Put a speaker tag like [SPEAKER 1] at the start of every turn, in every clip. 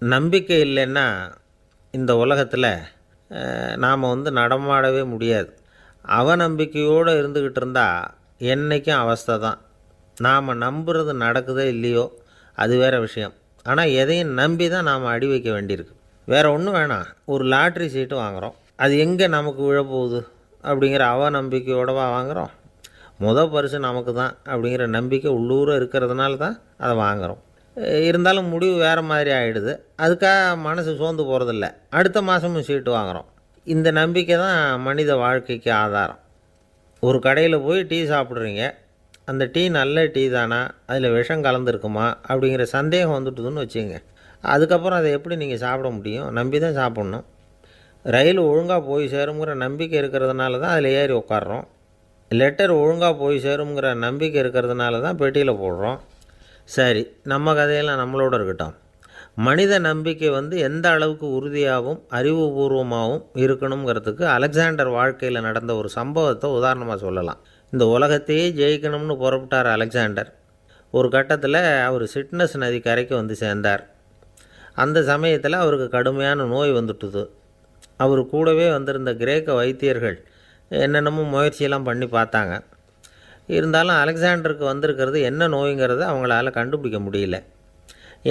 [SPEAKER 1] நம்பிக்கை இல்லைன்னா இந்த உலகத்தில் நாம் நடமாடவே முடியாது. அவநம்பிக்கையோடு இருந்துக்கிட்டு இருந்தால் என்றைக்கும் அவஸ்தை தான். நாம் நம்புறது நடக்குதோ இல்லையோ அது வேறு விஷயம். ஆனால் எதையும் நம்பி தான் நாம் அடி வைக்க வேண்டியிருக்கு. வேறு ஒன்றும் வேணாம், ஒரு லாட்ரி சீட்டு வாங்குகிறோம், அது எங்கே நமக்கு விழப்போகுது அப்படிங்கிற அவநம்பிக்கையோடவா வாங்குகிறோம்? பரிசு நமக்கு தான் அப்படிங்கிற நம்பிக்கை உள்ளூர இருக்கிறதுனால தான் அதை வாங்குகிறோம். இருந்தாலும் முடிவு வேறு மாதிரி ஆகிடுது. அதுக்காக மனசு சோர்ந்து போகிறதில்ல, அடுத்த மாதமும் சீட்டு வாங்குகிறோம். இந்த நம்பிக்கை தான் மனித வாழ்க்கைக்கு ஆதாரம். ஒரு கடையில் போய் டீ சாப்பிட்றீங்க, அந்த டீ நல்ல டீ தானா, அதில் விஷம் கலந்துருக்குமா அப்படிங்கிற சந்தேகம் வந்துட்டுதுன்னு வச்சுங்க. அதுக்கப்புறம் அதை எப்படி நீங்கள் சாப்பிட முடியும்? நம்பி தான் சாப்பிட்ணும். ரயில் ஒழுங்காக போய் சேருங்கிற நம்பிக்கை இருக்கிறதுனால தான் அதில் ஏறி உட்காடுறோம். லெட்டர் ஒழுங்காக போய் சேருங்கிற நம்பிக்கை இருக்கிறதுனால தான் பெட்டியில் போடுறோம். சரி, நம்ம கதையெல்லாம் நம்மளோட இருக்கட்டும். மனித நம்பிக்கை எந்த அளவுக்கு உறுதியாகவும் அறிவுபூர்வமாகவும் இருக்கணுங்கிறதுக்கு அலெக்சாண்டர் வாழ்க்கையில் நடந்த ஒரு சம்பவத்தை உதாரணமாக சொல்லலாம். இந்த உலகத்தையே ஜெயிக்கணும்னு புறப்பட்டார் அலெக்சாண்டர். ஒரு கட்டத்தில் அவர் சிட்னஸ் நதி கரைக்கு சேர்ந்தார். அந்த சமயத்தில் அவருக்கு கடுமையான நோய் வந்துட்டுது. அவர் கூடவே வந்திருந்த கிரேக்க வைத்தியர்கள் என்னென்னமோ முயற்சியெல்லாம் பண்ணி பார்த்தாங்க. இருந்தாலும் அலெக்சாண்டருக்கு வந்திருக்கிறது என்ன நோய்ங்கிறத அவங்களால கண்டுபிடிக்க முடியல.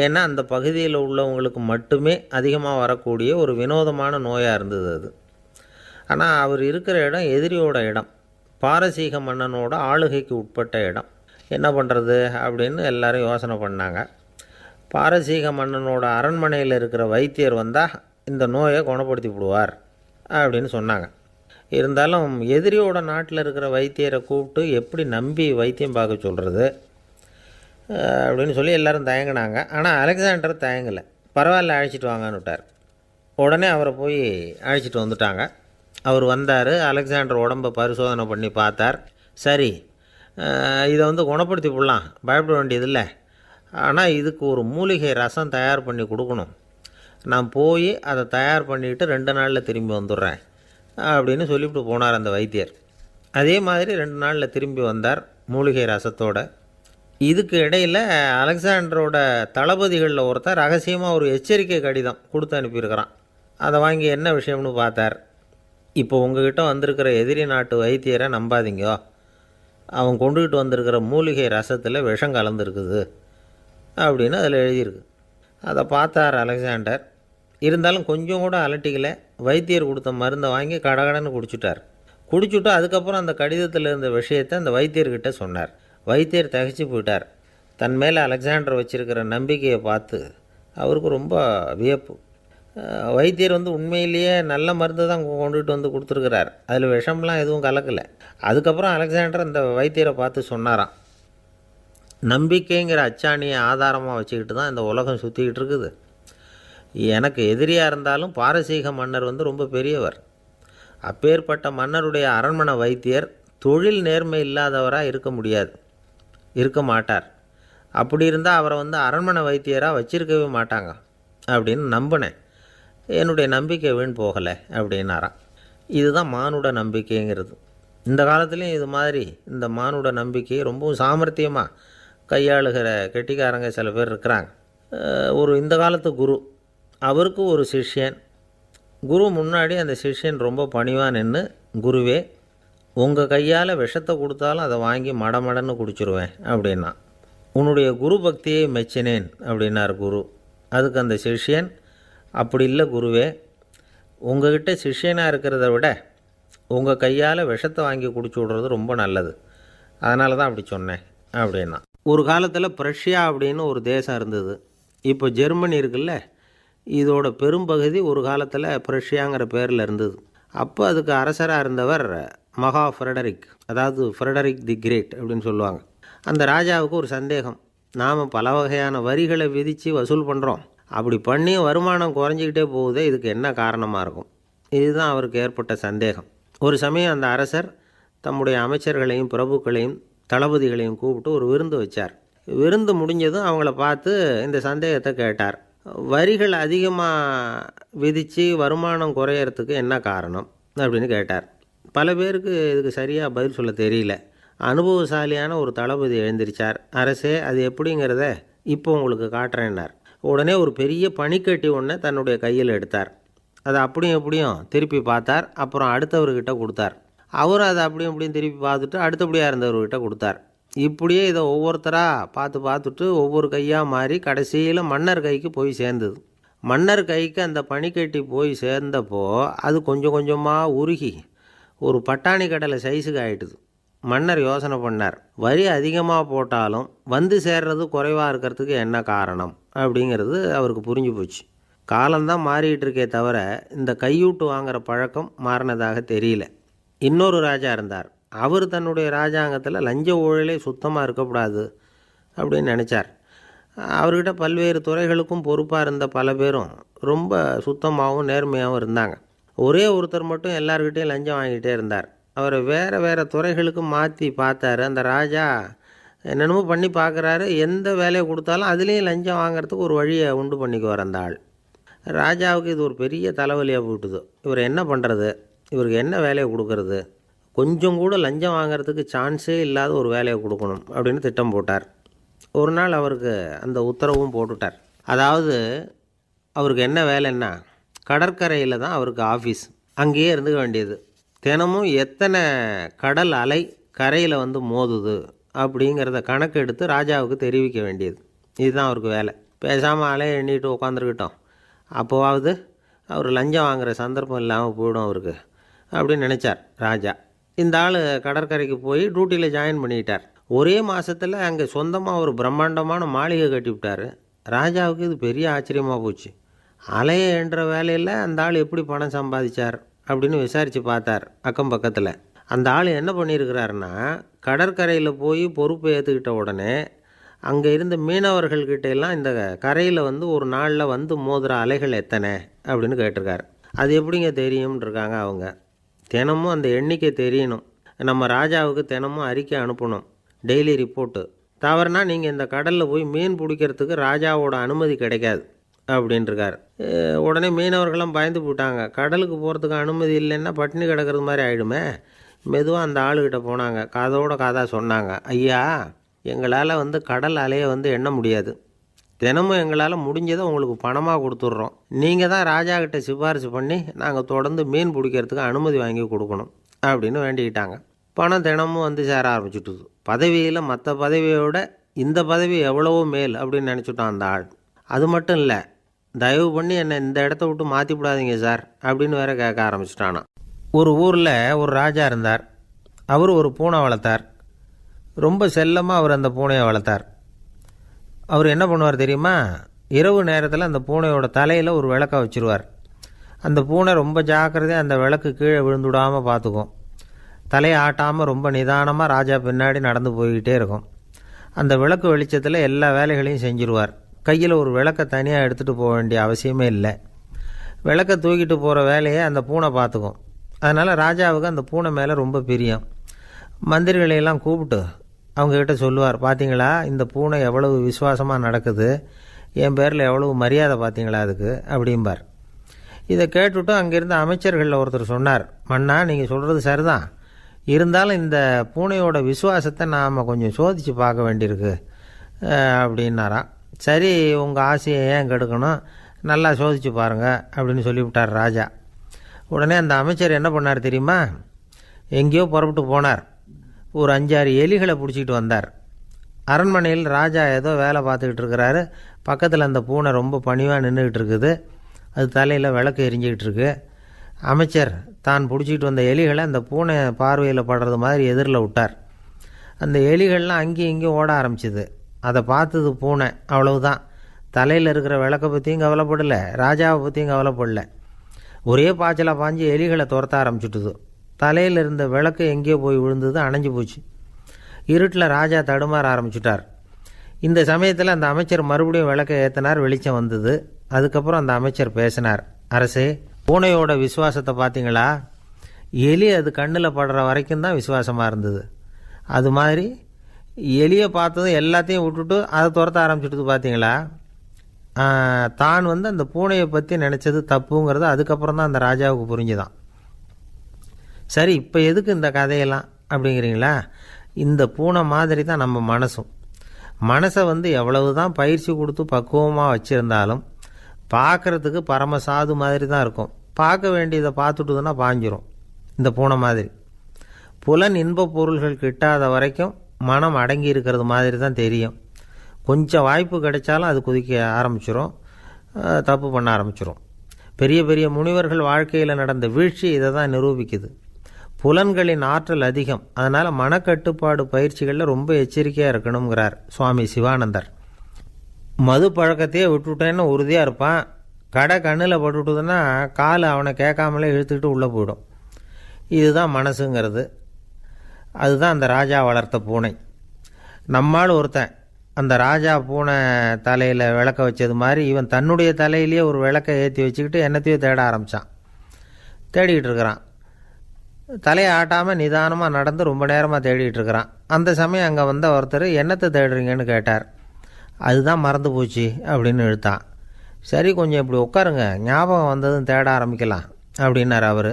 [SPEAKER 1] ஏன்னா அந்த பகுதியில் உள்ளவங்களுக்கு மட்டுமே அதிகமாக வரக்கூடிய ஒரு வினோதமான நோயாக இருந்தது அது. ஆனால் அவர் இருக்கிற இடம் எதிரியோட இடம், பாரசீக மன்னனோட ஆளுகைக்கு உட்பட்ட இடம். என்ன பண்ணுறது அப்படின்னு எல்லாரும் யோசனை பண்ணாங்க. பாரசீக மன்னனோட அரண்மனையில் இருக்கிற வைத்தியர் வந்தால் இந்த நோயை குணப்படுத்தி விடுவார் அப்படின்னு சொன்னாங்க. இருந்தாலும் எதிரியோட நாட்டில் இருக்கிற வைத்தியரை கூப்பிட்டு எப்படி நம்பி வைத்தியம் பார்க்க சொல்கிறது அப்படின்னு சொல்லி எல்லோரும் தயங்கினாங்க. ஆனால் அலெக்சாண்டர் தயங்கலை. பரவாயில்ல, அழைச்சிட்டு வாங்கன்னு விட்டார். உடனே அவரை போய் அழைச்சிட்டு வந்துட்டாங்க. அவர் வந்தார். அலெக்சாண்டர் உடம்பை பரிசோதனை பண்ணி பார்த்தார். சரி, இதை குணப்படுத்தி விடலாம், பயப்பட வேண்டியதில்லை. ஆனால் இதுக்கு ஒரு மூலிகை ரசம் தயார் பண்ணி கொடுக்கணும். நான் போய் அதை தயார் பண்ணிவிட்டு 2 நாளில் திரும்பி வந்துடுறேன் அப்படின்னு சொல்லிவிட்டு போனார் அந்த வைத்தியர். அதே மாதிரி 2 நாளில் திரும்பி வந்தார் மூலிகை ரசத்தோடு. இதுக்கு இடையில் அலெக்சாண்டரோட தளபதிகளில் ஒருத்தர் ரகசியமாக ஒரு எச்சரிக்கை கடிதம் கொடுத்து அனுப்பியிருக்கிறான். அதை வாங்கி என்ன விஷயம்னு பார்த்தார். இப்போ உங்ககிட்ட வந்திருக்கிற எதிரி நாட்டு வைத்தியரை நம்பாதீங்கோ, அவன் கொண்டுகிட்டு வந்திருக்கிற மூலிகை ரசத்தில் விஷம் கலந்துருக்குது அப்படின்னு அதில் எழுதியிருக்கு. அதை பார்த்தார் அலெக்சாண்டர். இருந்தாலும் கொஞ்சம் கூட அலட்டிக்கலை. வைத்தியர் கொடுத்த மருந்தை வாங்கி கடகடன்னு குடிச்சுட்டு அதுக்கப்புறம் அந்த கடிதத்தில் இருந்த விஷயத்தை அந்த வைத்தியர்கிட்ட சொன்னார். வைத்தியர் தகைச்சு போயிட்டார். தன் மேலே அலெக்சாண்டர் வச்சுருக்கிற நம்பிக்கையை பார்த்து அவருக்கு ரொம்ப வியப்பு. வைத்தியர் உண்மையிலேயே நல்ல மருந்து தான் கொண்டுகிட்டு கொடுத்துருக்கிறார், அதில் விஷம்லாம் எதுவும் கலக்கலை. அதுக்கப்புறம் அலெக்சாண்டர் அந்த வைத்தியரை பார்த்து சொன்னாராம், நம்பிக்கைங்கிற அச்சாணியை ஆதாரமாக வச்சுக்கிட்டு தான் இந்த உலகம் சுற்றிக்கிட்டு இருக்குது. எனக்கு எதிரியாக இருந்தாலும் பாரசீக மன்னர் ரொம்ப பெரியவர். அப்பேற்பட்ட மன்னருடைய அரண்மனை வைத்தியர் தொழில் நேர்மை இல்லாதவராக இருக்க மாட்டார். அப்படி இருந்தால் அவரை அரண்மனை வைத்தியராக வச்சிருக்கவே மாட்டாங்க அப்படின்னு நம்பினேன். என்னுடைய நம்பிக்கை வீண் போகலை அப்படின்னாராம். இதுதான் மானுட நம்பிக்கைங்கிறது. இந்த காலத்துலேயும் இது மாதிரி இந்த மானுட நம்பிக்கையை ரொம்பவும் சாமர்த்தியமாக கையாளுகிற கெட்டிக்காரங்க சில பேர் இருக்கிறாங்க. இந்த காலத்து குரு, அவருக்கு ஒரு சிஷ்யன். குரு முன்னாடி அந்த சிஷ்யன் ரொம்ப பணிவாக நின்று, குருவே, உங்கள் கையால் விஷத்தை கொடுத்தாலும் அதை வாங்கி மடமடன்னு குடிச்சிருவேன் அப்படின்னா. உன்னுடைய குரு பக்தியை மெச்சினேன் அப்படின்னார் குரு. அதுக்கு அந்த சிஷ்யன், அப்படி இல்லை குருவே, உங்கள்கிட்ட சிஷ்யனாக இருக்கிறத விட உங்கள் கையால் விஷத்தை வாங்கி குடிச்சு விட்றது ரொம்ப நல்லது, அதனால தான் அப்படி சொன்னேன் அப்படின்னா. ஒரு காலத்தில் பிரஷ்யா அப்படின்னு ஒரு தேசம் இருந்தது. இப்போ ஜெர்மனி இருக்குல்ல, இதோட பெரும்பகுதி ஒரு காலத்தில் பிரஷ்யாங்கிற பேரில் இருந்தது. அப்போ அதுக்கு அரசராக இருந்தவர் மகா ஃப்ரெடரிக், அதாவது ஃப்ரெடரிக் தி கிரேட் அப்படின்னு சொல்லுவாங்க. அந்த ராஜாவுக்கு ஒரு சந்தேகம், நாம் பல வகையான வரிகளை விதித்து வசூல் பண்ணுறோம், அப்படி பண்ணி வருமானம் குறைஞ்சிக்கிட்டே போகுதே, இதுக்கு என்ன காரணமாக இருக்கும்? இதுதான் அவருக்கு ஏற்பட்ட சந்தேகம். ஒரு சமயம் அந்த அரசர் தம்முடைய அமைச்சர்களையும் பிரபுக்களையும் தளபதிகளையும் கூப்பிட்டு ஒரு விருந்து வச்சார். விருந்து முடிஞ்சதும் அவங்கள பார்த்து இந்த சந்தேகத்தை கேட்டார். வரிகள் அதிகமாக விதித்து வருமானம் குறையறதுக்கு என்ன காரணம் அப்படின்னு கேட்டார். பல பேருக்கு இதுக்கு சரியாக பதில் சொல்ல தெரியல. அனுபவசாலியான ஒரு தளபதி எழுந்திருச்சார். அரசே, அது எப்படிங்கிறத இப்போ உங்களுக்கு காட்டுறேன்னார். உடனே ஒரு பெரிய பனிக்கட்டி ஒன்றை தன்னுடைய கையில் எடுத்தார். அதை அப்படியும் எப்படியும் திருப்பி பார்த்தார். அப்புறம் அடுத்தவர்கிட்ட கொடுத்தார். அவரும் அதை அப்படியும் இப்படியும் திருப்பி பார்த்துட்டு அடுத்தபடியாக இருந்தவர்கிட்ட கொடுத்தார். இப்படியே இதை ஒவ்வொருத்தராக பார்த்துட்டு ஒவ்வொரு கையாக மாறி கடைசியில் மன்னர் கைக்கு போய் சேர்ந்தது. மன்னர் கைக்கு அந்த பனிக்கட்டி போய் சேர்ந்தப்போ அது கொஞ்சம் கொஞ்சமாக உருகி ஒரு பட்டாணி கடலை சைஸுக்கு ஆகிட்டுது. மன்னர் யோசனை பண்ணார், வரி அதிகமாக போட்டாலும் வந்து சேர்றது குறைவாக இருக்கிறதுக்கு என்ன காரணம் அப்படிங்கிறது அவருக்கு புரிஞ்சு போச்சு. காலம்தான் மாறிக்கிட்டு இருக்கே தவிர இந்த கையூட்டு வாங்குகிற பழக்கம் மாறினதாக தெரியல. இன்னொரு ராஜா இருந்தார். அவர் தன்னுடைய ராஜாங்கத்தில் லஞ்ச ஊழலே சுத்தமாக இருக்கக்கூடாது அப்படின்னு நினச்சார். அவர்கிட்ட பல்வேறு துறைகளுக்கும் பொறுப்பாக இருந்த பல பேரும் ரொம்ப சுத்தமாகவும் நேர்மையாகவும் இருந்தாங்க. ஒரே ஒருத்தர் மட்டும் எல்லார்கிட்டையும் லஞ்சம் வாங்கிட்டே இருந்தார். அவரை வேறு துறைகளுக்கு மாற்றி பார்த்தாரு. அந்த ராஜா என்னென்னமோ பண்ணி பார்க்குறாரு. எந்த வேலையை கொடுத்தாலும் அதுலேயும் லஞ்சம் வாங்கிறதுக்கு ஒரு வழியை உண்டு பண்ணிக்குவார் அந்த ஆள். ராஜாவுக்கு இது ஒரு பெரிய தலைவலியாக போட்டுது. இவர் என்ன பண்ணுறது, இவருக்கு என்ன வேலையை கொடுக்கறது, கொஞ்சம் கூட லஞ்சம் வாங்கிறதுக்கு சான்ஸே இல்லாத ஒரு வேலையை கொடுக்கணும் அப்படின்னு திட்டம் போட்டார். ஒரு நாள் அவருக்கு அந்த உத்தரவும் போட்டுட்டார். அதாவது அவருக்கு என்ன வேலைன்னா, கடற்கரையில் தான் அவருக்கு ஆஃபீஸ். அங்கேயே இருந்துக்க வேண்டியது. தினமும் எத்தனை கடல் அலை கரையில் வந்து மோதுது அப்படிங்கிறத கணக்கு எடுத்து ராஜாவுக்கு தெரிவிக்க வேண்டியது. இதுதான் அவருக்கு வேலை. பேசாமல் அலையை எண்ணிட்டு உட்காந்துருக்கிட்டோம், அப்போவாவது அவர் லஞ்சம் வாங்குகிற சந்தர்ப்பம் இல்லாமல் போயிடும் அவருக்கு அப்படின்னு நினச்சார் ராஜா. இந்த ஆள் கடற்கரைக்கு போய் டியூட்டியில் ஜாயின் பண்ணிக்கிட்டார். ஒரே மாதத்தில் அங்கே சொந்தமாக ஒரு பிரம்மாண்டமான மாளிகை கட்டிவிட்டார். ராஜாவுக்கு இது பெரிய ஆச்சரியமாக போச்சு. அலையை என்ற வேலையில் அந்த ஆள் எப்படி பணம் சம்பாதிச்சார் அப்படின்னு விசாரித்து பார்த்தார் அக்கம் பக்கத்தில். அந்த ஆள் என்ன பண்ணியிருக்கிறாருன்னா, கடற்கரையில் போய் பொறுப்பை ஏற்றுக்கிட்ட உடனே அங்கே இருந்த மீனவர்கள்கிட்ட எல்லாம் இந்த கரையில் வந்து ஒரு நாளில் வந்து மோதுகிற அலைகள் எத்தனை அப்படின்னு கேட்டிருக்காரு. அது எப்படிங்க தெரியும்னு இருக்காங்க அவங்க. தினமும் அந்த எண்ணிக்கை தெரியணும். நம்ம ராஜாவுக்கு தினமும் அறிக்கை அனுப்பணும், டெய்லி ரிப்போர்ட்டு. தவறுனா நீங்கள் இந்த கடலில் போய் மீன் பிடிக்கிறதுக்கு ராஜாவோட அனுமதி கிடைக்காது அப்படின்ட்டுருக்கார். உடனே மீனவர்களும் பயந்து போட்டாங்க. கடலுக்கு போகிறதுக்கு அனுமதி இல்லைன்னா பட்டினி கிடக்கிறது மாதிரி ஆகிடுமே. மெதுவாக அந்த ஆளுகிட்ட போனாங்க. காதோட காதாக சொன்னாங்க, ஐயா, எங்களால் வந்து கடல் அலையை வந்து எண்ண முடியாது. தினமும் எங்களால் முடிஞ்சதை உங்களுக்கு பணமாக கொடுத்துட்றோம். நீங்கள் தான் ராஜா கிட்ட சிபாரிசு பண்ணி நாங்கள் தொடர்ந்து மீன் பிடிக்கிறதுக்கு அனுமதி வாங்கி கொடுக்கணும் அப்படின்னு வேண்டிக்கிட்டாங்க. பணம் தினமும் வந்து சேர ஆரம்பிச்சுட்டுது. பதவியில் மற்ற பதவியோட இந்த பதவி எவ்வளவோ மேல் அப்படின்னு நினச்சிட்டான் அந்த ஆள். அது மட்டும் இல்லை, தயவு பண்ணி என்னை இந்த இடத்த விட்டு மாற்றி விடாதீங்க சார் அப்படின்னு வேற கேட்க ஆரம்பிச்சிட்டானா. ஒரு ஊரில் ஒரு ராஜா இருந்தார். அவர் ஒரு பூனை வளர்த்தார். ரொம்ப செல்லமாக அவர் அந்த பூனையை வளர்த்தார். அவர் என்ன பண்ணுவார் தெரியுமா, இரவு நேரத்தில் அந்த பூனையோட தலையில் ஒரு விளக்கை வச்சுருவார். அந்த பூனை ரொம்ப ஜாக்கிரதையாக அந்த விளக்கு கீழே விழுந்துடாமல் பார்த்துக்கும். தலையை ஆட்டாமல் ரொம்ப நிதானமாக ராஜா பின்னாடி நடந்து போய்கிட்டே இருக்கும். அந்த விளக்கு வெளிச்சத்தில் எல்லா வேலைகளையும் செஞ்சுருவார். கையில் ஒரு விளக்கை தனியாக எடுத்துகிட்டு போக வேண்டிய அவசியமே இல்லை. விளக்கை தூக்கிட்டு போகிற வேலையை அந்த பூனை பார்த்துக்கும். அதனால் ராஜாவுக்கு அந்த பூனை மேலே ரொம்ப பிரியம். மந்திரிகளையெல்லாம் கூப்பிட்டு அவங்கக்கிட்ட சொல்லுவார், பார்த்தீங்களா இந்த பூனை எவ்வளவு விசுவாசமாக நடக்குது, என் பேரில் எவ்வளவு மரியாதை பார்த்தீங்களா அதுக்கு அப்படிம்பார். இதை கேட்டுவிட்டு அங்கேருந்து அமைச்சர்களில் ஒருத்தர் சொன்னார், மன்னா நீங்கள் சொல்கிறது சரிதான், இருந்தாலும் இந்த பூனையோட விசுவாசத்தை நாம் கொஞ்சம் சோதித்து பார்க்க வேண்டியிருக்கு அப்படின்னாராம். சரி, உங்கள் ஆசையை ஏன் கெடுக்கணும், நல்லா சோதித்து பாருங்கள் அப்படின்னு சொல்லிவிட்டார் ராஜா. உடனே அந்த அமைச்சர் என்ன பண்ணார் தெரியுமா, எங்கேயோ புறப்பட்டு போனார். ஒரு 5-6 எலிகளை பிடிச்சிக்கிட்டு வந்தார். அரண்மனையில் ராஜா ஏதோ வேலை பார்த்துக்கிட்டு இருக்கிறாரு. பக்கத்தில் அந்த பூனை ரொம்ப பணிவாக நின்றுக்கிட்டு இருக்குது. அது தலையில் விளக்கு எரிஞ்சிக்கிட்டு இருக்கு. அமைச்சர் தான் பிடிச்சிக்கிட்டு வந்த எலிகளை அந்த பூனை பார்வையில் படுறது மாதிரி எதிரில் விட்டார். அந்த எலிகள்லாம் அங்கேயும் இங்கேயும் ஓட ஆரம்பிச்சிது. அதை பார்த்தது பூனை, அவ்வளவுதான். தலையில் இருக்கிற விளக்கை பற்றியும் கவலைப்படலை, ராஜாவை பற்றியும் கவலைப்படலை. ஒரே பாய்ச்சலாக பாஞ்சு எலிகளை துரத்த ஆரம்பிச்சுட்டுது. தலையில் இருந்த விளக்கு எங்கேயோ போய் விழுந்தது, அணைஞ்சு போச்சு. இருட்டில் ராஜா தடுமாற ஆரம்பிச்சுட்டார். இந்த சமயத்தில் அந்த அமைச்சர் மறுபடியும் விளக்கை ஏற்றினார். வெளிச்சம் வந்தது. அதுக்கப்புறம் அந்த அமைச்சர் பேசினார், அரசே, பூனையோட விசுவாசத்தை பார்த்தீங்களா, எலி அது கண்ணில் படுற வரைக்கும் தான் விசுவாசமாக இருந்தது. அது மாதிரி எலியை பார்த்ததும் எல்லாத்தையும் விட்டுட்டு அதை துரத்த ஆரம்பிச்சுட்டு பார்த்தீங்களா. தான் வந்து அந்த பூனையை பற்றி நினச்சது தப்புங்கிறது அதுக்கப்புறம் தான் அந்த ராஜாவுக்கு புரிஞ்சுதான். சரி, இப்போ எதுக்கு இந்த கதையெல்லாம் அப்படிங்கிறீங்களா, இந்த பூனை மாதிரி தான் நம்ம மனசும். மனசை எவ்வளவு தான் பயிற்சி கொடுத்து பக்குவமாக வச்சுருந்தாலும் பார்க்குறதுக்கு பரமசாது மாதிரி தான் இருக்கும். பார்க்க வேண்டியதை பார்த்துட்டுதுன்னா பாஞ்சிரும். இந்த பூனை மாதிரி புலன் இன்ப பொருள்கள் கிட்டாத வரைக்கும் மனம் அடங்கி இருக்கிறது மாதிரி தான் தெரியும். கொஞ்சம் வாய்ப்பு கிடைச்சாலும் அது குதிக்க ஆரம்பிச்சிரும், தப்பு பண்ண ஆரம்பிச்சிரும். பெரிய பெரிய முனிவர்கள் வாழ்க்கையில் நடந்த வீழ்ச்சி இதை தான் நிரூபிக்குது. புலன்களின் ஆற்றல் அதிகம், அதனால் மனக்கட்டுப்பாடு பயிற்சிகளில் ரொம்ப எச்சரிக்கையாக இருக்கணுங்கிறார் சுவாமி சிவானந்தர். மது பழக்கத்தையே விட்டுவிட்டேன்னு உறுதியாக இருப்பான். கடை கண்ணில் பட்டுவிட்டதுன்னா கால் அவனை கேட்காமலே இழுத்துக்கிட்டு உள்ளே போயிடும். இதுதான் மனசுங்கிறது. அதுதான் அந்த ராஜா வளர்த்த பூனை. நம்மால் ஒருத்தன் அந்த ராஜா பூனை தலையில் விளக்க வச்சது மாதிரி இவன் தன்னுடைய தலையிலேயே ஒரு விளக்கை ஏற்றி வச்சுக்கிட்டு என்னத்தையும் தேட ஆரம்பித்தான். தேடிக்கிட்டு இருக்கிறான். தலையை ஆட்டாமல் நிதானமாக நடந்து ரொம்ப நேரமாக தேடிகிட்டு இருக்கிறான். அந்த சமயம் அங்கே வந்த ஒருத்தர் என்னத்தை தேடுறீங்கன்னு கேட்டார். அதுதான் மறந்து போச்சு அப்படின்னு இழுத்தான். சரி, கொஞ்சம் இப்படி உட்காருங்க, ஞாபகம் வந்ததும் தேட ஆரம்பிக்கலாம் அப்படின்னார் அவர்.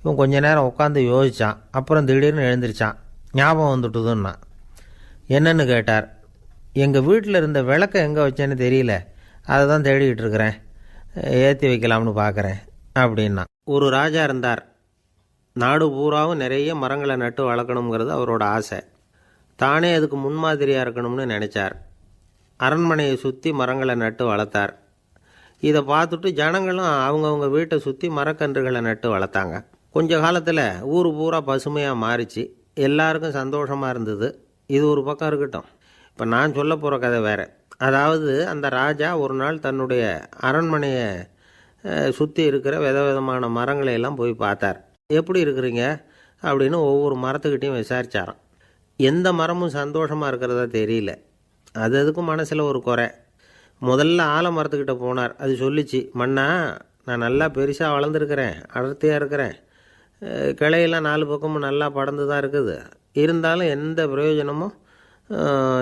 [SPEAKER 1] இவன் கொஞ்ச நேரம் உட்காந்து யோசித்தான். அப்புறம் திடீர்னு எழுந்திரிச்சான். ஞாபகம் வந்துட்டுதுன்னா. என்னன்னு கேட்டார். எங்கள் வீட்டில் இருந்த விளக்கை எங்கே வச்சேன்னு தெரியல, அதை தான் தேடிக்கிட்டு இருக்கிறேன், ஏற்றி வைக்கலாம்னு பார்க்குறேன் அப்படின்னா. ஒரு ராஜா இருந்தார். நாடு பூராவும் நிறைய மரங்களை நட்டு வளர்க்கணுங்கிறது அவரோட ஆசை. தானே அதுக்கு முன்மாதிரியாக இருக்கணும்னு நினச்சார். அரண்மனையை சுற்றி மரங்களை நட்டு வளர்த்தார். இதை பார்த்துட்டு ஜனங்களும் அவங்கவுங்க வீட்டை சுற்றி மரக்கன்றுகளை நட்டு வளர்த்தாங்க. கொஞ்ச காலத்தில் ஊர் பூரா பசுமையாக மாறிச்சு. எல்லாருக்கும் சந்தோஷமாக இருந்தது. இது ஒரு பக்கம் இருக்கட்டும். இப்போ நான் சொல்ல போகிற கதை வேறு. அதாவது அந்த ராஜா ஒரு நாள் தன்னுடைய அரண்மனையை சுற்றி இருக்கிற விதவிதமான மரங்களை எல்லாம் போய் பார்த்தார். எப்படி இருக்கிறீங்க அப்படின்னு ஒவ்வொரு மரத்துக்கிட்டையும் விசாரித்தாராம். எந்த மரமும் சந்தோஷமாக இருக்கிறதா தெரியல. அதுக்கும் மனசில் ஒரு குறை. முதல்ல ஆலமரத்துக்கிட்ட போனார். அது சொல்லிச்சு, மண்ணா, நான் நல்லா பெருசாக வளர்ந்துருக்கிறேன், அடர்த்தியாக இருக்கிறேன், கிளையெல்லாம் 4 பக்கமும் நல்லா படர்ந்து தான் இருக்குது, இருந்தாலும் எந்த பிரயோஜனமும்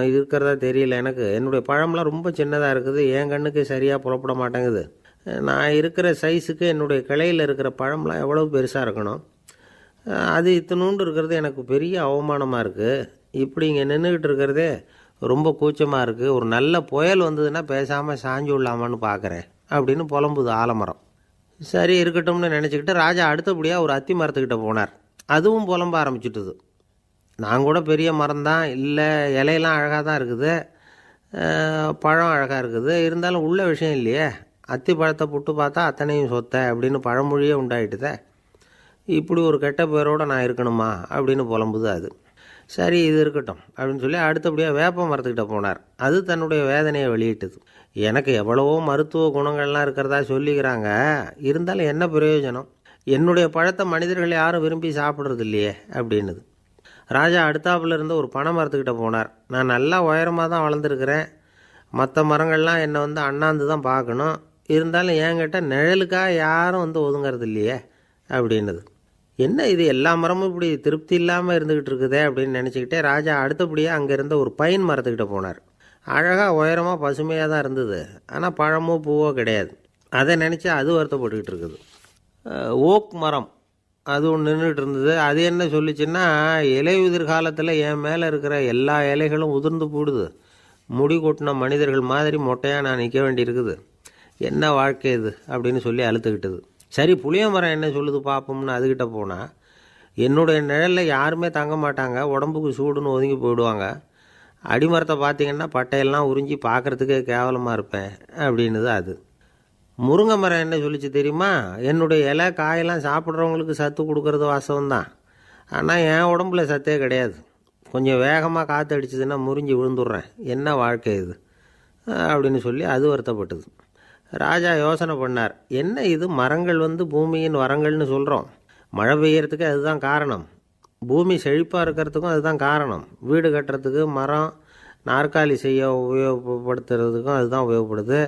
[SPEAKER 1] இருக்கிறதா தெரியல எனக்கு. என்னுடைய பழம்லாம் ரொம்ப சின்னதாக இருக்குது, என் கண்ணுக்கு சரியாக புறப்பட மாட்டேங்குது. நான் இருக்கிற சைஸுக்கு என்னுடைய கிளையில் இருக்கிற பழம்லாம் எவ்வளோ பெருசாக இருக்கணும், அது இத்தினூண்டு இருக்கிறது எனக்கு பெரிய அவமானமாக இருக்குது. இப்படி இங்கே நின்றுக்கிட்டு இருக்கிறதே ரொம்ப கூச்சமாக இருக்குது. ஒரு நல்ல புயல் வந்ததுன்னா பேசாமல் சாஞ்சு விடலாமான்னு பார்க்குறேன் அப்படின்னு புலம்புது ஆலமரம். சரி இருக்கட்டும்னு நினச்சிக்கிட்டு ராஜா அடுத்தபடியாக ஒரு அத்தி மரத்துக்கிட்ட போனார். அதுவும் புலம்ப ஆரம்பிச்சுட்டுது. நான் கூட பெரிய மரம் தான், இல்லை இலையெல்லாம் அழகாக தான் இருக்குது, பழம் அழகாக இருக்குது, இருந்தாலும் உள்ள விஷயம் இல்லையே, அத்தி பழத்தை புட்டு பார்த்தா அத்தனையும் சொத்தை அப்படின்னு பழமொழியே உண்டாயிட்டுதே, இப்படி ஒரு கெட்ட பேரோடு நான் இருக்கணுமா அப்படின்னு புலம்புது அது. சரி இது இருக்கட்டும் அப்படின்னு சொல்லி அடுத்தபடியாக வேப்ப மரத்துக்கிட்ட போனார். அது தன்னுடைய வேதனையை வெளியிட்டது. எனக்கு எவ்வளவோ மருத்துவ குணங்கள்லாம் இருக்கிறதா சொல்லிக்கிறாங்க, இருந்தாலும் என்ன பிரயோஜனம், என்னுடைய பழத்தை மனிதர்கள் யாரும் விரும்பி சாப்பிட்றது இல்லையே அப்படின்னுது. ராஜா அடுத்தாப்புல இருந்த ஒரு பனை மரத்துக்கிட்ட போனார். நான் நல்லா உயரமாக தான் வளர்ந்துருக்கிறேன், மற்ற மரங்கள்லாம் என்னை அண்ணாந்து தான் பார்க்கணும், இருந்தாலும் என்கிட்ட நிழலுக்காக யாரும் ஒதுங்கிறது இல்லையே அப்படின்னுது. என்ன இது எல்லா மரமும் இப்படி திருப்தி இல்லாமல் இருந்துக்கிட்டு இருக்குதே அப்படின்னு நினச்சிக்கிட்டே ராஜா அடுத்தபடியாக அங்கே இருந்த ஒரு பைன் மரத்துக்கிட்ட போனார். அழகாக உயரமாக பசுமையாக தான் இருந்தது, ஆனால் பழமோ பூவோ கிடையாது. அதை நினச்சி அது வருத்தப்பட்டுக்கிட்டு இருக்குது. ஓக் மரம் அது ஒன்று நின்றுட்டு இருந்தது. அது என்ன சொல்லிச்சுன்னா, இலையுதிர் காலத்தில் என் மேலே இருக்கிற எல்லா இலைகளும் உதிர்ந்து போடுது, முடி கொட்டின மனிதர்கள் மாதிரி மொட்டையாக நான் நிற்க வேண்டியிருக்குது, என்ன வாழ்க்கை இது அப்படின்னு சொல்லி அழுத்துக்கிட்டது. சரி புளிய மரம் என்ன சொல்லுது பார்ப்போம்னு அதுக்கிட்ட போனால், என்னுடைய நிழலில் யாருமே தங்க மாட்டாங்க, உடம்புக்கு சூடுன்னு ஒதுங்கி போயிடுவாங்க, அடிமரத்தை பார்த்திங்கன்னா பட்டையெல்லாம் உறிஞ்சி பார்க்குறதுக்கே கேவலமாக இருப்பேன் அப்படின்னுது அது. முருங்கை மரம் என்ன சொல்லிச்சு தெரியுமா, என்னுடைய இலை காயெல்லாம் சாப்பிட்றவங்களுக்கு சத்து கொடுக்கறது வாசம்தான், ஆனால் என் உடம்புல சத்தே கிடையாது, கொஞ்சம் வேகமாக காற்று அடிச்சதுன்னா முறிஞ்சி விழுந்துடுறேன், என்ன வாழ்க்கை இது அப்படின்னு சொல்லி அது வருத்தப்பட்டது. ராஜா யோசனை பண்ணார். என்ன இது மரங்கள் பூமியின் வரங்கள்னு சொல்கிறோம், மழை பெய்யறதுக்கு அதுதான் காரணம், பூமி செழிப்பாக இருக்கிறதுக்கும் அதுதான் காரணம், வீடு கட்டுறதுக்கு மரம், நாற்காலி செய்ய உபயோகப்படுத்துறதுக்கும் அதுதான் உபயோகப்படுது,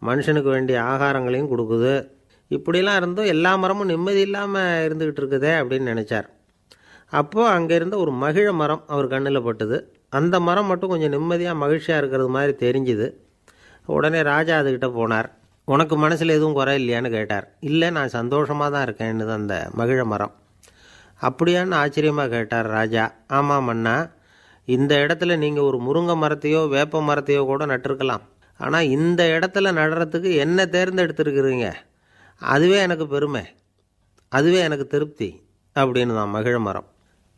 [SPEAKER 1] மனுஷனுக்கு வேண்டிய ஆகாரங்களையும் கொடுக்குது, இப்படிலாம் இருந்தும் எல்லா மரமும் நிம்மதி இல்லாமல் இருந்துக்கிட்டு இருக்குதே அப்படின்னு நினச்சார். அப்போது அங்கே இருந்த ஒரு மகிழ மரம் அவர் கண்ணில் பட்டுது. அந்த மரம் மட்டும் கொஞ்சம் நிம்மதியாக மகிழ்ச்சியாக இருக்கிறது மாதிரி தெரிஞ்சுது. உடனே ராஜா அதுக்கிட்ட போனார். உனக்கு மனசில் எதுவும் குறை இல்லையான்னு கேட்டார். இல்லை, நான் சந்தோஷமாக தான் இருக்கேன்னு அந்த மகிழ மரம். அப்படியான்னு ஆச்சரியமாக கேட்டார் ராஜா. ஆமாம் மன்னா, இந்த இடத்துல நீங்கள் ஒரு முருங்கை மரத்தையோ வேப்ப மரத்தையோ கூட நட்டிருக்கலாம். ஆனால் இந்த இடத்துல நடுறதுக்கு என்ன தேர்ந்தெடுத்துருக்குறீங்க, அதுவே எனக்கு பெருமை, அதுவே எனக்கு திருப்தி அப்படின்னு தான் மகிழ மரம்.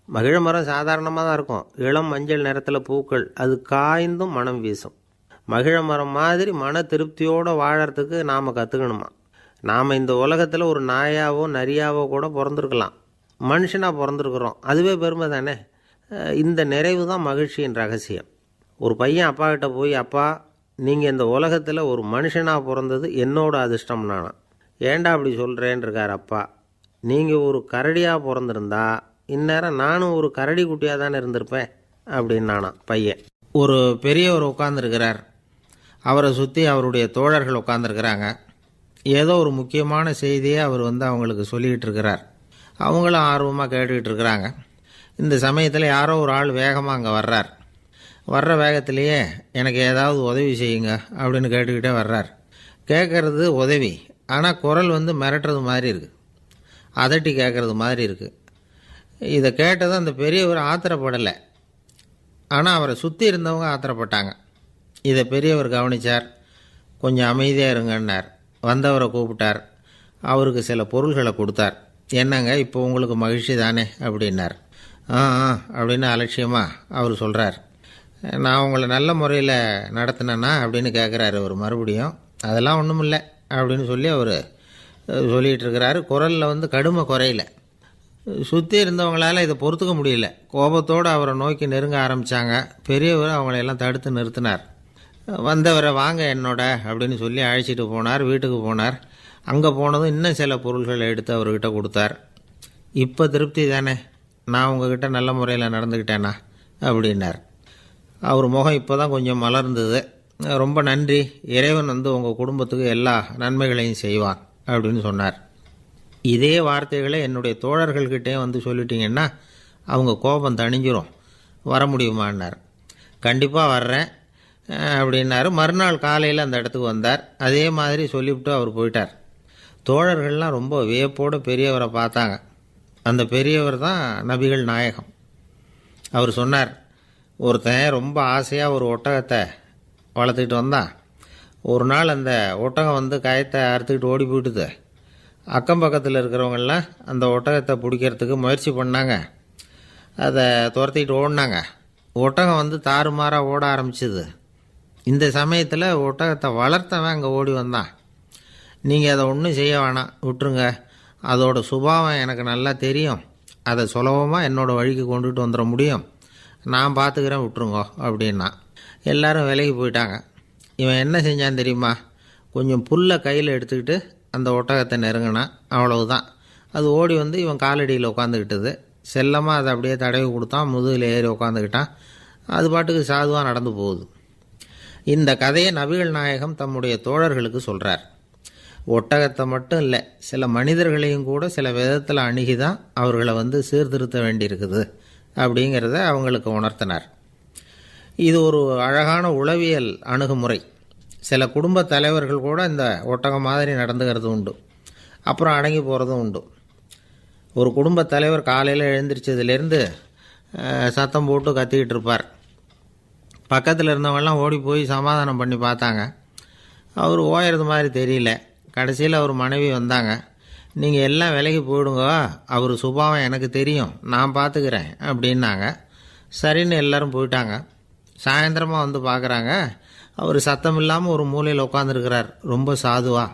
[SPEAKER 1] மகிழ மரம் சாதாரணமாக தான் இருக்கும். இளம் மஞ்சள் நிறத்தில் பூக்கள், அது காய்ந்தும் மனம் வீசும். மகிழ மரம் மாதிரி மன திருப்தியோடு வாழறதுக்கு நாம் கற்றுக்கணுமா. நாம் இந்த உலகத்தில் ஒரு நாயாவோ நரியாவோ கூட பிறந்திருக்கலாம், மனுஷனாக பிறந்திருக்கிறோம், அதுவே பெருமை தானே. இந்த நிறைவு தான் மகிழ்ச்சியின் ரகசியம். ஒரு பையன் அப்பா கிட்ட போய், அப்பா நீங்கள் இந்த உலகத்தில் ஒரு மனுஷனாக பிறந்தது என்னோட அதிர்ஷ்டம் நானா. ஏண்டா அப்படி சொல்கிறேன்னு இருக்கார் அப்பா. நீங்கள் ஒரு கரடியாக பிறந்திருந்தா இந்நேரம் நானும் ஒரு கரடி குட்டியாக தானே இருந்திருப்பேன் அப்படின்னு நானா பையன். ஒரு பெரியவர் உட்காந்துருக்கிறார். அவரை சுற்றி அவருடைய தோழர்கள் உட்காந்துருக்கிறாங்க. ஏதோ ஒரு முக்கியமான செய்தியை அவர் அவங்களுக்கு சொல்லிக்கிட்டு இருக்கிறார். அவங்களும் ஆர்வமாக கேட்டுக்கிட்டு இருக்கிறாங்க. இந்த சமயத்தில் யாரோ ஒரு ஆள் வேகமாக அங்கே வர்றார். வர்ற வேகத்திலேயே எனக்கு ஏதாவது உதவி செய்யுங்க அப்படின்னு கேட்டுக்கிட்டே வர்றார். கேட்குறது உதவி, ஆனால் குரல் மிரட்டுறது மாதிரி இருக்குது, அதட்டி கேட்குறது மாதிரி இருக்குது. இதை கேட்டதும் அந்த பெரியவர் ஆத்திரப்படலை, ஆனால் அவரை சுற்றி இருந்தவங்க ஆத்திரப்பட்டாங்க. இதை பெரியவர் கவனித்தார். கொஞ்சம் அமைதியாக இருங்கன்னார். வந்தவரை கூப்பிட்டார். அவருக்கு சில பொருள்களை கொடுத்தார். என்னங்க இப்போ உங்களுக்கு மகிழ்ச்சி தானே அப்படின்னார். ஆ அப்படின்னு அலட்சியமாக அவர் சொல்கிறார். நான் உங்களை நல்ல முறையில் நடத்தினேன்னா அப்படின்னு கேட்குறாரு அவர் மறுபடியும். அதெல்லாம் ஒன்றும் இல்லை அப்படின்னு சொல்லி அவர் சொல்லிகிட்டு இருக்கிறாரு. குரலில் கடுமை குறையில. சுற்றி இருந்தவங்களால் இதை பொறுத்துக்க முடியல. கோபத்தோடு அவரை நோக்கி நெருங்க ஆரம்பித்தாங்க. பெரியவர் அவங்களையெல்லாம் தடுத்து நிறுத்தினார். வந்தவரை வாங்க என்னோட அப்படின்னு சொல்லி அழைச்சிட்டு போனார். வீட்டுக்கு போனார். அங்கே போனதும் இன்னும் சில பொருள்களை எடுத்து அவர்கிட்ட கொடுத்தார். இப்போ திருப்தி தானே, நான் உங்ககிட்ட நல்ல முறையில் நடந்துக்கிட்டேனா அப்படின்னார். அவர் முகம் இப்போ தான் கொஞ்சம் மலர்ந்தது. ரொம்ப நன்றி, இறைவன் உங்கள் குடும்பத்துக்கு எல்லா நன்மைகளையும் செய்வான் அப்படின்னு சொன்னார். இதே வார்த்தைகளை என்னுடைய தோழர்கள்கிட்டே சொல்லிட்டீங்கன்னா அவங்க கோபம் தணிஞ்சிரும், வர முடியுமான்னார். கண்டிப்பாக வர்றேன் அப்படின்னாரு. மறுநாள் காலையில் அந்த இடத்துக்கு வந்தார். அதே மாதிரி சொல்லிவிட்டு அவர் போயிட்டார். தோழர்கள்லாம் ரொம்ப வியப்போடு பெரியவரை பார்த்தாங்க. அந்த பெரியவர் தான் நபிகள் நாயகம். அவர் சொன்னார், ஒருத்தன் ரொம்ப ஆசையாக ஒரு ஒட்டகத்தை வளர்த்துக்கிட்டு வந்தான். ஒரு நாள் அந்த ஒட்டகம் கயத்தை அறுத்துக்கிட்டு ஓடி போயிட்டுது. அக்கம் பக்கத்தில் இருக்கிறவங்கெல்லாம் அந்த ஒட்டகத்தை பிடிக்கிறதுக்கு முயற்சி பண்ணாங்க. அதை துரத்திக்கிட்டு ஓடினாங்க. ஒட்டகம் தாறுமாறாக ஓட ஆரம்பிச்சிது. இந்த சமயத்தில் ஒட்டகத்தை வளர்த்தவன் அங்கே ஓடி வந்தான். நீங்கள் அதை ஒன்றும் செய்ய வேணாம், விட்டுருங்க, அதோட சுபாவம் எனக்கு நல்லா தெரியும், அதை சுலபமாக என்னோடய வழிக்கு கொண்டுட்டு வந்துட முடியும், நான் பார்த்துக்கிறேன், விட்டுருங்கோ அப்படின்னா. எல்லோரும் விலகி போயிட்டாங்க. இவன் என்ன செஞ்சான் தெரியுமா? கொஞ்சம் புல்லை கையில் எடுத்துக்கிட்டு அந்த ஒட்டகத்தை நெருங்கினான். அவ்வளவுதான். அது ஓடி இவன் காலடியில் உட்காந்துக்கிட்டது. செல்லமாக அதை அப்படியே தடவி கொடுத்தான். முதுகில் ஏறி உட்காந்துக்கிட்டான். அது பாட்டுக்கு சாதுவாக நடந்து போகுது. இந்த கதையை நபிகள் நாயகம் தம்முடைய தோழர்களுக்கு சொல்கிறார். ஒட்டகத்தை மட்டும் இல்லை, சில மனிதர்களையும் கூட சில விதத்தில் அணுகி தான் அவர்களை சீர்திருத்த வேண்டியிருக்குது அப்படிங்கிறத அவங்களுக்கு உணர்த்தினார். இது ஒரு அழகான உளவியல் அணுகுமுறை. சில குடும்ப தலைவர்கள் கூட இந்த ஒட்டகம் மாதிரி நடந்துக்கிறது உண்டு, அப்புறம் அடங்கி போகிறதும் உண்டு. ஒரு குடும்ப தலைவர் காலையில் எழுந்திரிச்சதுலேருந்து சத்தம் போட்டு கத்திக்கிட்டு இருப்பார். பக்கத்தில் இருந்தவங்கெல்லாம் ஓடி போய் சமாதானம் பண்ணி பார்த்தாங்க. அவர் ஓயறது மாதிரி தெரியல. கடைசியில் அவர் மனைவி வந்தாங்க. நீங்கள் எல்லாம் விலகி போயிடுங்க, அவர் சுபாவம் எனக்கு தெரியும், நான் பார்த்துக்கிறேன் அப்படின்னாங்க. சரின்னு எல்லோரும் போயிட்டாங்க. சாயந்தரமாக பார்க்குறாங்க, அவர் சத்தம் இல்லாமல் ஒரு மூலையில் உட்காந்துருக்கிறார். ரொம்ப சாதுவா.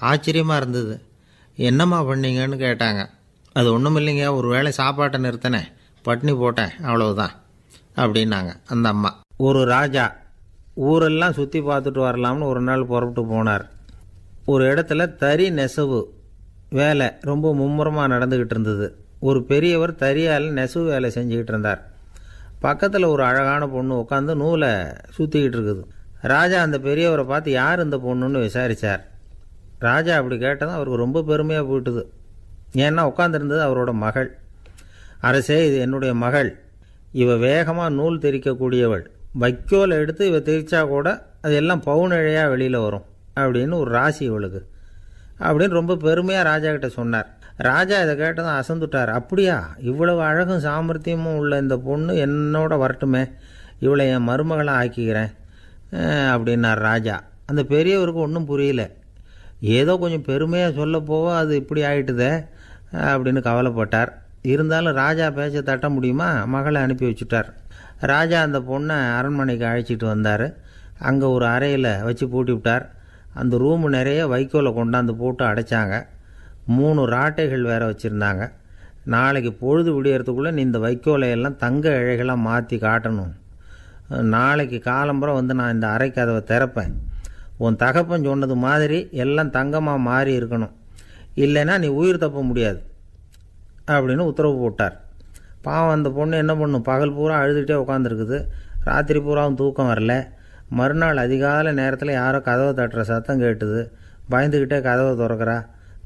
[SPEAKER 1] ஆச்சரியமாக இருந்தது. என்னம்மா பண்ணீங்கன்னு கேட்டாங்க. அது ஒன்றும் இல்லைங்க, ஒரு வேளை சாப்பாட்டை நிறுத்தினேன், பட்னி போட்டேன், அவ்வளவுதான் அப்படின்னாங்க அந்த அம்மா. ஒரு ராஜா ஊரெல்லாம் சுற்றி பார்த்துட்டு வரலாம்னு ஒரு நாள் புறப்பட்டு போனார். ஒரு இடத்துல தறி நெசவு வேலை ரொம்ப மும்முரமாக நடந்துக்கிட்டு இருந்தது. ஒரு பெரியவர் தறியால் நெசவு வேலை செஞ்சுக்கிட்டு இருந்தார். பக்கத்தில் ஒரு அழகான பொண்ணு உட்காந்து நூலை சுற்றிக்கிட்டு இருக்குது. ராஜா அந்த பெரியவரை பார்த்து யார் இந்த பொண்ணுன்னு விசாரித்தார். ராஜா அப்படி கேட்டதும் அவருக்கு ரொம்ப பெருமையாக போயிட்டுது. ஏன்னா உட்காந்துருந்தது அவரோட மகள். அரசே, இது என்னுடைய மகள், இவ வேகமாக நூல் திரிக்கக்கூடியவள், வைக்கோல் எடுத்து இவ திரிச்சா கூட அது எல்லாம் பவுனழையாக வெளியில் வரும் அப்படின்னு ஒரு ராசி இவளுக்கு அப்படின்னு ரொம்ப பெருமையாக ராஜா கிட்ட சொன்னார். ராஜா இதை கேட்டதும் அசந்துட்டார். அப்படியா, இவ்வளவு அழகும் சாமர்த்தியமும் உள்ள இந்த பொண்ணு என்னோட வரட்டுமே, இவளை என் மருமகளாக ஆக்கிக்கிறேன் அப்படின்னார் ராஜா. அந்த பெரியவருக்கு ஒன்றும் புரியல. ஏதோ கொஞ்சம் பெருமையாக சொல்ல போவ அது இப்படி ஆகிட்டுதே அப்படின்னு கவலைப்பட்டார். இருந்தாலும் ராஜா பேச்ச தட்ட முடியுமா, மகளை அனுப்பி வச்சுட்டார். ராஜா அந்த பொண்ணை அரண்மனைக்கு அழைச்சிட்டு வந்தார். அங்கே ஒரு அறையில் வச்சு பூட்டி விட்டார். அந்த ரூமு நிறைய வைக்கோலை கொண்டாந்து போட்டு அடைச்சாங்க. 3 ராட்டைகள் வேறு வச்சுருந்தாங்க. நாளைக்கு பொழுது விடியறதுக்குள்ளே நீ இந்த வைக்கோலையெல்லாம் தங்க இழைகளாக மாற்றி காட்டணும். நாளைக்கு காலம்புறம் வந்து நான் இந்த அறை கதவை திறப்பேன். உன் தகப்பன் சொன்னது மாதிரி எல்லாம் தங்கமாக மாறி இருக்கணும், இல்லைன்னா நீ உயிர் தப்ப முடியாது அப்படின்னு உத்தரவு போட்டார். பாவம் அந்த பொண்ணு என்ன பண்ணும், பகல் பூரா அழுதுகிட்டே உட்காந்துருக்குது. ராத்திரி பூராவும் தூக்கம் வரல. மறுநாள் அதிகாலை நேரத்தில் யாரோ கதவை தட்டுற சத்தம் கேட்டுது. பயந்துக்கிட்டே கதவை திறக்கிறா.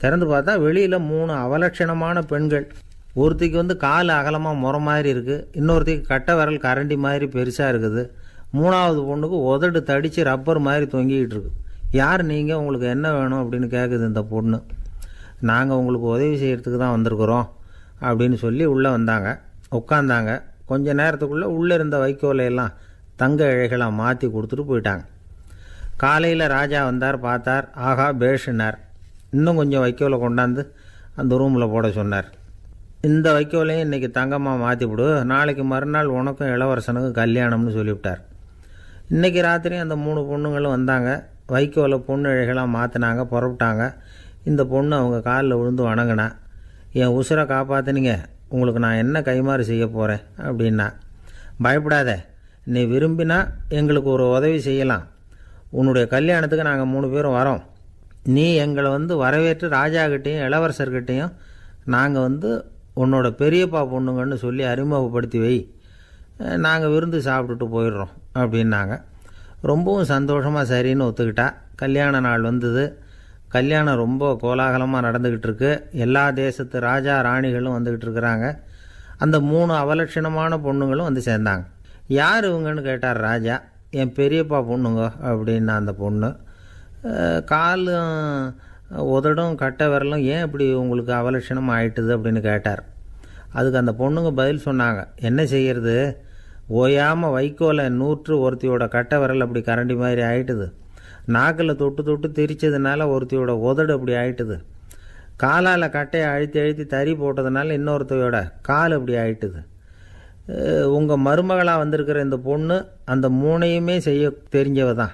[SPEAKER 1] திறந்து பார்த்தா வெளியில் 3 அவலட்சணமான பெண்கள். ஒருத்திக்கு வந்து கால் அகலமாக முறை மாதிரி இருக்குது, இன்னொருத்திக்கு கட்டை விரல் கரண்டி மாதிரி பெருசாக இருக்குது, 3ஆவது பொண்ணுக்கு உதடு தடித்து ரப்பர் மாதிரி தொங்கிக்கிட்டு இருக்கு. யார் நீங்கள், உங்களுக்கு என்ன வேணும் அப்படின்னு கேட்குது இந்த பொண்ணு. நாங்கள் உங்களுக்கு உதவி செய்கிறதுக்கு தான் வந்திருக்கிறோம் அப்படின்னு சொல்லி உள்ளே வந்தாங்க. உட்காந்தாங்க. கொஞ்ச நேரத்துக்குள்ளே உள்ளே இருந்த வைக்கோலையெல்லாம் தங்க இழைகளாக மாற்றி கொடுத்துட்டு போயிட்டாங்க. காலையில் ராஜா வந்தார், பார்த்தார். ஆகா பேஷுனார். இன்னும் கொஞ்சம் வைக்கோலை கொண்டாந்து அந்த ரூமில் போட சொன்னார். இந்த வைக்கோலையும் இன்றைக்கி தங்கமாக மாற்றி விடு, நாளைக்கு மறுநாள் உனக்கும் இளவரசனுக்கும் கல்யாணம்னு சொல்லிவிட்டார். இன்றைக்கி ராத்திரி அந்த 3 பொண்ணுங்களும் வந்தாங்க. வைக்கோலை பொண்ணு இழைகளாக மாற்றினாங்க, புறப்பட்டாங்க. இந்த பொண்ணு அவங்க காலில் விழுந்து வணங்கினா. என் உசுரை காப்பாற்றினீங்க, உங்களுக்கு நான் என்ன கைமாறு செய்ய போகிறேன் அப்படின்னா. பயப்படாத, நீ விரும்பினா எங்களுக்கு ஒரு உதவி செய்யலாம். உன்னுடைய கல்யாணத்துக்கு நாங்கள் 3 பேரும் வரோம். நீ எங்களை வந்து வரவேற்று ராஜாக்கிட்டேயும் இளவரசர்கிட்டையும் நாங்கள் வந்து உன்னோட பெரியப்பா பொண்ணுங்கன்னு சொல்லி அறிமுகப்படுத்தி வை, நாங்கள் விருந்து சாப்பிட்டுட்டு போயிடுறோம் அப்படின்னாங்க. ரொம்பவும் சந்தோஷமாக சரின்னு ஒத்துக்கிட்டா. கல்யாண நாள் வந்தது. கல்யாணம் ரொம்ப கோலாகலமாக நடந்துக்கிட்டு இருக்கு. எல்லா தேசத்து ராஜா ராணிகளும் வந்துக்கிட்டு இருக்கிறாங்க. அந்த 3 அவலட்சணமான பொண்ணுங்களும் வந்து சேர்ந்தாங்க. யார் இவங்கன்னு கேட்டார் ராஜா. என் பெரியப்பா பொண்ணுங்க அப்படின்னா அந்த பொண்ணு. காலும் உதடும் கட்டை விரலும் ஏன் இப்படி உங்களுக்கு அவலட்சணமாக ஆயிட்டுது அப்படின்னு கேட்டார். அதுக்கு அந்த பொண்ணுங்க பதில் சொன்னாங்க. என்ன செய்கிறது, ஓயாமல் வைக்கோலை நூற்று ஒருத்தியோட கட்டை விரல் அப்படி கரண்டி மாதிரி ஆயிட்டுது. நாக்கில் தொட்டு தொட்டு திரிச்சதுனால ஒருத்தியோட உதடு அப்படி ஆயிட்டுது. காலால் கட்டையை அழுத்தி அழுத்தி தறி போட்டதுனால இன்னொருத்தையோட கால் அப்படி ஆயிட்டுது. உங்கள் மருமகளாக வந்திருக்கிற இந்த பொண்ணு அந்த 3ஐயுமே செய்ய தெரிஞ்சவ தான்.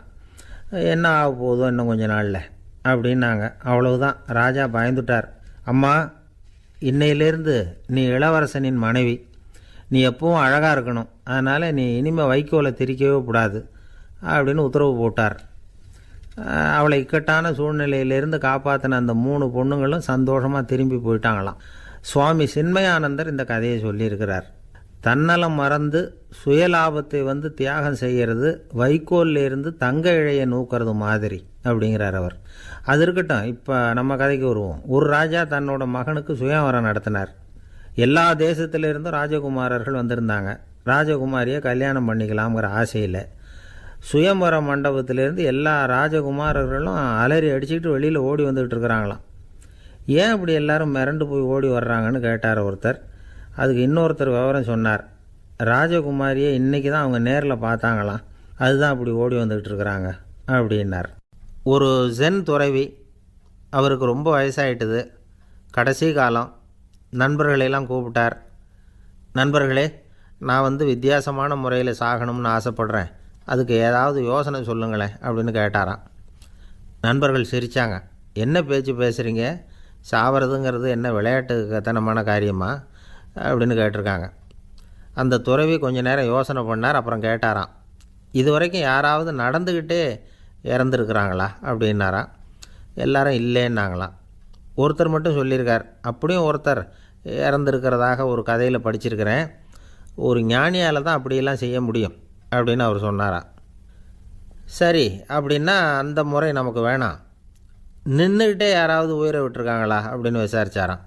[SPEAKER 1] என்ன ஆக போதோ இன்னும் கொஞ்ச நாளில் அப்படின்னாங்க. அவ்வளவுதான். ராஜா பயந்துட்டார். அம்மா, இன்னையிலேருந்து நீ இளவரசனின் மனைவி. நீ எப்பவும் அழகாக இருக்கணும். அதனால் நீ இனிமேல் வைக்கோலை திரிக்கவே கூடாது அப்படின்னு உத்தரவு போட்டார். அவளை இக்கட்டான சூழ்நிலையிலிருந்து காப்பாற்றின அந்த 3 பொண்ணுங்களும் சந்தோஷமாக திரும்பி போயிட்டாங்களாம். சுவாமி சின்மயானந்தர் இந்த கதையை சொல்லியிருக்கிறார். தன்னலம் மறந்து சுயலாபத்தை வந்து தியாகம் செய்கிறது வைக்கோல்ல இருந்து தங்க இழையை நூக்கிறது மாதிரி அப்படிங்கிறார் அவர். அது இருக்கட்டும், இப்போ நம்ம கதைக்கு வருவோம். ஒரு ராஜா தன்னோட மகனுக்கு சுயவரம் நடத்தினார். எல்லா தேசத்திலிருந்தும் ராஜகுமாரர்கள் வந்திருந்தாங்க. ராஜகுமாரியை கல்யாணம் பண்ணிக்கலாம்ங்கிற ஆசையில் சுயம்பர மண்டபத்திலேருந்து எல்லா ராஜகுமாரர்களும் அலறி அடிச்சுக்கிட்டு வெளியில் ஓடி வந்துக்கிட்டு இருக்கிறாங்களாம். ஏன் அப்படி எல்லாரும் மிரண்டு போய் ஓடி வர்றாங்கன்னு கேட்டார் ஒருத்தர். அதுக்கு இன்னொருத்தர் விவரம் சொன்னார். ராஜகுமாரியை இன்றைக்கி தான் அவங்க நேரில் பார்த்தாங்களாம், அதுதான் அப்படி ஓடி வந்துக்கிட்டு இருக்கிறாங்க அப்படின்னார். ஒரு ஜென் துறவி, அவருக்கு ரொம்ப வயசாகிட்டுது. கடைசி காலம். நண்பர்களெல்லாம் கூப்பிட்டார். நண்பர்களே, நான் வந்து வித்தியாசமான முறையில் சாகணும்னு ஆசைப்படுறேன், அதுக்கு ஏதாவது யோசனை சொல்லுங்களேன் அப்படின்னு கேட்டாராம். நண்பர்கள் சிரித்தாங்க. என்ன பேச்சு பேசுகிறீங்க, சாவறதுங்கிறது என்ன விளையாட்டுத்தனமான காரியமா அப்படின்னு கேட்டிருக்காங்க. அந்த துறவி கொஞ்ச நேரம் யோசனை பண்ணார். அப்புறம் கேட்டாராம், இது வரைக்கும் யாராவது நடந்துக்கிட்டே இறந்துருக்குறாங்களா அப்படின்னாராம். எல்லாரும் இல்லைன்னாங்களாம். ஒருத்தர் மட்டும் சொல்லியிருக்கார். அப்படியும் ஒருத்தர் இறந்துருக்கிறதாக ஒரு கதையில் படிச்சிருக்கிறேன். ஒரு ஞானியால் தான் அப்படியெல்லாம் செய்ய முடியும் அப்படின்னு அவர் சொன்னாராம். சரி, அப்படின்னா அந்த முறை நமக்கு வேணாம். நின்றுக்கிட்டே யாராவது உயிரை விட்டுருக்காங்களா அப்படின்னு விசாரித்தாராம்.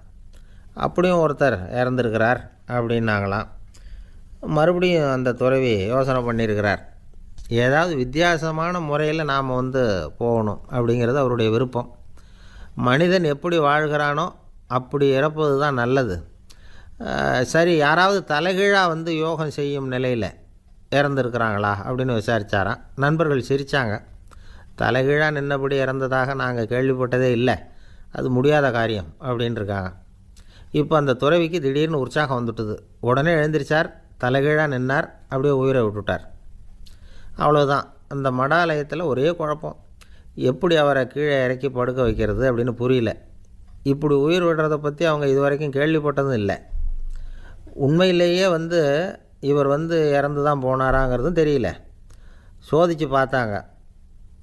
[SPEAKER 1] அப்படியும் ஒருத்தர் இறந்துருக்கிறார் அப்படின்னாங்களாம். மறுபடியும் அந்த துறவி யோசனை பண்ணியிருக்கிறார். ஏதாவது வித்தியாசமான முறையில் நாம் வந்து போகணும் அப்படிங்கிறது அவருடைய விருப்பம். மனிதன் எப்படி வாழ்கிறானோ அப்படி இறப்பது தான் நல்லது. சரி, யாராவது தலைகீழாக வந்து யோகம் செய்யும் நிலையில் இறந்துருக்குறாங்களா அப்படின்னு விசாரித்தாராம். நண்பர்கள் சிரித்தாங்க. தலைகீழாக நின்னபடி இறந்ததாக நாங்கள் கேள்விப்பட்டதே இல்லை, அது முடியாத காரியம் அப்படின்ட்டுருக்காங்க. இப்போ அந்த துறவிக்கு திடீர்னு உற்சாகம் வந்துட்டுது. உடனே எழுந்திரிச்சார், தலைகீழாக நின்னார், அப்படியே உயிரை விட்டுட்டார். அவ்வளோதான். அந்த மடாலயத்தில் ஒரே குழப்பம். எப்படி அவரை கீழே இறக்கி படுக்க வைக்கிறது அப்படின்னு புரியல. இப்படி உயிர் விடுறதை பற்றி அவங்க இது வரைக்கும் கேள்விப்பட்டதும் இல்லை. உண்மையிலேயே வந்து இவர் வந்து இறந்து தான் போனாராங்கிறதும் தெரியல. சோதித்து பார்த்தாங்க.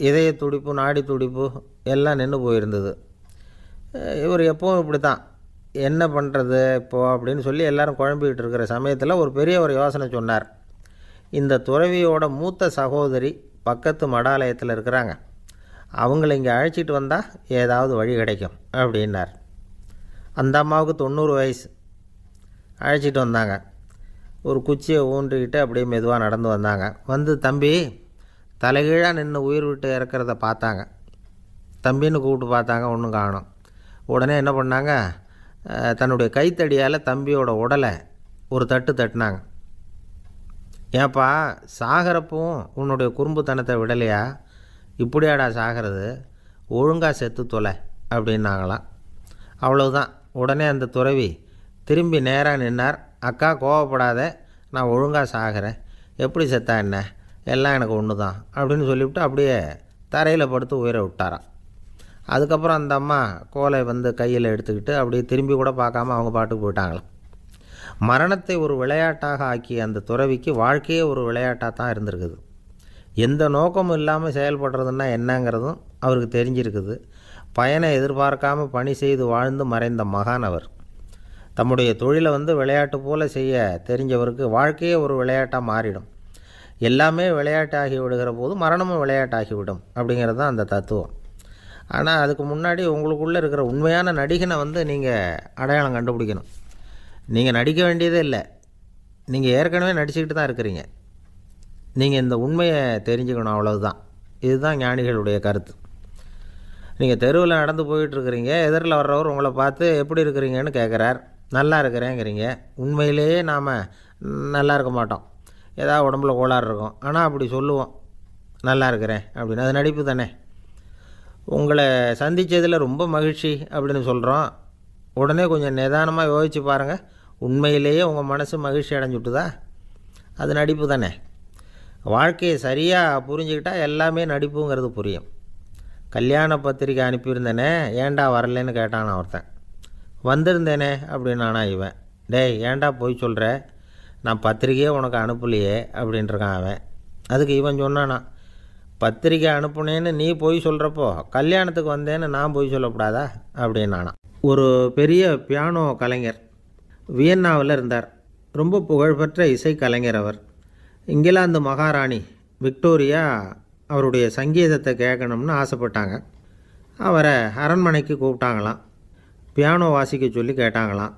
[SPEAKER 1] இதய துடிப்பு, நாடி துடிப்பு எல்லாம் நின்று போயிருந்தது. இவர் எப்பவும் இப்படி தான், என்ன பண்ணுறது இப்போது அப்படின்னு சொல்லி எல்லோரும் குழம்பிக்கிட்டு இருக்கிற சமயத்தில் ஒரு பெரிய ஒரு யோசனை சொன்னார். இந்த துறவியோட மூத்த சகோதரி பக்கத்து மடாலயத்தில் இருக்கிறாங்க, அவங்கள இங்கே அழைச்சிட்டு வந்தால் ஏதாவது வழி கிடைக்கும் அப்படின்னார். அந்த அம்மாவுக்கு 90 வயசு. அழைச்சிட்டு வந்தாங்க. ஒரு குச்சியை ஊன்றிக்கிட்டு அப்படியே மெதுவாக நடந்து வந்தாங்க. வந்து தம்பி, தலைகீழாக நின்று உயிர் விட்டு இறக்கிறத பார்த்தாங்க. தம்பின்னு கூப்பிட்டு பார்த்தாங்க, ஒன்றும் காணோம். உடனே என்ன பண்ணாங்க, தன்னுடைய கைத்தடியால் தம்பியோட உடலை ஒரு தட்டு தட்டினாங்க. ஏப்பா, சாகிறப்பவும் உன்னுடைய குறும்புத்தனத்தை விடலையா? இப்படியாடா சாகிறது, ஒழுங்காக செத்து தொலை அப்படின்னாங்களாம். அவ்வளவுதான். உடனே அந்த துறவி திரும்பி நேராக நின்னார். அக்கா, கோவப்படாத, நான் ஒழுங்காக சாகிறேன், எப்படி செத்தா என்ன, எல்லாம் எனக்கு ஒன்று தான் அப்படின்னு சொல்லிவிட்டு அப்படியே தரையில் படுத்து உயிரை விட்டாராம். அதுக்கப்புறம் அந்த அம்மா கோலை வந்து கையில் எடுத்துக்கிட்டு அப்படியே திரும்பி கூட பார்க்காம அவங்க பாட்டுக்கு போயிட்டாங்களாம். மரணத்தை ஒரு விளையாட்டாக ஆக்கிய அந்த துறவிக்கு வாழ்க்கையே ஒரு விளையாட்டாக தான் இருந்திருக்குது. எந்த நோக்கமும் இல்லாமல் செயல்படுறதுன்னா என்னங்கிறதும் அவருக்கு தெரிஞ்சிருக்குது. பயனை எதிர்பார்க்காமல் பணி செய்து வாழ்ந்து மறைந்த மகான் அவர். தம்முடைய தொழிலை வந்து விளையாட்டு போல் செய்ய தெரிஞ்சவருக்கு வாழ்க்கையே ஒரு விளையாட்டாக மாறிடும். எல்லாமே விளையாட்டாகி விடுகிற போது மரணமும் விளையாட்டாகிவிடும் அப்படிங்கிறது தான் அந்த தத்துவம். ஆனால் அதுக்கு முன்னாடி உங்களுக்குள்ளே இருக்கிற உண்மையான நடிகனை வந்து நீங்கள் அடையாளம் கண்டுபிடிக்கணும். நீங்கள் நடிக்க வேண்டியதே இல்லை, நீங்கள் ஏற்கனவே நடிச்சுக்கிட்டு தான் இருக்கிறீங்க. நீங்கள் இந்த உண்மையை தெரிஞ்சுக்கணும், அவ்வளவுதான். இதுதான் ஞானிகளுடைய கருத்து. நீங்கள் தெருவில் நடந்து போயிட்டுருக்கிறீங்க, எதிரில் வர்றவர் உங்களை பார்த்து எப்படி இருக்கிறீங்கன்னு கேட்குறார். நல்லா இருக்கிறேங்கிறீங்க. உண்மையிலேயே நாம் நல்லா இருக்க மாட்டோம், ஏதாவது உடம்புல கோளாறு இருக்கும். ஆனால் அப்படி சொல்லுவோம், நல்லா இருக்கிறேன் அப்படின்னு. அது நடிப்பு தானே. உங்களை சந்தித்ததில் ரொம்ப மகிழ்ச்சி அப்படின்னு சொல்கிறோம். உடனே கொஞ்சம் நிதானமாக யோசித்து பாருங்கள், உண்மையிலேயே உங்கள் மனசு மகிழ்ச்சி அடைஞ்சுட்டுதா? அது நடிப்பு தானே. வாழ்க்கையை சரியாக புரிஞ்சுக்கிட்டால் எல்லாமே நடிப்புங்கிறது புரியும். கல்யாண பத்திரிக்கை அனுப்பியிருந்தேனே, ஏன்டா வரலன்னு கேட்டான் ஒருத்தன். வந்திருந்தேனே அப்படின்னானா இவன். டேய், ஏன்டா போய் சொல்கிற, நான் பத்திரிக்கையே உனக்கு அனுப்பலையே அப்படின்ட்டுருக்கான் அவன். அதுக்கு இவன் சொன்னானா, பத்திரிக்கை அனுப்புனேன்னு நீ போய் சொல்கிறப்போ கல்யாணத்துக்கு வந்தேன்னு நான் போய் சொல்லக்கூடாதா அப்படின்னானா. ஒரு பெரிய பியானோ கலைஞர் வியன்னாவில் இருந்தார். ரொம்ப புகழ்பெற்ற இசை கலைஞர் அவர். இங்கிலாந்து மகாராணி விக்டோரியா அவருடைய சங்கீதத்தை கேட்கணும்னு ஆசைப்பட்டாங்க. அவரை அரண்மனைக்கு கூப்பிட்டாங்களாம். பியானோ வாசிக்க சொல்லி கேட்டாங்களாம்.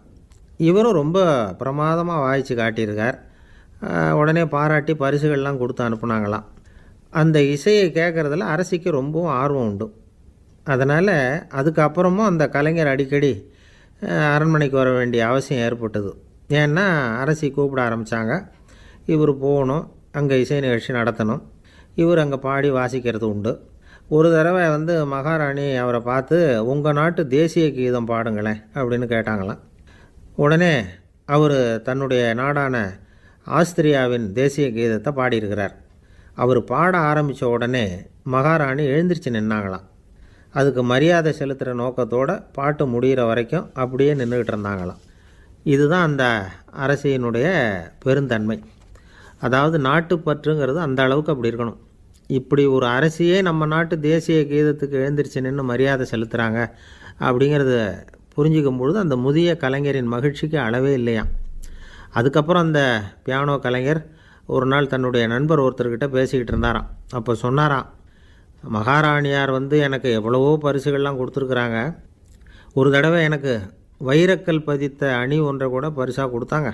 [SPEAKER 1] இவரும் ரொம்ப பிரமாதமாக வாசித்து காட்டியிருக்கார். உடனே பாராட்டி பரிசுகள்லாம் கொடுத்து அனுப்புனாங்களாம். அந்த இசையை கேட்குறதுல அரசிக்கு ரொம்பவும் ஆர்வம் உண்டு. அதனால் அதுக்கப்புறமும் அந்த கலைஞர் அடிக்கடி அரண்மனைக்கு வர வேண்டிய அவசியம் ஏற்பட்டது. ஏன்னா அரசி கூப்பிட ஆரம்பித்தாங்க. இவர் போகணும், அங்கே இசை நிகழ்ச்சி நடத்தணும். இவர் அங்கே பாடி வாசிக்கிறது உண்டு. ஒரு தடவை வந்து மகாராணி அவரை பார்த்து, உங்கள் நாட்டு தேசிய கீதம் பாடுங்களேன் அப்படின்னு கேட்டாங்களாம். உடனே அவர் தன்னுடைய நாடான ஆஸ்திரியாவின் தேசிய கீதத்தை பாடியிருக்கிறார். அவர் பாட ஆரம்பித்த உடனே மகாராணி எழுந்திரிச்சு நின்னாங்களாம். அதுக்கு மரியாதை செலுத்துகிற நோக்கத்தோடு பாட்டு முடிகிற வரைக்கும் அப்படியே நின்றுக்கிட்டு இருந்தாங்களாம். இதுதான் அந்த அரசியினுடைய பெருந்தன்மை. அதாவது நாட்டுப்பற்றுங்கிறது அந்த அளவுக்கு அப்படி இருக்கணும். இப்படி ஒரு அரசியே நம்ம நாட்டு தேசிய கீதத்துக்கு எழுந்திரிச்சு நின்று மரியாதை செலுத்துகிறாங்க அப்படிங்கிறத புரிஞ்சிக்கும் பொழுது அந்த முதிய கலைஞரின் மகிழ்ச்சிக்கு அளவே இல்லையாம். அதுக்கப்புறம் அந்த பியானோ கலைஞர் ஒரு நாள் தன்னுடைய நண்பர் ஒருத்தர்கிட்ட பேசிக்கிட்டு இருந்தாராம். அப்போ சொன்னாராம், மகாராணியார் வந்து எனக்கு எவ்வளவோ பரிசுகள்லாம் கொடுத்துருக்குறாங்க. ஒரு தடவை எனக்கு வைரக்கல் பதித்த அணி ஒன்றை கூட பரிசாக கொடுத்தாங்க.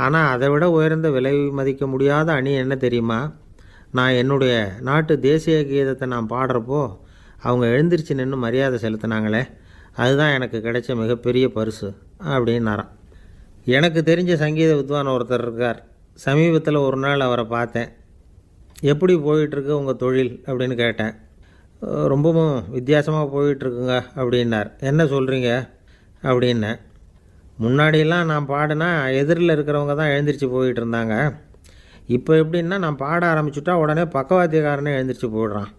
[SPEAKER 1] ஆனால் அதை விட உயர்ந்த விலை மதிக்க முடியாத அணி என்ன தெரியுமா? நான் என்னுடைய நாட்டு தேசிய கீதத்தை நான் பாடுறப்போ அவங்க எழுந்திரிச்சு நின்று மரியாதை செலுத்தினாங்களே, அதுதான் எனக்கு கிடைச்ச மிகப்பெரிய பரிசு அப்படின்னாராம். எனக்கு தெரிஞ்ச சங்கீத வித்வான் ஒருத்தர் இருக்கார். சமீபத்தில் ஒரு நாள் அவரை பார்த்தேன். எப்படி போயிட்டுருக்கு உங்கள் தொழில் அப்படின்னு கேட்டேன். ரொம்பவும் வித்தியாசமாக போயிட்டுருக்குங்க அப்படின்னார். என்ன சொல்கிறீங்க அப்படின்னேன். முன்னாடியெல்லாம் நான் பாடினா எதிரில் இருக்கிறவங்க தான் எழுந்திரிச்சு போயிட்டு இருந்தாங்க. இப்போ எப்படின்னா நான் பாட ஆரம்பிச்சுட்டா உடனே பக்கவாத்தியக்காரனே எழுந்திரிச்சு போயிடுறான்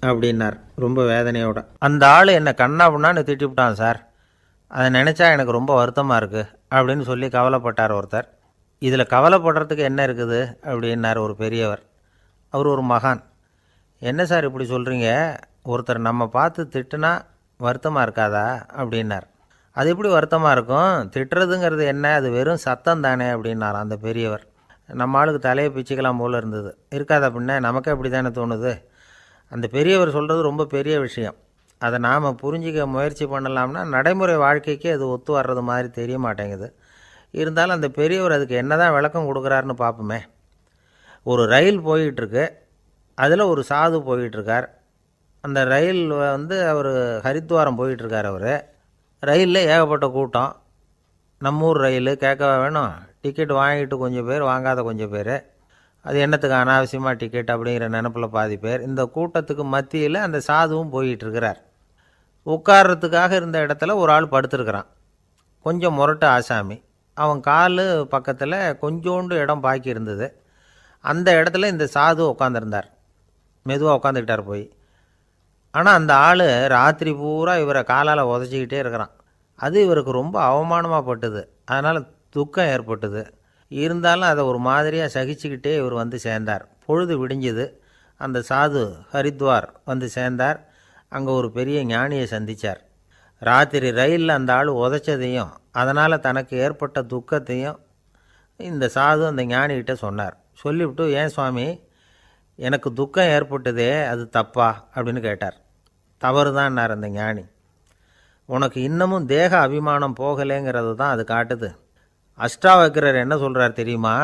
[SPEAKER 1] அப்படின்னார் ரொம்ப வேதனையோட. அந்த ஆள் என்னை கண்ணா புண்ணான்னு திட்டிவிட்டான் சார். அதை நினச்சா எனக்கு ரொம்ப வருத்தமாக இருக்குது அப்படின்னு சொல்லி கவலைப்பட்டார் ஒருத்தர். இதில் கவலைப்படுறதுக்கு என்ன இருக்குது அப்படின்னார் ஒரு பெரியவர். அவர் ஒரு மகான். என்ன சார் இப்படி சொல்கிறீங்க, ஒருத்தர் நம்ம பார்த்து திட்டுனா வருத்தமாக இருக்காதா அப்படின்னார். அது எப்படி வருத்தமாக இருக்கும், திட்டுறதுங்கிறது என்ன, அது வெறும் சத்தம் தானே அப்படின்னார் அந்த பெரியவர். நம்ம ஆளுக்கு தலையை பிச்சுக்கலாம் போல் இருந்தது. இருக்காது அப்படின்னா நமக்கே அப்படி தானே தோணுது. அந்த பெரியவர் சொல்கிறது ரொம்ப பெரிய விஷயம். அதை நாம் புரிஞ்சிக்க முயற்சி பண்ணலாம்னா நடைமுறை வாழ்க்கைக்கு அது ஒத்து வர்றது மாதிரி தெரிய மாட்டேங்குது. இருந்தாலும் அந்த பெரியவர் அதுக்கு என்ன தான் விளக்கம் கொடுக்குறாருன்னு பார்ப்போமே. ஒரு ரயில் போயிட்டுருக்கு, அதில் ஒரு சாது போயிட்டுருக்கார். அந்த ரயில் அவர் ஹரித்வாரம் போயிட்டுருக்கார். அவர் ரயிலில் ஏகப்பட்ட கூட்டம். நம்ம ஊர் ரயில் கேட்கவா வேணும், டிக்கெட் வாங்கிட்டு கொஞ்சம் பேர், வாங்காத கொஞ்சம் பேர். அது என்னத்துக்கு அனாவசியமாக டிக்கெட் அப்படிங்கிற நினப்பில் பாதி பேர். இந்த கூட்டத்துக்கு மத்தியில் அந்த சாதுவும் போயிட்டுருக்கிறார். உட்கார்றதுக்காக இருந்த இடத்துல ஒரு ஆள் படுத்துருக்கிறான். கொஞ்சம் முரட்டு ஆசாமி. அவன் கால் பக்கத்தில் கொஞ்சோண்டு இடம் பாக்கி இருந்தது. அந்த இடத்துல இந்த சாது உட்காந்துருந்தார். மெதுவாக உட்காந்துக்கிட்டார் போய். ஆனால் அந்த ஆள் ராத்திரி பூரா இவரை காலால் உதச்சிக்கிட்டே இருக்கிறான். அது இவருக்கு ரொம்ப அவமானமாக பட்டுது. அதனால் துக்கம் ஏற்பட்டுது. இருந்தாலும் அதை ஒரு மாதிரியாக சகிச்சுக்கிட்டே இவர் வந்து சேர்ந்தார். பொழுது விடிஞ்சுது. அந்த சாது ஹரித்வார் வந்து சேர்ந்தார். அங்கே ஒரு பெரிய ஞானியை சந்தித்தார். ராத்திரி ரயிலில் அந்த ஆள் உதைச்சதையும் அதனால் தனக்கு ஏற்பட்ட துக்கத்தையும் இந்த சாது அந்த ஞானிகிட்ட சொன்னார். சொல்லிவிட்டு, ஏன் சுவாமி, எனக்கு துக்கம் ஏற்பட்டதே அது தப்பா அப்படின்னு கேட்டார். தவறு தான்னார் அந்த ஞானி. உனக்கு இன்னமும் தேக அபிமானம் போகலைங்கிறது தான் அது காட்டுது. அஷ்டாவக்கிரர் என்ன சொல்கிறார் தெரியுமா?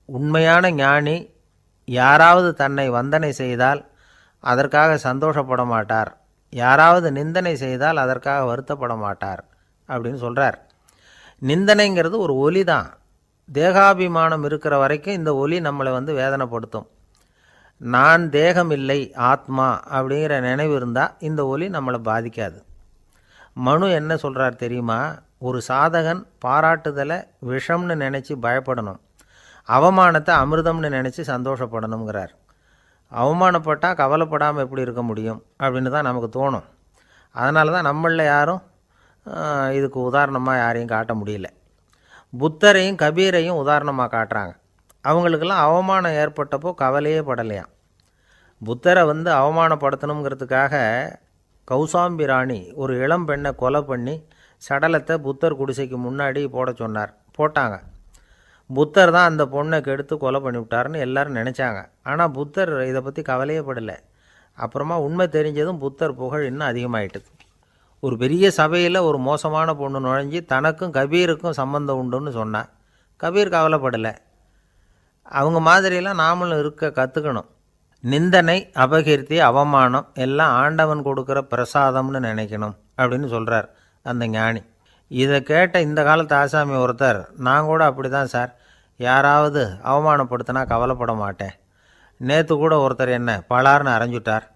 [SPEAKER 1] உண்மையான ஞானி யாராவது தன்னை வந்தனை செய்தால் அதற்காக சந்தோஷப்பட மாட்டார், யாராவது நிந்தனை செய்தால் அதற்காக வருத்தப்பட மாட்டார் அப்படின்னு சொல்கிறார். நிந்தனைங்கிறது ஒரு ஒலி தான். தேகாபிமானம் இருக்கிற வரைக்கும் இந்த ஒலி நம்மளை வேதனைப்படுத்தும். நான் தேகம் இல்லை, ஆத்மா அப்படிங்கிற நினைவு இருந்தால் இந்த ஒலி நம்மளை பாதிக்காது. மனு என்ன சொல்கிறார் தெரியுமா? ஒரு சாதகன் பாராட்டுதலை விஷம்னு நினச்சி பயப்படணும், அவமானத்தை அமிர்தம்னு நினச்சி சந்தோஷப்படணுங்கிறார். அவமானப்பட்டால் கவலைப்படாமல் எப்படி இருக்க முடியும் அப்படின்னு தான் நமக்கு தோணும். அதனால தான் நம்மளில் யாரும் இதுக்கு உதாரணமாக யாரையும் காட்ட முடியல. புத்தரையும் கபீரையும் உதாரணமாக காட்டுறாங்க. அவங்களுக்கெல்லாம் அவமானம் ஏற்பட்டப்போ கவலையே படலையாம். புத்தரை அவமானப்படுத்தணுங்கிறதுக்காக கௌசாம்பி ராணி ஒரு இளம் பெண்ணை கொலை பண்ணி சடலத்தை புத்தர் குடிசைக்கு முன்னாடி போட சொன்னார். போட்டாங்க. புத்தர் தான் அந்த பொண்ணை கெடுத்து கொலை பண்ணிவிட்டார்னு எல்லாரும் நினச்சாங்க. ஆனால் புத்தர் இதை பற்றி கவலையே படலை. அப்புறமா உண்மை தெரிஞ்சதும் புத்தர் புகழ் இன்னும் அதிகமாயிட்டுது. ஒரு பெரிய சபையில் ஒரு மோசமான பொண்ணு நுழைஞ்சி தனக்கும் கபீருக்கும் சம்பந்தம் உண்டுன்னு சொன்னான். கபீர் கவலைப்படலை. அவங்க மாதிரியெல்லாம் நாமளும் இருக்க கற்றுக்கணும். நிந்தனை, அபகீர்த்தி, அவமானம் எல்லாம் ஆண்டவன் கொடுக்குற பிரசாதம்னு நினைக்கணும் அப்படின்னு சொல்கிறார் அந்த ஞானி. இதை கேட்ட இந்த காலத்து ஆசாமி ஒருத்தர், நான் கூட அப்படி தான் சார், யாராவது அவமானப்படுத்தினா கவலைப்பட மாட்டேன். நேற்று கூட ஒருத்தர் என்ன பலார்னு அரைஞ்சுட்டார்,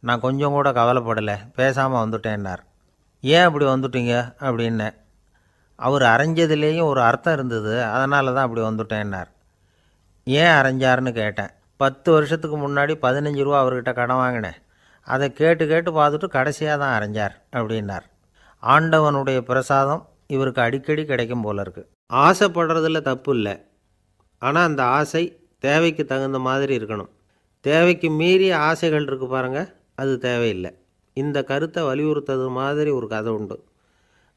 [SPEAKER 1] நான் கொஞ்சம் கூட கவலைப்படலை, பேசாமல் வந்துட்டேன்னார். ஏன் அப்படி வந்துட்டீங்க அப்படின்னேன். அவர் அரைஞ்சதுலேயும் ஒரு அர்த்தம் இருந்தது, அதனால தான் அப்படி வந்துட்டேன்னார். ஏன் அரைஞ்சாருன்னு கேட்டேன். 10 வருஷத்துக்கு முன்னாடி 15 ரூபா அவர்கிட்ட கடன் வாங்கினேன், அதை கேட்டு கேட்டு பார்த்துட்டு கடைசியாக தான் அரைஞ்சார் அப்படின்னார். ஆண்டவனுடைய பிரசாதம் இவருக்கு அடிக்கடி கிடைக்கும் போல இருக்குது. ஆசைப்படுறதில் தப்பு இல்லை, ஆனால் அந்த ஆசை தேவைக்கு தகுந்த மாதிரி இருக்கணும். தேவைக்கு மீறிய ஆசைகள் இருக்குது பாருங்கள், அது தேவையில்லை. இந்த கருத்தை வலியுறுத்தது மாதிரி ஒரு கதை உண்டு.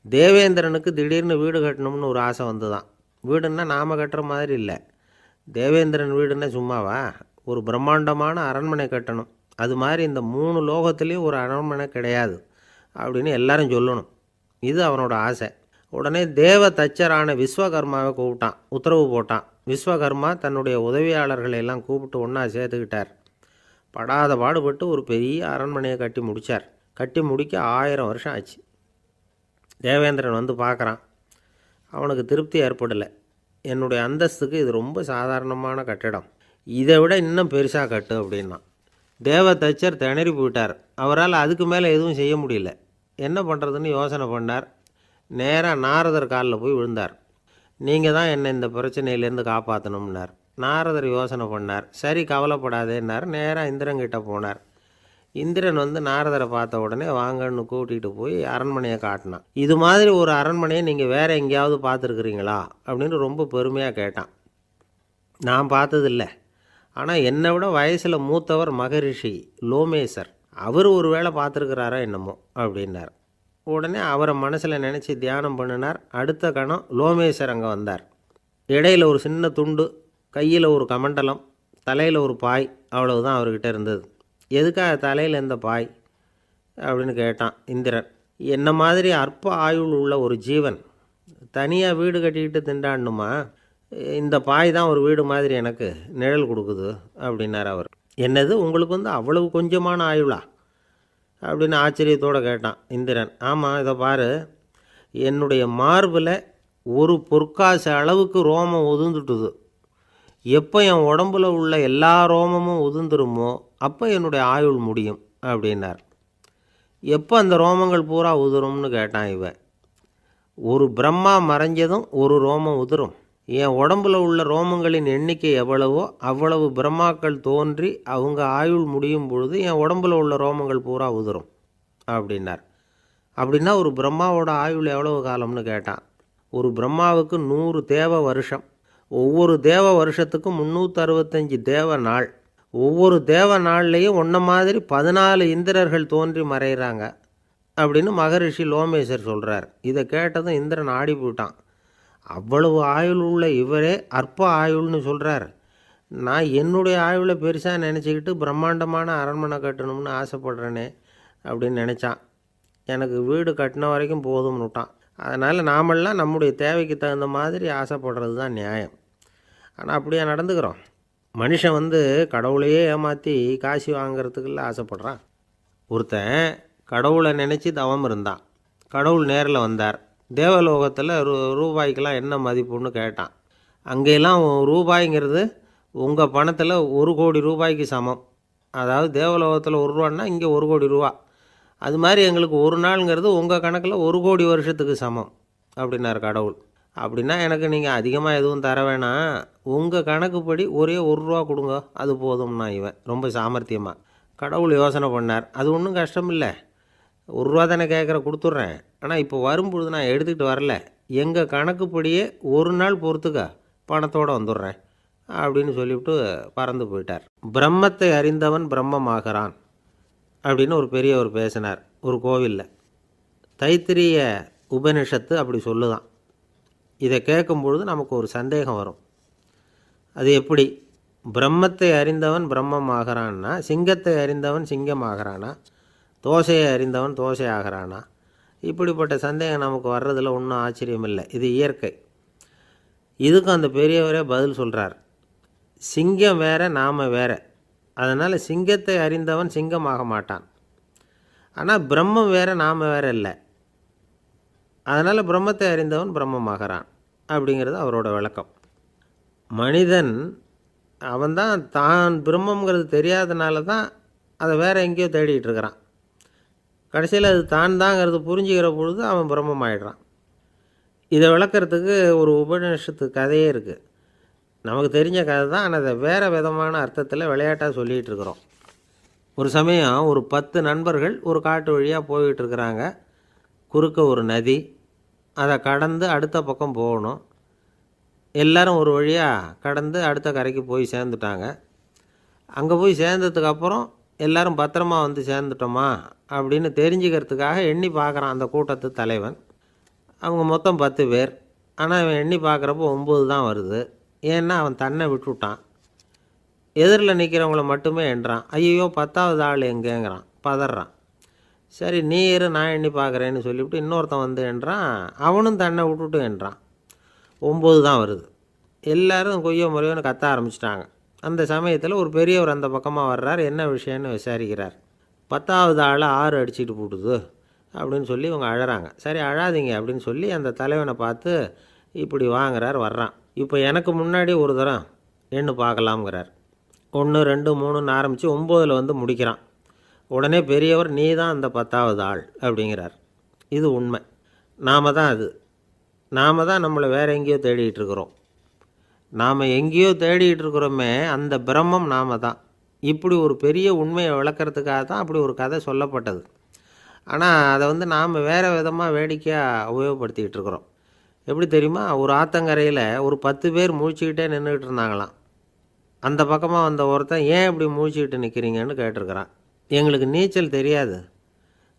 [SPEAKER 1] தேவேந்திரனுக்கு திடீர்னு வீடு கட்டணும்னு ஒரு ஆசை வந்து தான். வீடுன்னா நாம் கட்டுற மாதிரி இல்லை. தேவேந்திரன் வீடுன்னா சும்மாவா? ஒரு பிரம்மாண்டமான அரண்மனை கட்டணும். அது மாதிரி இந்த 3 லோகத்துலேயும் ஒரு அரண்மனை கிடையாது அப்படின்னு எல்லாரும் சொல்லணும். இது அவனோட ஆசை. உடனே தேவ தச்சரான விஸ்வகர்மாவை கூப்பிட்டான், உத்தரவு போட்டான். விஸ்வகர்மா தன்னுடைய உதவியாளர்களை எல்லாம் கூப்பிட்டு ஒன்றா சேர்த்துக்கிட்டார். படாத பாடுபட்டு ஒரு பெரிய அரண்மனையை கட்டி முடித்தார். கட்டி முடிக்க 1000 வருஷம் ஆச்சு. தேவேந்திரன் வந்து பார்க்குறான். அவனுக்கு திருப்தி ஏற்படலை. என்னுடைய அந்தஸ்துக்கு இது ரொம்ப சாதாரணமான கட்டிடம், இதை விட இன்னும் பெருசாக கட்டு அப்படின்னா. தேவ தச்சர் திணறி போயிட்டார். அவரால் அதுக்கு மேலே எதுவும் செய்ய முடியல. என்ன பண்ணுறதுன்னு யோசனை பண்ணார். நேராக நாரதர் காலில் போய் விழுந்தார். நீங்கள் தான் என்னை இந்த பிரச்சனையிலேருந்து காப்பாற்றணும்னார். நாரதர் யோசனை பண்ணார். சரி, கவலைப்படாதேன்னார். நேராக இந்திரன்கிட்ட போனார். இந்திரன் வந்து நாரதரை பார்த்த உடனே வாங்கன்னு கூட்டிகிட்டு போய் அரண்மனையை காட்டினான். இது மாதிரி ஒரு அரண்மனையை நீங்கள் வேறு எங்கேயாவது பார்த்துருக்குறீங்களா அப்படின்னு ரொம்ப பெருமையாக கேட்டான். நான் பார்த்ததில்லை, ஆனால் என்னை விட வயசில் மூத்தவர் மகரிஷி லோமேசர், அவர் ஒரு வேளை பார்த்துருக்கிறாரா என்னமோ அப்படின்னார். உடனே அவரை மனசில் நினச்சி தியானம் பண்ணினார். அடுத்த கணம் லோமேசர் அங்கே வந்தார். இடையில் ஒரு சின்ன துண்டு, கையில் ஒரு கமண்டலம், தலையில் ஒரு பாய், அவ்வளவுதான் அவர்கிட்ட இருந்தது. எதுக்காக தலையில் எந்த பாய் அப்படின்னு கேட்டான் இந்திரன். என்ன மாதிரி அற்ப ஆயுள் உள்ள ஒரு ஜீவன் தனியாக வீடு கட்டிக்கிட்டு திண்டாடணுமா? இந்த பாய் தான் ஒரு வீடு மாதிரி எனக்கு நிழல் கொடுக்குது அப்படின்னார் அவர். என்னது, உங்களுக்கு வந்து அவ்வளவு கொஞ்சமான ஆயுளா அப்படின்னு ஆச்சரியத்தோடு கேட்டான் இந்திரன். ஆமாம், இதை பாரு, என்னுடைய மார்பில் ஒரு பொற்காசு அளவுக்கு ரோமம் உதிர்ந்துட்டுது. எப்போ என் உடம்புல உள்ள எல்லா ரோமமும் உதிர்ந்துருமோ அப்போ என்னுடைய ஆயுள் முடியும் அப்படின்னார். எப்போ அந்த ரோமங்கள் பூரா உதிரும்னு கேட்டான் இவன். ஒரு பிரம்மா மறைஞ்சதும் ஒரு ரோமம் உதிரும். என் உடம்புல உள்ள ரோமங்களின் எண்ணிக்கை எவ்வளவோ அவ்வளவு பிரம்மாக்கள் தோன்றி அவங்க ஆயுள் முடியும் பொழுது என் உடம்புல உள்ள ரோமங்கள் பூரா உதிரும் அப்படின்னார். அப்படின்னா ஒரு பிரம்மாவோட ஆயுள் எவ்வளவு காலம்னு கேட்டான். ஒரு பிரம்மாவுக்கு 100 தேவ வருஷம். ஒவ்வொரு தேவ வருஷத்துக்கும் 365 தேவ நாள். ஒவ்வொரு தேவ நாள்லேயும் ஒன்றை மாதிரி 14 இந்திரர்கள் தோன்றி மறைகிறாங்க அப்படின்னு மகரிஷி லோமேசர் சொல்கிறார். இதை கேட்டதும் இந்திரன் ஆடி போயிட்டான். அவ்வளவு ஆயுள் உள்ள இவரே அற்ப ஆயுள்னு சொல்கிறார். நான் என்னுடைய ஆயுளை பெருசாக நினச்சிக்கிட்டு பிரம்மாண்டமான அரண்மனை கட்டணும்னு ஆசைப்படுறேனே அப்படின்னு நினச்சான். எனக்கு வீடு கட்டின வரைக்கும் போதும்னு விட்டான். அதனால் நாமெல்லாம் நம்முடைய தேவைக்கு தகுந்த மாதிரி ஆசைப்படுறது தான் நியாயம். ஆனால் அப்படியே நடந்துக்கிறோம். மனுஷன் வந்து கடவுளையே ஏமாற்றி காசு வாங்கிறதுக்குள்ள ஆசைப்படுறான். ஒருத்தன் கடவுளை நினச்சி தவம் இருந்தான். கடவுள் நேரில் வந்தார். தேவலோகத்தில் ரூபாய்க்கெல்லாம் என்ன மதிப்புன்னு கேட்டான். அங்கெல்லாம் ரூபாய்ங்கிறது உங்கள் பணத்தில் 1 கோடி ரூபாய்க்கு சமம். அதாவது தேவலோகத்தில் 1 ரூபான்னா இங்கே 1 கோடி ரூபா. அது மாதிரி எங்களுக்கு ஒரு நாளுங்கிறது உங்கள் கணக்கில் 1 கோடி வருஷத்துக்கு சமம் அப்படின்னார் கடவுள். அப்படின்னா எனக்கு நீங்கள் அதிகமாக எதுவும் தர வேணாம், உங்கள் கணக்குப்படி ஒரே 1 ரூபா கொடுங்க, அது போதும்னா இவன் ரொம்ப சாமர்த்தியமாக. கடவுள் யோசனை பண்ணார். அது ஒன்றும் கஷ்டம் இல்லை, 1 ரூபா தானே கேட்குற, கொடுத்துட்றேன். ஆனால் இப்போ வரும்பொழுது நான் எடுத்துக்கிட்டு வரல, எங்கள் கணக்குப்படியே 1 நாள் பொறுத்துக்க பணத்தோடு வந்துடுறேன் அப்படின்னு சொல்லிவிட்டு பறந்து போயிட்டார். பிரம்மத்தை அறிந்தவன் பிரம்மமாகிறான் அப்படின்னு ஒரு பெரியவர் பேசினார் ஒரு கோவிலில். தைத்திரிய உபனிஷத்து அப்படி சொல்லுதான். இதை கேட்கும் பொழுது நமக்கு ஒரு சந்தேகம் வரும். அது எப்படி? பிரம்மத்தை அறிந்தவன் பிரம்மம் ஆகிறான்னா, சிங்கத்தை அறிந்தவன் சிங்கம் ஆகிறானா, தோசையை அறிந்தவன் தோசை ஆகிறானா? இப்படிப்பட்ட சந்தேகம் நமக்கு வர்றதில் ஒன்றும் ஆச்சரியம் இல்லை. இது இயற்கை. இதுக்கும் அந்த பெரியவரே பதில் சொல்கிறார். சிங்கம் வேற, நாம் வேற. அதனால் சிங்கத்தை அறிந்தவன் சிங்கம் ஆக மாட்டான். ஆனால் பிரம்மம் வேற, நாம் வேற இல்லை. அதனால் பிரம்மத்தை அறிந்தவன் பிரம்மமாகிறான் அப்படிங்கிறது அவரோட விளக்கம். மனிதன் அவன்தான் தான் பிரம்மங்கிறது தெரியாதனால தான் அதை வேறு எங்கேயோ தேடிகிட்டு இருக்கிறான். கடைசியில் அது தான் தாங்கிறது புரிஞ்சுக்கிற பொழுது அவன் பிரம்மம் ஆகிடுறான். இதை விளக்கிறதுக்கு ஒரு உபநிஷத்து கதையே இருக்குது. நமக்கு தெரிஞ்ச கதை தான், ஆனால் அதை வேறு விதமான அர்த்தத்தில் விளையாட்டாக சொல்லிகிட்டு இருக்கிறோம். ஒரு சமயம் ஒரு 10 நண்பர்கள் ஒரு காட்டு வழியாக போய்கிட்டு இருக்கிறாங்க. குறுக்க ஒரு நதி, அதை கடந்து அடுத்த பக்கம் போகணும். எல்லோரும் ஒரு வழியாக கடந்து அடுத்த கரைக்கு போய் சேர்ந்துட்டாங்க. அங்கே போய் சேர்ந்ததுக்கப்புறம் எல்லோரும் பத்திரமா வந்து சேர்ந்துட்டோமா அப்படின்னு தெரிஞ்சுக்கிறதுக்காக எண்ணி பார்க்குறான் அந்த கூட்டத்து தலைவன். அவங்க மொத்தம் 10 பேர். ஆனால் அவன் எண்ணி பார்க்குறப்போ 9 தான் வருது. ஏன்னா அவன் தன்னை விட்டுவிட்டான். எதிரில் நிற்கிறவங்கள மட்டுமே எண்ணுறான். ஐயோ 10வது ஆள் எங்கேங்கிறான், பதறான். சரி நீ இரு, நான் எண்ணி பார்க்குறேன்னு சொல்லிவிட்டு இன்னொருத்தன் வந்து எண்ணுறான். அவனும் தன்னை விட்டுட்டு எண்ணுறான். 9 தான் வருது. எல்லோரும் கொய்யோ முறையோன்னு கத்த ஆரம்பிச்சிட்டாங்க. அந்த சமயத்தில் ஒரு பெரியவர் அந்த பக்கமாக வர்றார். என்ன விஷயம்னு விசாரிக்கிறார். 10வது ஆளை 6 அடிச்சுட்டு போட்டுது அப்படின்னு சொல்லி இவங்க அழறாங்க. சரி அழாதீங்க அப்படின்னு சொல்லி அந்த தலைவனை பார்த்து இப்படி வாங்குறார். வர்றான். இப்போ எனக்கு முன்னாடி ஒரு தரம் எண்ணு பார்க்கலாம்ங்கிறார். 1 2 3ன்னு ஆரம்பித்து 9ல் வந்து முடிக்கிறான். உடனே பெரியவர் நீ தான் அந்த 10வது ஆள் அப்படிங்கிறார். இது உண்மை. நாம் தான் நம்மளை வேறு எங்கேயோ தேடிகிட்டு இருக்கிறோம். நாம் எங்கேயோ தேடிகிட்டு இருக்கிறோமே, அந்த பிரம்மம் நாம் தான். இப்படி ஒரு பெரிய உண்மையை விளக்கிறதுக்காக தான் அப்படி ஒரு கதை சொல்லப்பட்டது. ஆனால் அதை வந்து நாம் வேறு விதமாக வேடிக்கையாக உபயோகப்படுத்திக்கிட்டு இருக்கிறோம். எப்படி தெரியுமா? ஒரு ஆற்றங்கரையில் ஒரு 10 பேர் முழிச்சுக்கிட்டே நின்றுக்கிட்டு இருந்தாங்களாம். அந்த பக்கமாக வந்த ஒருத்தன் ஏன் இப்படி முழிச்சுக்கிட்டு நிற்கிறீங்கன்னு கேட்டிருக்கிறான். எங்களுக்கு நீச்சல் தெரியாது,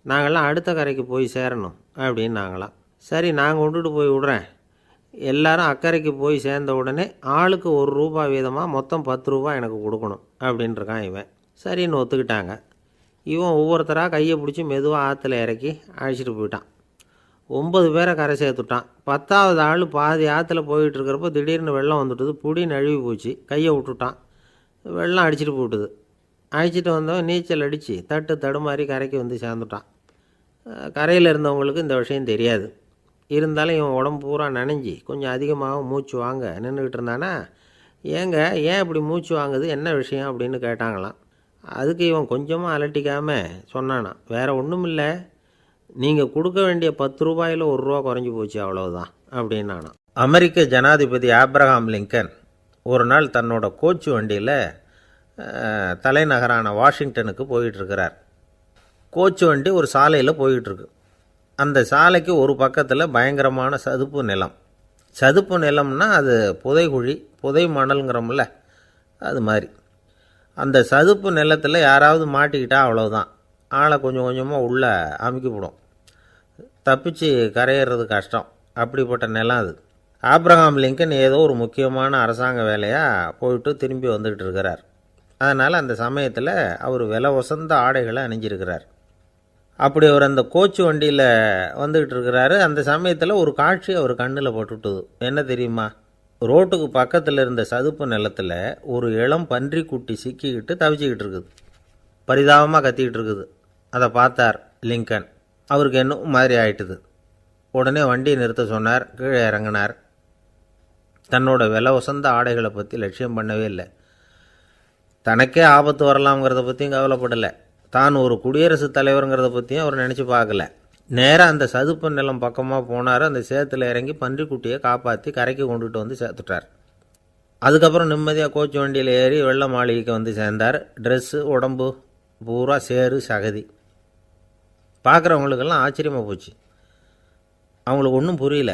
[SPEAKER 1] நாங்கள்லாம் அடுத்த கரைக்கு போய் சேரணும் அப்படின்னு நாங்களாம். சரி நான் கொண்டுட்டு போய் விட்றேன். எல்லாரும் அக்கறைக்கு போய் சேர்ந்த உடனே ஆளுக்கு ₹1 வீதமாக மொத்தம் ₹10 எனக்கு கொடுக்கணும் அப்படின்ட்டுருக்கான் இவன். சரின்னு ஒத்துக்கிட்டாங்க. இவன் ஒவ்வொருத்தராக கையை பிடிச்சி மெதுவாக ஆற்றுல இறக்கி அழைச்சிட்டு போயிட்டான். 9 பேரை கரை சேர்த்துட்டான். 10வது ஆள் பாதி ஆற்றுல போயிட்டுருக்கிறப்போ திடீர்னு வெள்ளம் வந்துட்டுது. புடி நழுவி போச்சு. கையை விட்டுட்டான். வெள்ளம் அடிச்சிட்டு போட்டுது. அழைச்சிட்டு வந்தவன் நீச்சல் அடித்து தடுமாறி கரைக்கு வந்து சேர்ந்துட்டான். கரையில் இருந்தவங்களுக்கு இந்த விஷயம் தெரியாது. இருந்தாலும் இவன் உடம்பு பூரா நனைஞ்சி கொஞ்சம் அதிகமாக மூச்சு வாங்க நின்றுக்கிட்டு இருந்தானா, ஏங்க ஏன் இப்படி மூச்சு வாங்குது, என்ன விஷயம் அப்படின்னு கேட்டாங்களாம். அதுக்கு இவன் கொஞ்சமாக அலட்டிக்காமல் சொன்னானா, வேறு ஒன்றும் இல்லை, நீங்கள் கொடுக்க வேண்டிய ₹10ல் ₹1 குறைஞ்சி போச்சு அவ்வளவுதான் அப்படின்னானா. அமெரிக்க ஜனாதிபதி ஆப்ரஹாம் லிங்கன் ஒரு நாள் தன்னோட கோச்சு வண்டியில் தலைநகரான வாஷிங்டனுக்கு போயிட்டுருக்கிறார். கோச்சு வண்டி ஒரு சாலையில் போயிட்டுருக்கு. அந்த சாலைக்கு ஒரு பக்கத்தில் பயங்கரமான சதுப்பு நிலம். சதுப்பு நிலம்னா அது புதைகுழி, புதை மணலுங்கிறோம்ல, அது மாதிரி. அந்த சதுப்பு நிலத்தில் யாராவது மாட்டிக்கிட்டா அவ்வளோதான், ஆளை கொஞ்சம் கொஞ்சமாக உள்ளே அமுக்கிவிடும். தப்பிச்சு கரையிறது கஷ்டம். அப்படிப்பட்ட நிலம் அது. ஆப்ரஹாம் லிங்கன் ஏதோ ஒரு முக்கியமான அரசாங்க வேலையாக போயிட்டு திரும்பி வந்துக்கிட்டு இருக்கிறார். அதனால் அந்த சமயத்தில் அவர் விலை உசந்த ஆடைகளை அணிஞ்சிருக்கிறார். அப்படி அவர் அந்த கோச்சு வண்டியில் வந்துக்கிட்டு இருக்கிறாரு. அந்த சமயத்தில் ஒரு காட்சி அவர் கண்ணில் பட்டுட்டுது. என்ன தெரியுமா? ரோட்டுக்கு பக்கத்தில் இருந்த சதுப்பு நிலத்தில் ஒரு இளம் பன்றிக்குட்டி சிக்கிக்கிட்டு தவிச்சிக்கிட்டு இருக்குது. பரிதாபமாக கத்திக்கிட்டு இருக்குது. அதை பார்த்தார் லிங்கன். அவருக்கு என்ன மாதிரி ஆயிட்டுது. உடனே வண்டியை நிறுத்த சொன்னார். கீழே இறங்கினார். தன்னோட விலை உசந்த ஆடைகளை பற்றி லட்சியம் பண்ணவே இல்லை. தனக்கே ஆபத்து வரலாம்ங்கிறத பற்றியும் கவலைப்படலை. தான் ஒரு குடியரசுத் தலைவருங்கிறத பற்றியும் அவர் நினச்சி பார்க்கல. நேராக அந்த சதுப்பு நிலம் பக்கமாக போனார். அந்த சேத்துல இறங்கி பன்றிக்குட்டியை காப்பாற்றி கரைக்கு கொண்டுகிட்டு வந்து சேர்த்துட்டார். அதுக்கப்புறம் நிம்மதியாக கோச்சு வண்டியில் ஏறி வெள்ள மாளிகைக்கு வந்து சேர்ந்தார். ட்ரெஸ்ஸு உடம்பு பூரா சேறு சகதி. பார்க்குறவங்களுக்கெல்லாம் ஆச்சரியமாக போச்சு. அவங்களுக்கு ஒன்றும் புரியல.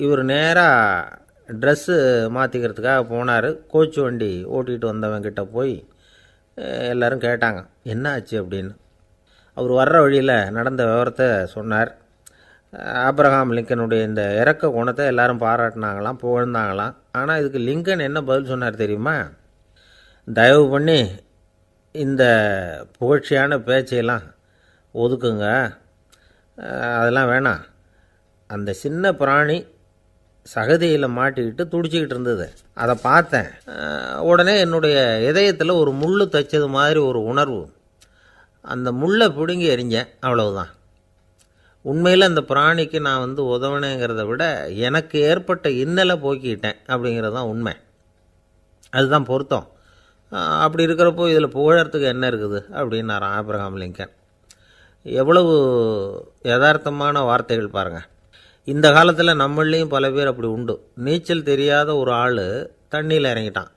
[SPEAKER 1] இவர் நேராக ட்ரெஸ்ஸு மாற்றிக்கிறதுக்காக போனார். கோச்சு வண்டி ஓட்டிகிட்டு வந்தவங்கிட்ட போய் எல்லோரும் கேட்டாங்க என்ன ஆச்சு அப்படின்னு. அவர் வர்ற வழியில் நடந்த விவரத்தை சொன்னார். ஆப்ரஹாம் லிங்கனுடைய இந்த இறக்க குணத்தை எல்லாரும் பாராட்டினாங்களாம், புகழ்ந்தாங்களாம். ஆனால் இதுக்கு லிங்கன் என்ன பதில் சொன்னார் தெரியுமா? தயவு பண்ணி இந்த புகழ்ச்சியான பேச்சையெல்லாம் ஒதுக்குங்க, அதெல்லாம் வேணாம். அந்த சின்ன பிராணி சகதியில் மாட்டிக்கிட்டு துடிச்சிக்கிட்டு இருந்தது, அதை பார்த்தேன். உடனே என்னுடைய இதயத்தில் ஒரு முள் தைச்சது மாதிரி ஒரு உணர்வு. அந்த முள்ளை பிடுங்கி எறிஞ்சேன், அவ்வளவுதான். உண்மையில் அந்த பிராணிக்கு நான் வந்து உதவினேங்கிறத விட எனக்கு ஏற்பட்ட இன்னலை போக்கிக்கிட்டேன் அப்படிங்கிறது தான் உண்மை. அதுதான் பொருத்தம். அப்படி இருக்கிறப்போ இதில் புகழறதுக்கு என்ன இருக்குது அப்படின்னாராம் ஆப்ரஹாம் லிங்கன். எவ்வளவு யதார்த்தமான வார்த்தைகள் பாருங்கள். இந்த காலத்தில் நம்மளையும் பல பேர் அப்படி உண்டு. நீச்சல் தெரியாத ஒரு ஆள் தண்ணியில் இறங்கிட்டான்.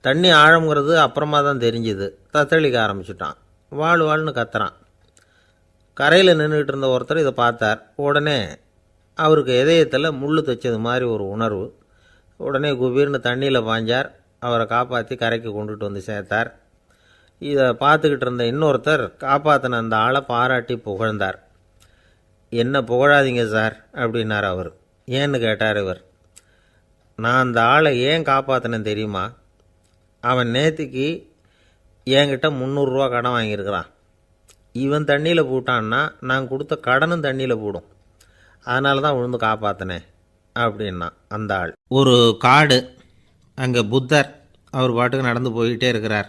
[SPEAKER 1] தண்ணி ஆழம்ங்கிறது அப்புறமா தான் தெரிஞ்சுது. தத்தளிக்க ஆரம்பிச்சுட்டான். வாழ்னு கத்துறான். கரையில் நின்றுக்கிட்டு இருந்த ஒருத்தர் இதை பார்த்தார். உடனே அவருக்கு இதயத்தில் முள் தைச்சது மாதிரி ஒரு உணர்வு. உடனே குபீர்னு தண்ணியில் பாய்ஞ்சார். அவரை காப்பாற்றி கரைக்கு கொண்டுட்டு வந்து சேர்த்தார். இதை பார்த்துக்கிட்டு இருந்த இன்னொருத்தர் காப்பாற்றின அந்த ஆளை பாராட்டி புகழ்ந்தார். என்ன புகழாதீங்க சார் அப்படின்னார் அவர். ஏன்னு கேட்டார் இவர். நான் அந்த ஆளை ஏன் காப்பாற்றினேன் தெரியுமா? அவன் நேற்றுக்கு என்கிட்ட ₹300 கடன் வாங்கியிருக்கிறான். இவன் தண்ணியில் போட்டான்னா நான் கொடுத்த கடனும் தண்ணியில் போடும். அதனால தான் விழுந்து காப்பாற்றினேன் அப்படின்னா அந்த ஆள். ஒரு காடு, அங்கே புத்தர் அவர் பாட்டுக்கு நடந்து போய்கிட்டே இருக்கிறார்.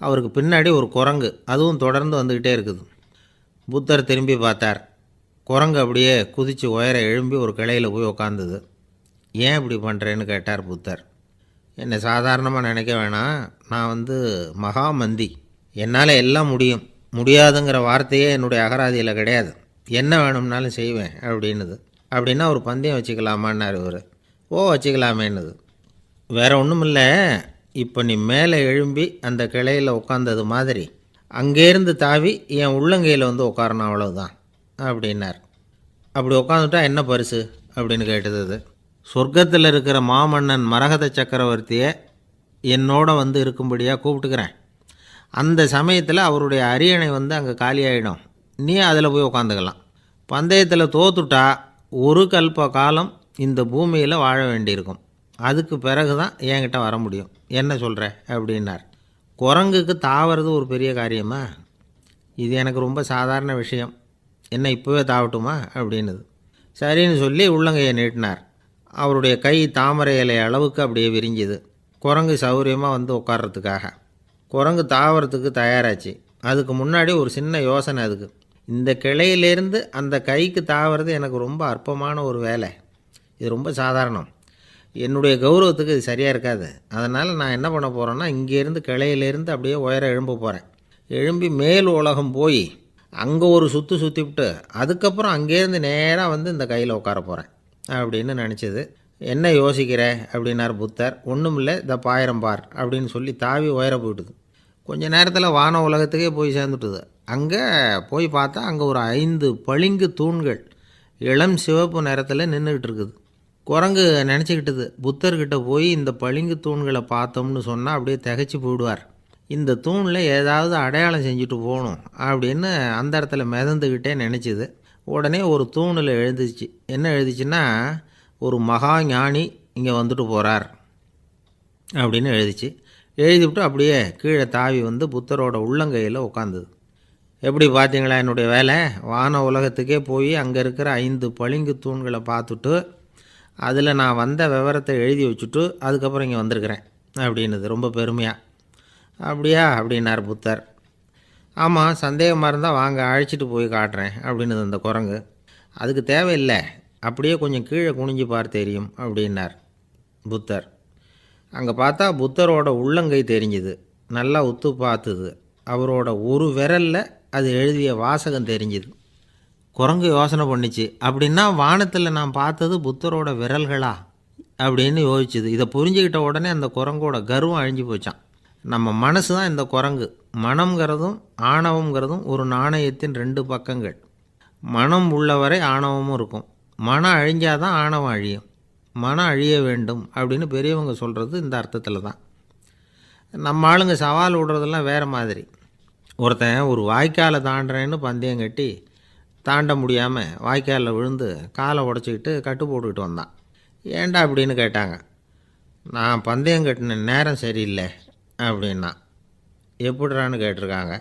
[SPEAKER 1] அவருக்கு பின்னாடி ஒரு குரங்கு அதுவும் தொடர்ந்து வந்துக்கிட்டே இருக்குது. புத்தர் திரும்பி பார்த்தார். குரங்கு அப்படியே குதித்து உயர எழும்பி ஒரு கிளையில் போய் உக்காந்துது. ஏன் இப்படி பண்ணுறேன்னு கேட்டார் புத்தர். என்னை சாதாரணமாக நினைக்க வேணாம், நான் மகாமந்தி, என்னால் எல்லாம் முடியும், முடியாதுங்கிற வார்த்தையே என்னுடைய அகராதியில் கிடையாது, என்ன வேணும்னாலும் செய்வேன் அப்படின்னுது. அப்படின்னா ஒரு பந்தயம் வச்சுக்கலாமான்னார் இவர். ஓ வச்சுக்கலாமேன்னுது. வேறு ஒன்றும் இல்லை, இப்போ நீ மேலே எழும்பி அந்த கிளையில் உட்காந்தது மாதிரி அங்கேருந்து தாவி என் உள்ளங்கையில் உட்காரணும், அவ்வளவுதான் அப்படின்னார். அப்படி உட்காந்துட்டா என்ன பரிசு அப்படின்னு கேட்டது அது. சொர்க்கத்தில் இருக்கிற மாமன்னன் மரகத சக்கரவர்த்தியை என்னோட இருக்கும்படியாக கூப்பிட்டுக்கிறேன். அந்த சமயத்தில் அவருடைய அரியணை அங்கே காலியாகிடும், நீ அதில் போய் உட்காந்துக்கலாம். பந்தயத்தில் தோத்துட்டா ஒரு கல்ப காலம் இந்த பூமியில் வாழ வேண்டியிருக்கும், அதுக்கு பிறகு தான் என்கிட்ட வர முடியும், என்ன சொல்கிற அப்படின்னார். குரங்குக்கு தாவறது ஒரு பெரிய காரியமா? இது எனக்கு ரொம்ப சாதாரண விஷயம், என்ன இப்போவே தாவட்டுமா அப்படின்னுது. சரின்னு சொல்லி உள்ளங்கையை நீட்டினார். அவருடைய கை தாமரை இலை அளவுக்கு அப்படியே விரிஞ்சுது. குரங்கு சௌகரியமாக உட்கார்றதுக்காக. குரங்கு தாவறதுக்கு தயாராச்சு. அதுக்கு முன்னாடி ஒரு சின்ன யோசனை அதுக்கு. இந்த கிளையிலேருந்து அந்த கைக்கு தாவறது எனக்கு ரொம்ப அற்பமான ஒரு வேலை, இது ரொம்ப சாதாரணம், என்னுடைய கௌரவத்துக்கு இது சரியாக இருக்காது. அதனால் நான் என்ன பண்ண போகிறேன்னா, இங்கேருந்து கிளையிலேருந்து அப்படியே உயர எழும்ப போகிறேன். எழும்பி மேல் உலகம் போய் அங்கே ஒரு சுற்றிவிட்டு அதுக்கப்புறம் அங்கேருந்து நேராக இந்த கையில் உட்கார போகிறேன் அப்படின்னு நினச்சிது. என்ன யோசிக்கிற அப்படின்னார் புத்தர். ஒன்றும் இல்லை, இந்த பாயிரம் பார் அப்படின்னு சொல்லி தாவி உயர போயிட்டுது. கொஞ்ச நேரத்தில் வான உலகத்துக்கே போய் சேர்ந்துட்டுது. அங்கே போய் பார்த்தா அங்கே ஒரு 5 பளிங்கு தூண்கள் இளம் சிவப்பு நிறத்தில் நின்றுக்கிட்டு இருக்குது. குரங்கு நினச்சிக்கிட்டது, புத்தர்கிட்ட போய் இந்த பளிங்கு தூண்களை பார்த்தோம்னு சொன்னால் அப்படியே திகைச்சு போயிடுவார், இந்த தூணில் ஏதாவது அடையாளம் செஞ்சுட்டு போகணும் அப்படின்னு அந்த இடத்துல மிதந்துக்கிட்டே நினச்சிது. உடனே ஒரு தூணில் எழுதிச்சு. என்ன எழுதிச்சுன்னா, ஒரு மகா ஞானி இங்கே வந்துட்டு போகிறார் அப்படின்னு எழுதிச்சு. எழுதிவிட்டு அப்படியே கீழே தாவி புத்தரோட உள்ளங்கையில் உட்காந்துது. எப்படி பார்த்தீங்களா என்னுடைய வேலை? வான உலகத்துக்கே போய் அங்கே இருக்கிற 5 பளிங்கு தூண்களை பார்த்துட்டு அதில் நான் வந்த விவரத்தை எழுதி வச்சுட்டு அதுக்கப்புறம் இங்கே வந்திருக்கிறேன் அப்படின்னுது ரொம்ப பெருமையாக. அப்படியா அப்படின்னார் புத்தர். ஆமாம், சந்தேகமாக இருந்தால் வாங்க, அழைச்சிட்டு போய் காட்டுறேன் அப்படின்னுது அந்த குரங்கு. அதுக்கு தேவையில்லை, அப்படியே கொஞ்சம் கீழே குனிஞ்சு பார்த்து தெரியும் அப்படின்னார் புத்தர். அங்கே பார்த்தா புத்தரோட உள்ளங்கை தெரிஞ்சுது. நல்லா உத்து பார்த்துது. அவரோட ஒரு விரலில் அது எழுதிய வாசகம் தெரிஞ்சுது. குரங்கு யோசனை பண்ணிச்சு, அப்படின்னா வானத்தில் நான் பார்த்தது புத்தரோட விரல்களா அப்படின்னு யோசிச்சுது. இதை புரிஞ்சுக்கிட்ட உடனே அந்த குரங்கோட கர்வம் அழிஞ்சு போச்சான். நம்ம மனசு தான் இந்த குரங்கு. மனம்ங்கிறதும் ஆணவங்கிறதும் ஒரு நாணயத்தின் 2 பக்கங்கள். மனம் உள்ளவரை ஆணவமும் இருக்கும். மனம் அழிஞ்சாதான் ஆணவம் அழியும். மனம் அழிய வேண்டும் அப்படின்னு பெரியவங்க சொல்கிறது இந்த அர்த்தத்தில் தான். நம்ம ஆளுங்க சவால் விடுறதெல்லாம் வேறு மாதிரி. ஒருத்தன் ஒரு வாய்க்காலை தாண்டுறேன்னு பந்தயம் கட்டி தாண்ட முடியாமல் வாய்க்காலில் விழுந்து காலை உடச்சிக்கிட்டு கட்டு போட்டுக்கிட்டு வந்தான். ஏன்டா அப்படின்னு கேட்டாங்க. நான் பந்தயம் கட்டின நேரம் சரியில்லை அப்படின்னா. எப்படிறான்னு கேட்டிருக்காங்க.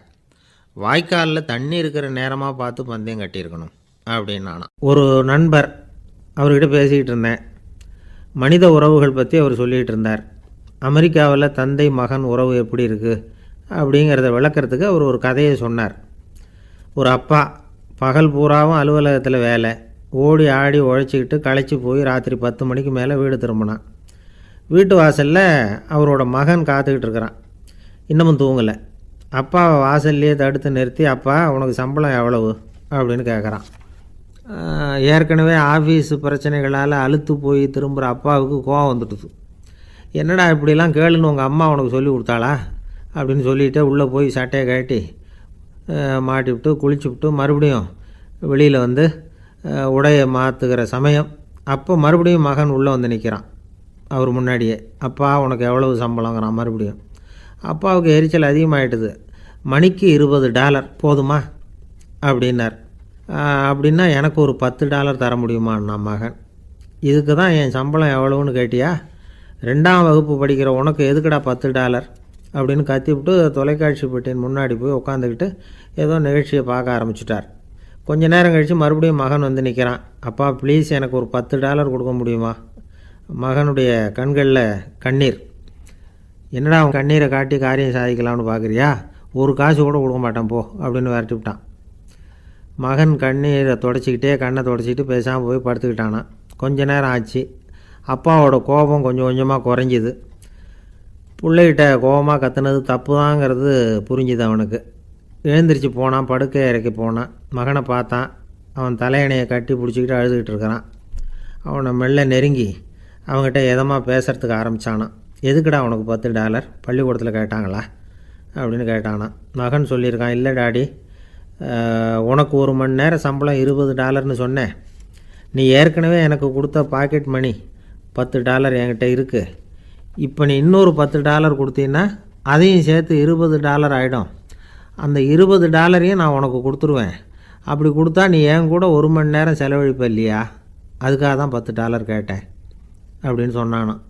[SPEAKER 1] வாய்க்காலில் தண்ணி இருக்கிற நேரமாக பார்த்து பந்தயம் கட்டியிருக்கணும் அப்படின்னானா. ஒரு நண்பர், அவர்கிட்ட பேசிக்கிட்டு இருந்தேன். மனித உறவுகள் பற்றி அவர் சொல்லிகிட்டு இருந்தார். அமெரிக்காவில் தந்தை மகன் உறவு எப்படி இருக்குது அப்படிங்கிறத விளக்கிறதுக்கு அவர் ஒரு கதையை சொன்னார். ஒரு அப்பா பகல் பூராவும் அலுவலகத்தில் வேலை, ஓடி ஆடி உழைச்சிக்கிட்டு களைச்சி போய் ராத்திரி 10 மணிக்கு மேலே வீடு திரும்பினான். வீட்டு வாசலில் அவரோட மகன் காத்துக்கிட்டு இருக்கிறான், இன்னமும் தூங்கலை. அப்பாவை வாசல்லையே தடுத்து நிறுத்தி, அப்பா உனக்கு சம்பளம் எவ்வளவு அப்படின்னு கேட்குறான். ஏற்கனவே ஆஃபீஸு பிரச்சனைகளால் அலுத்து போய் திரும்புகிற அப்பாவுக்கு கோவம் வந்துட்டுது. என்னடா இப்படிலாம் கேளுன்னு உங்கள் அம்மா உனக்கு சொல்லி கொடுத்தாளா அப்படின்னு சொல்லிவிட்டு உள்ளே போய் சட்டையை கட்டி மாட்டிவிட்டு குளிச்சுவிட்டு மறுபடியும் வெளியில் உடையை மாற்றுகிற சமயம் அப்போ மறுபடியும் மகன் உள்ளே நிற்கிறான் அவர் முன்னாடியே. அப்பா உனக்கு எவ்வளவு சம்பளங்கிறான் மறுபடியும். அப்பாவுக்கு எரிச்சல் அதிகமாகிட்டுது. மணிக்கு $20 போதுமா அப்படின்னார். அப்படின்னா எனக்கு ஒரு $10 தர முடியுமான்னா மகன். இதுக்கு தான் என் சம்பளம் எவ்வளவுன்னு கேட்டியா? 2ஆம் வகுப்பு படிக்கிற உனக்கு எதுக்குடா $10 அப்படின்னு கத்திவிட்டு தொலைக்காட்சி பெட்டியின் முன்னாடி போய் உட்காந்துக்கிட்டு ஏதோ நிகழ்ச்சியை பார்க்க ஆரம்பிச்சிட்டார். கொஞ்ச நேரம் கழித்து மறுபடியும் மகன் நிற்கிறான். அப்பா ப்ளீஸ் எனக்கு ஒரு $10 கொடுக்க முடியுமா? மகனுடைய கண்களில் கண்ணீர். என்னடா அவன் கண்ணீரை காட்டி காரியம் சாதிக்கலாம்னு பார்க்குறியா, ஒரு காசு கூட கொடுக்க மாட்டான் போ அப்படின்னு விரட்டி விட்டான். மகன் கண்ணீரை தொடச்சிக்கிட்டே கண்ணை தொடச்சிக்கிட்டு பேசாமல் போய் படுத்துக்கிட்டானான். கொஞ்ச நேரம் ஆச்சு. அப்பாவோட கோபம் கொஞ்சம் கொஞ்சமாக குறைஞ்சிது. பிள்ளைகிட்ட கோபமாக கத்துனது தப்பு தாங்கிறது புரிஞ்சுது அவனுக்கு. எழுந்திரிச்சு போனான், படுக்கை இறக்கி போனான். மகனை பார்த்தான். அவன் தலையணையை கட்டி பிடிச்சிக்கிட்டு அழுதுகிட்டு இருக்கிறான். அவனை மெல்ல நெருங்கி அவங்ககிட்ட எதமாக பேசுகிறதுக்கு ஆரம்பித்தானான். எதுக்குடா உனக்கு $10 பள்ளிக்கூடத்தில் கேட்டாங்களா அப்படின்னு கேட்டானான். மகன் சொல்லியிருக்கான், இல்லை டாடி, உனக்கு 1 மணி நேரம் சம்பளம் $20ன்னு சொன்னேன். நீ ஏற்கனவே எனக்கு கொடுத்த பாக்கெட் மணி $10 என்கிட்ட இருக்குது. இப்போ நீ இன்னொரு $10 கொடுத்தீங்கன்னா அதையும் சேர்த்து $20 ஆகிடும். அந்த $20 நான் உனக்கு கொடுத்துருவேன். அப்படி கொடுத்தா நீ என் கூட 1 மணி நேரம் செலவழிப்ப இல்லையா, அதுக்காக தான் $10 கேட்டேன் அப்படின்னு சொன்னானான்.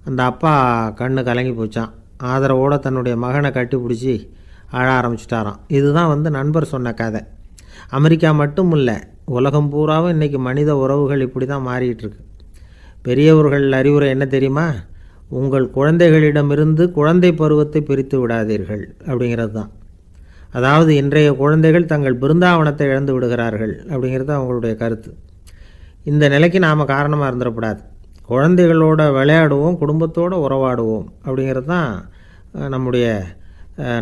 [SPEAKER 1] அந்த அப்பா கண்ணு கலங்கி போச்சான். ஆதரவோடு தன்னுடைய மகனை கட்டி பிடிச்சி அழ ஆரம்பிச்சிட்டாராம். இதுதான் நண்பர் சொன்ன கதை. அமெரிக்கா மட்டும் இல்லை, உலகம் பூராவும் இன்றைக்கி மனித உறவுகள் இப்படி தான் மாறிட்டுருக்கு. பெரியவர்கள் அறிவுரை என்ன தெரியுமா? உங்கள் குழந்தைகளிடமிருந்து குழந்தை பருவத்தை பிரித்து விடாதீர்கள் அப்படிங்கிறது தான். அதாவது இன்றைய குழந்தைகள் தங்கள் பிருந்தாவனத்தை இழந்து விடுகிறார்கள் அப்படிங்கிறது அவங்களுடைய கருத்து. இந்த நிலைக்கு நாம் காரணமாக இருந்துடக்கூடாது. குழந்தைகளோட விளையாடுவோம், குடும்பத்தோடு உறவாடுவோம் அப்படிங்கிறது தான் நம்முடைய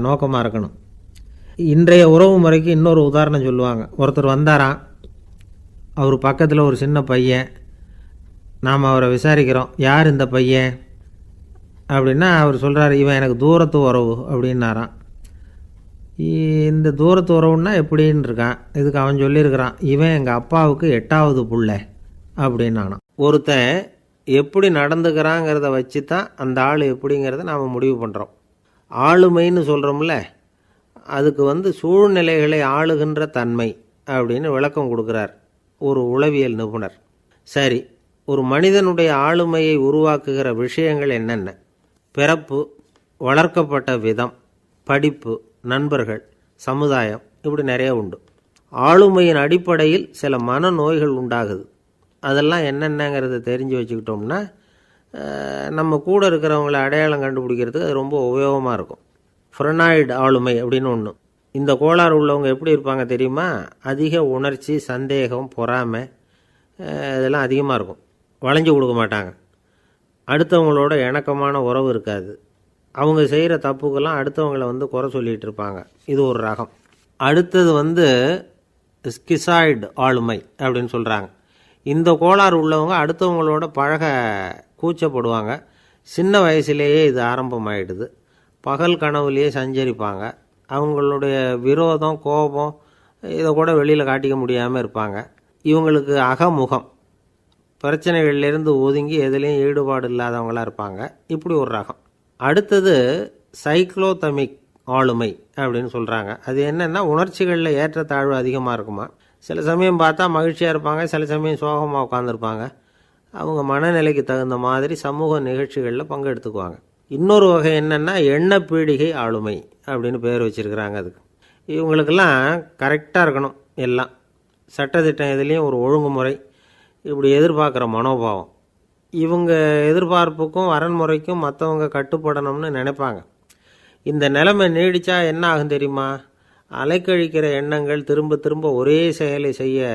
[SPEAKER 1] நோக்கமாக இருக்கணும். இன்றைய உறவு முறைக்கு இன்னொரு உதாரணம் சொல்லுவாங்க. ஒருத்தர் வந்தாராம், அவர் பக்கத்தில் ஒரு சின்ன பையன். நாம் அவரை விசாரிக்கிறோம், யார் இந்த பையன் அப்படின்னா அவர் சொல்கிறார், இவன் எனக்கு தூரத்து உறவு அப்படின்னாராம். இந்த தூரத்து உறவுன்னா எப்படின்னு இருக்கான். இதுக்கு அவன் சொல்லியிருக்கிறான், இவன் எங்கள் அப்பாவுக்கு 8வது புள்ள அப்படின்னானான். ஒருத்தன் எப்படி நடந்துக்கிறாங்கிறத வச்சு தான் அந்த ஆள் எப்படிங்கிறத நாம் முடிவு பண்ணுறோம். ஆளுமைன்னு சொல்கிறோம்ல, அதுக்கு சூழ்நிலைகளை ஆளுகின்ற தன்மை அப்படின்னு விளக்கம் கொடுக்குறார் ஒரு உளவியல் நிபுணர். சரி, ஒரு மனிதனுடைய ஆளுமையை உருவாக்குகிற விஷயங்கள் என்னென்ன? பிறப்பு, வளர்க்கப்பட்ட விதம், படிப்பு, நண்பர்கள், சமுதாயம், இப்படி நிறைய உண்டு. ஆளுமையின் அடிப்படையில் சில மனநோய்கள் உண்டாகுது. அதெல்லாம் என்னென்னங்கிறத தெரிஞ்சு வச்சுக்கிட்டோம்னா நம்ம கூட இருக்கிறவங்கள அடையாளம் கண்டுபிடிக்கிறதுக்கு அது ரொம்ப உபயோகமாக இருக்கும். ஃப்ரெனாய்டு ஆளுமை அப்படின்னு ஒன்று. இந்த கோளாறு உள்ளவங்க எப்படி இருப்பாங்க தெரியுமா? அதிக உணர்ச்சி, சந்தேகம், பொறாமை இதெல்லாம் அதிகமாக இருக்கும். வளைஞ்சு கொடுக்க மாட்டாங்க. அடுத்தவங்களோட இணக்கமான உறவு இருக்காது. அவங்க செய்கிற தப்புக்கெல்லாம் அடுத்தவங்களை குறை சொல்லிகிட்டு இருப்பாங்க. இது ஒரு ரகம். அடுத்தது ஸ்கிசாய்டு ஆளுமை அப்படின்னு சொல்கிறாங்க. இந்த கோளாறு உள்ளவங்க அடுத்தவங்களோட பழக கூச்சப்படுவாங்க. சின்ன வயசுலேயே இது ஆரம்பமாயிடுது. பகல் கனவுலேயே சஞ்சரிப்பாங்க. அவங்களுடைய விரோதம், கோபம் இதை கூட வெளியில் காட்டிக்க முடியாமல் இருப்பாங்க. இவங்களுக்கு அகமுகம், பிரச்சனைகள்லேருந்து ஒதுங்கி எதுலேயும் ஈடுபாடு இல்லாதவங்களாக இருப்பாங்க. இப்படி ஒரு ரகம். அடுத்தது சைக்ளோதமிக் ஆளுமை அப்படின்னு சொல்கிறாங்க. அது என்னென்னா, உணர்ச்சிகளில் ஏற்றத்தாழ்வு அதிகமாக இருக்குமா. சில சமயம் பார்த்தா மகிழ்ச்சியாக இருப்பாங்க, சில சமயம் சோகமாக உட்காந்துருப்பாங்க. அவங்க மனநிலைக்கு தகுந்த மாதிரி சமூக நிகழ்ச்சிகளில் பங்கெடுத்துக்குவாங்க. இன்னொரு வகை என்னென்னா எண்ணப்பீடிகை ஆளுமை அப்படின்னு பேர் வச்சுருக்கிறாங்க. அதுக்கு இவங்களுக்கெல்லாம் கரெக்டாக இருக்கணும். எல்லாம் சட்டத்திட்டம், இதுலேயும் ஒரு ஒழுங்குமுறை, இப்படி எதிர்பார்க்குற மனோபாவம். இவங்க எதிர்பார்ப்புக்கும் வரன்முறைக்கும் மற்றவங்க கட்டுப்படணும்னு நினைப்பாங்க. இந்த நிலைமை நீடித்தா என்ன ஆகும் தெரியுமா? அலைக்கழிக்கிற எண்ணங்கள் திரும்ப திரும்ப ஒரே செயலை செய்ய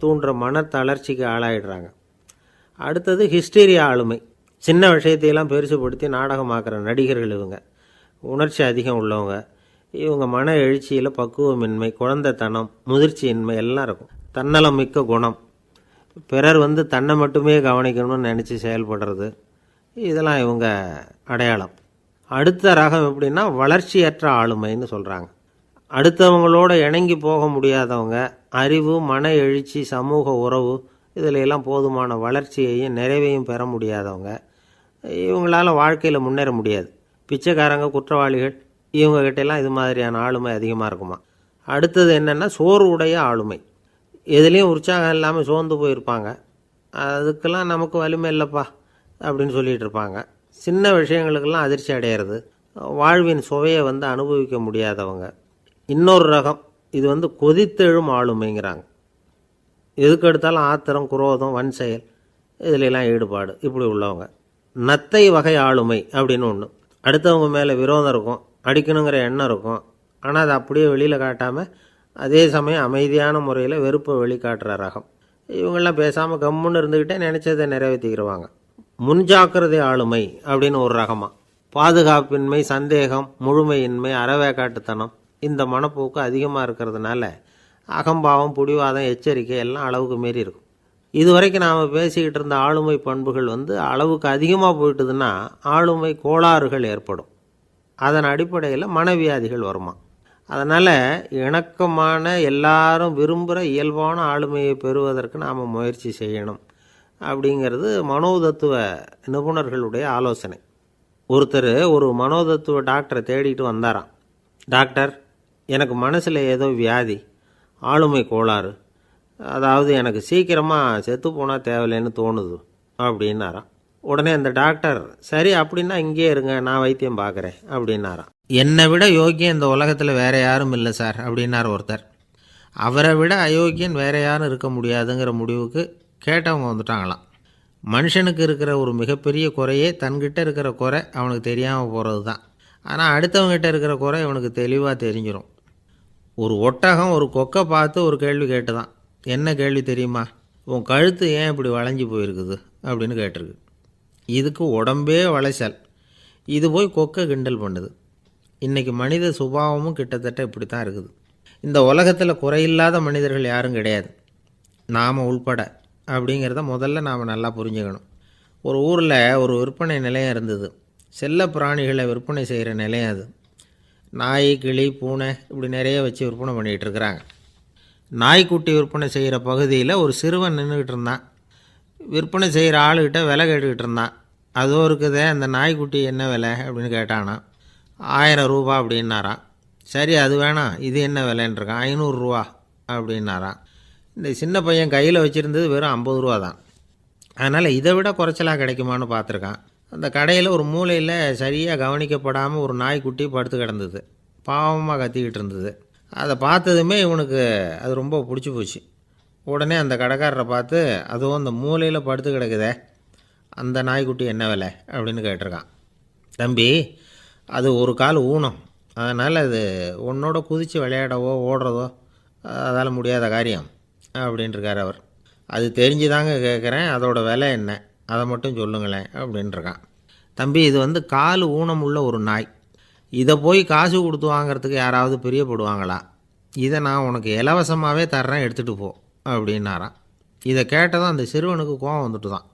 [SPEAKER 1] தூண்டுற மனத்தளர்ச்சிக்கு ஆளாயிடுறாங்க. அடுத்தது ஹிஸ்டீரியா ஆளுமை. சின்ன விஷயத்தையெல்லாம் பெருசுப்படுத்தி நாடகமாக்குற நடிகர்கள் இவங்க. உணர்ச்சி அதிகம் உள்ளவங்க. இவங்க மன எழுச்சியில் பக்குவமின்மை, குழந்தைத்தனம், முதிர்ச்சியின்மை எல்லாம் இருக்கும். தன்னலம் மிக்க குணம். பிறர் தன்னை மட்டுமே கவனிக்கணும்னு நினச்சி செயல்படுறது, இதெல்லாம் இவங்க அடையாளம். அடுத்த ரகம் எப்படின்னா வளர்ச்சியற்ற ஆளுமைன்னு சொல்கிறாங்க. அடுத்தவங்களோட இணங்கி போக முடியாதவங்க. அறிவு, மன எழுச்சி, சமூக உறவு இதில் எல்லாம் போதுமான வளர்ச்சியையும் நிறைவையும் பெற முடியாதவங்க. இவங்களால வாழ்க்கையில் முன்னேற முடியாது. பிச்சைக்காரங்க, குற்றவாளிகள், இவங்ககிட்டெல்லாம் இது மாதிரியான ஆளுமை அதிகமாக இருக்குமா. அடுத்தது என்னென்னா சோர்வுடைய ஆளுமை. எதுலேயும் உற்சாகம் இல்லாமல் சோர்ந்து போயிருப்பாங்க. அதுக்கெல்லாம் நமக்கு வலிமை இல்லைப்பா அப்படின்னு சொல்லிகிட்டு இருப்பாங்க. சின்ன விஷயங்களுக்கெல்லாம் அதிர்ச்சி அடையிறது. வாழ்வின் சுவையை அனுபவிக்க முடியாதவங்க. இன்னொரு ரகம் இது கொதித்தெழும் ஆளுமைங்கிறாங்க. எதுக்கு எடுத்தாலும் ஆத்திரம், குரோதம், வன் செயல் இதிலெல்லாம் ஈடுபாடு, இப்படி உள்ளவங்க. நத்தை வகை ஆளுமை அப்படின்னு ஒன்று. அடுத்தவங்க மேலே விரோதம் இருக்கும், அடிக்கணுங்கிற எண்ணம் இருக்கும். ஆனால் அதை அப்படியே வெளியில் காட்டாமல் அதே சமயம் அமைதியான முறையில் வெறுப்பை வெளிக்காட்டுற ரகம். இவங்கெல்லாம் பேசாமல் கம்முன்னு இருந்துக்கிட்டே நினச்சதை நிறைவேற்றிக்கிடுவாங்க. முன்ஜாக்கிரதை ஆளுமை அப்படின்னு ஒரு ரகமாக பாதுகாப்பின்மை, சந்தேகம், முழுமையின்மை, அறவேக்காட்டுத்தனம் இந்த மனப்போக்கு அதிகமாக இருக்கிறதுனால அகம்பாவம், புடிவாதம், எச்சரிக்கை எல்லாம் அளவுக்கு மீறி இருக்கும். இதுவரைக்கும் நாம் பேசிக்கிட்டு இருந்த ஆளுமை பண்புகள் அளவுக்கு அதிகமாக போயிட்டுதுன்னா ஆளுமை கோளாறுகள் ஏற்படும். அதன் அடிப்படையில் மனவியாதிகள் வருமா. அதனால் இணக்கமான எல்லாரும் விரும்புகிற இயல்பான ஆளுமையை பெறுவதற்கு நாம் முயற்சி செய்யணும் அப்படிங்கிறது மனோதத்துவ நிபுணர்களுடைய ஆலோசனை. ஒருத்தர் ஒரு மனோதத்துவ டாக்டரை தேடிட்டு வந்தாராம். டாக்டர், எனக்கு மனசில் ஏதோ வியாதி, ஆளுமை கோளாறு, அதாவது எனக்கு சீக்கிரமாக செத்து போனால் தேவையில்லைன்னு தோணுது அப்படின்னாராம். உடனே அந்த டாக்டர், சரி அப்படின்னா இங்கே இருங்க, நான் வைத்தியம் பார்க்குறேன் அப்படின்னாராம். என்னை விட யோக்கியம் இந்த உலகத்தில் வேறு யாரும் இல்லை சார் அப்படின்னார் ஒருத்தர். அவரை விட அயோக்கியன் வேறு யாரும் இருக்க முடியாதுங்கிற முடிவுக்கு கேட்டவங்க வந்துட்டாங்களாம். மனுஷனுக்கு இருக்கிற ஒரு மிகப்பெரிய குறையே தன்கிட்ட இருக்கிற குறை அவனுக்கு தெரியாமல் போகிறது தான். ஆனால் அடுத்தவங்ககிட்ட இருக்கிற குறை இவனுக்கு தெளிவாக தெரிஞ்சிடும். ஒரு ஒட்டகம் ஒரு கொக்கை பார்த்து ஒரு கேள்வி கேட்டு தான். என்ன கேள்வி தெரியுமா? உன் கழுத்து ஏன் இப்படி வளைஞ்சி போயிருக்குது அப்படின்னு கேட்டிருக்கு. இதுக்கு உடம்பே வளைச்சல். இது போய் கொக்கை கிண்டல் பண்ணுது. இன்றைக்கி மனித சுபாவமும் கிட்டத்தட்ட இப்படி தான் இருக்குது. இந்த உலகத்தில் குறையில்லாத மனிதர்கள் யாரும் கிடையாது, நாம் உள்பட அப்படிங்கிறத முதல்ல நாம் நல்லா புரிஞ்சுக்கணும். ஒரு ஊரில் ஒரு விற்பனை நிலையம் இருந்தது. செல்ல பிராணிகளை விற்பனை செய்கிற நிலையம் அது. நாய், கிளி, பூனை இப்படி நிறைய வச்சு விற்பனை பண்ணிகிட்டு இருக்கிறாங்க. நாய்க்குட்டி விற்பனை செய்கிற பகுதியில் ஒரு சிறுவன் நின்றுக்கிட்டு இருந்தான். விற்பனை செய்கிற ஆளுகிட்ட விலை கேட்டுக்கிட்டு இருந்தான். அதோ இருக்குதே அந்த நாய்க்குட்டி என்ன விலை அப்படின்னு கேட்டானா. 1000 ரூபா அப்படின்னாரான். சரி அது வேணாம், இது என்ன விலைன்றிருக்கான். 500 ரூபா அப்படின்னாரான். இந்த சின்ன பையன் கையில் வச்சுருந்தது வெறும் 50 ரூபா தான். அதனால் இதை விட குறைச்சலாக கிடைக்குமான்னு பார்த்துருக்கான். அந்த கடையில் ஒரு மூலையில் சரியாக கவனிக்கப்படாமல் ஒரு நாய்க்குட்டி படுத்து கிடந்தது. பாவமாக கத்திக்கிட்டு இருந்தது. அதை பார்த்ததுமே இவனுக்கு அது ரொம்ப பிடிச்சி போச்சு. உடனே அந்த கடைக்காரரை பார்த்து, அதுவும் அந்த மூலையில் படுத்து கிடக்குதே அந்த நாய்க்குட்டி என்ன விலை அப்படின்னு கேட்டிருக்கான். தம்பி, அது ஒரு கால் ஊனம், அதனால் அது உன்னோட குதித்து விளையாடவோ ஓடுறதோ அதால் முடியாத காரியம் அப்படின்ட்டுருக்கார் அவர். அது தெரிஞ்சு தாங்க கேட்குறேன், அதோட விலை என்ன அதை மட்டும் சொல்லுங்களேன் அப்படின்ட்டுருக்கான். தம்பி, இது கால் ஊனம் உள்ள ஒரு நாய். இதை போய் காசு கொடுத்து வாங்கிறதுக்கு யாராவது பிரியப்படுவாங்களா? இதை நான் உனக்கு இலவசமாகவே தர்றேன், எடுத்துகிட்டு போ அப்படின்னாரான். இதை கேட்டதும் அந்த சிறுவனுக்கு கோவம் வந்துட்டு தான்.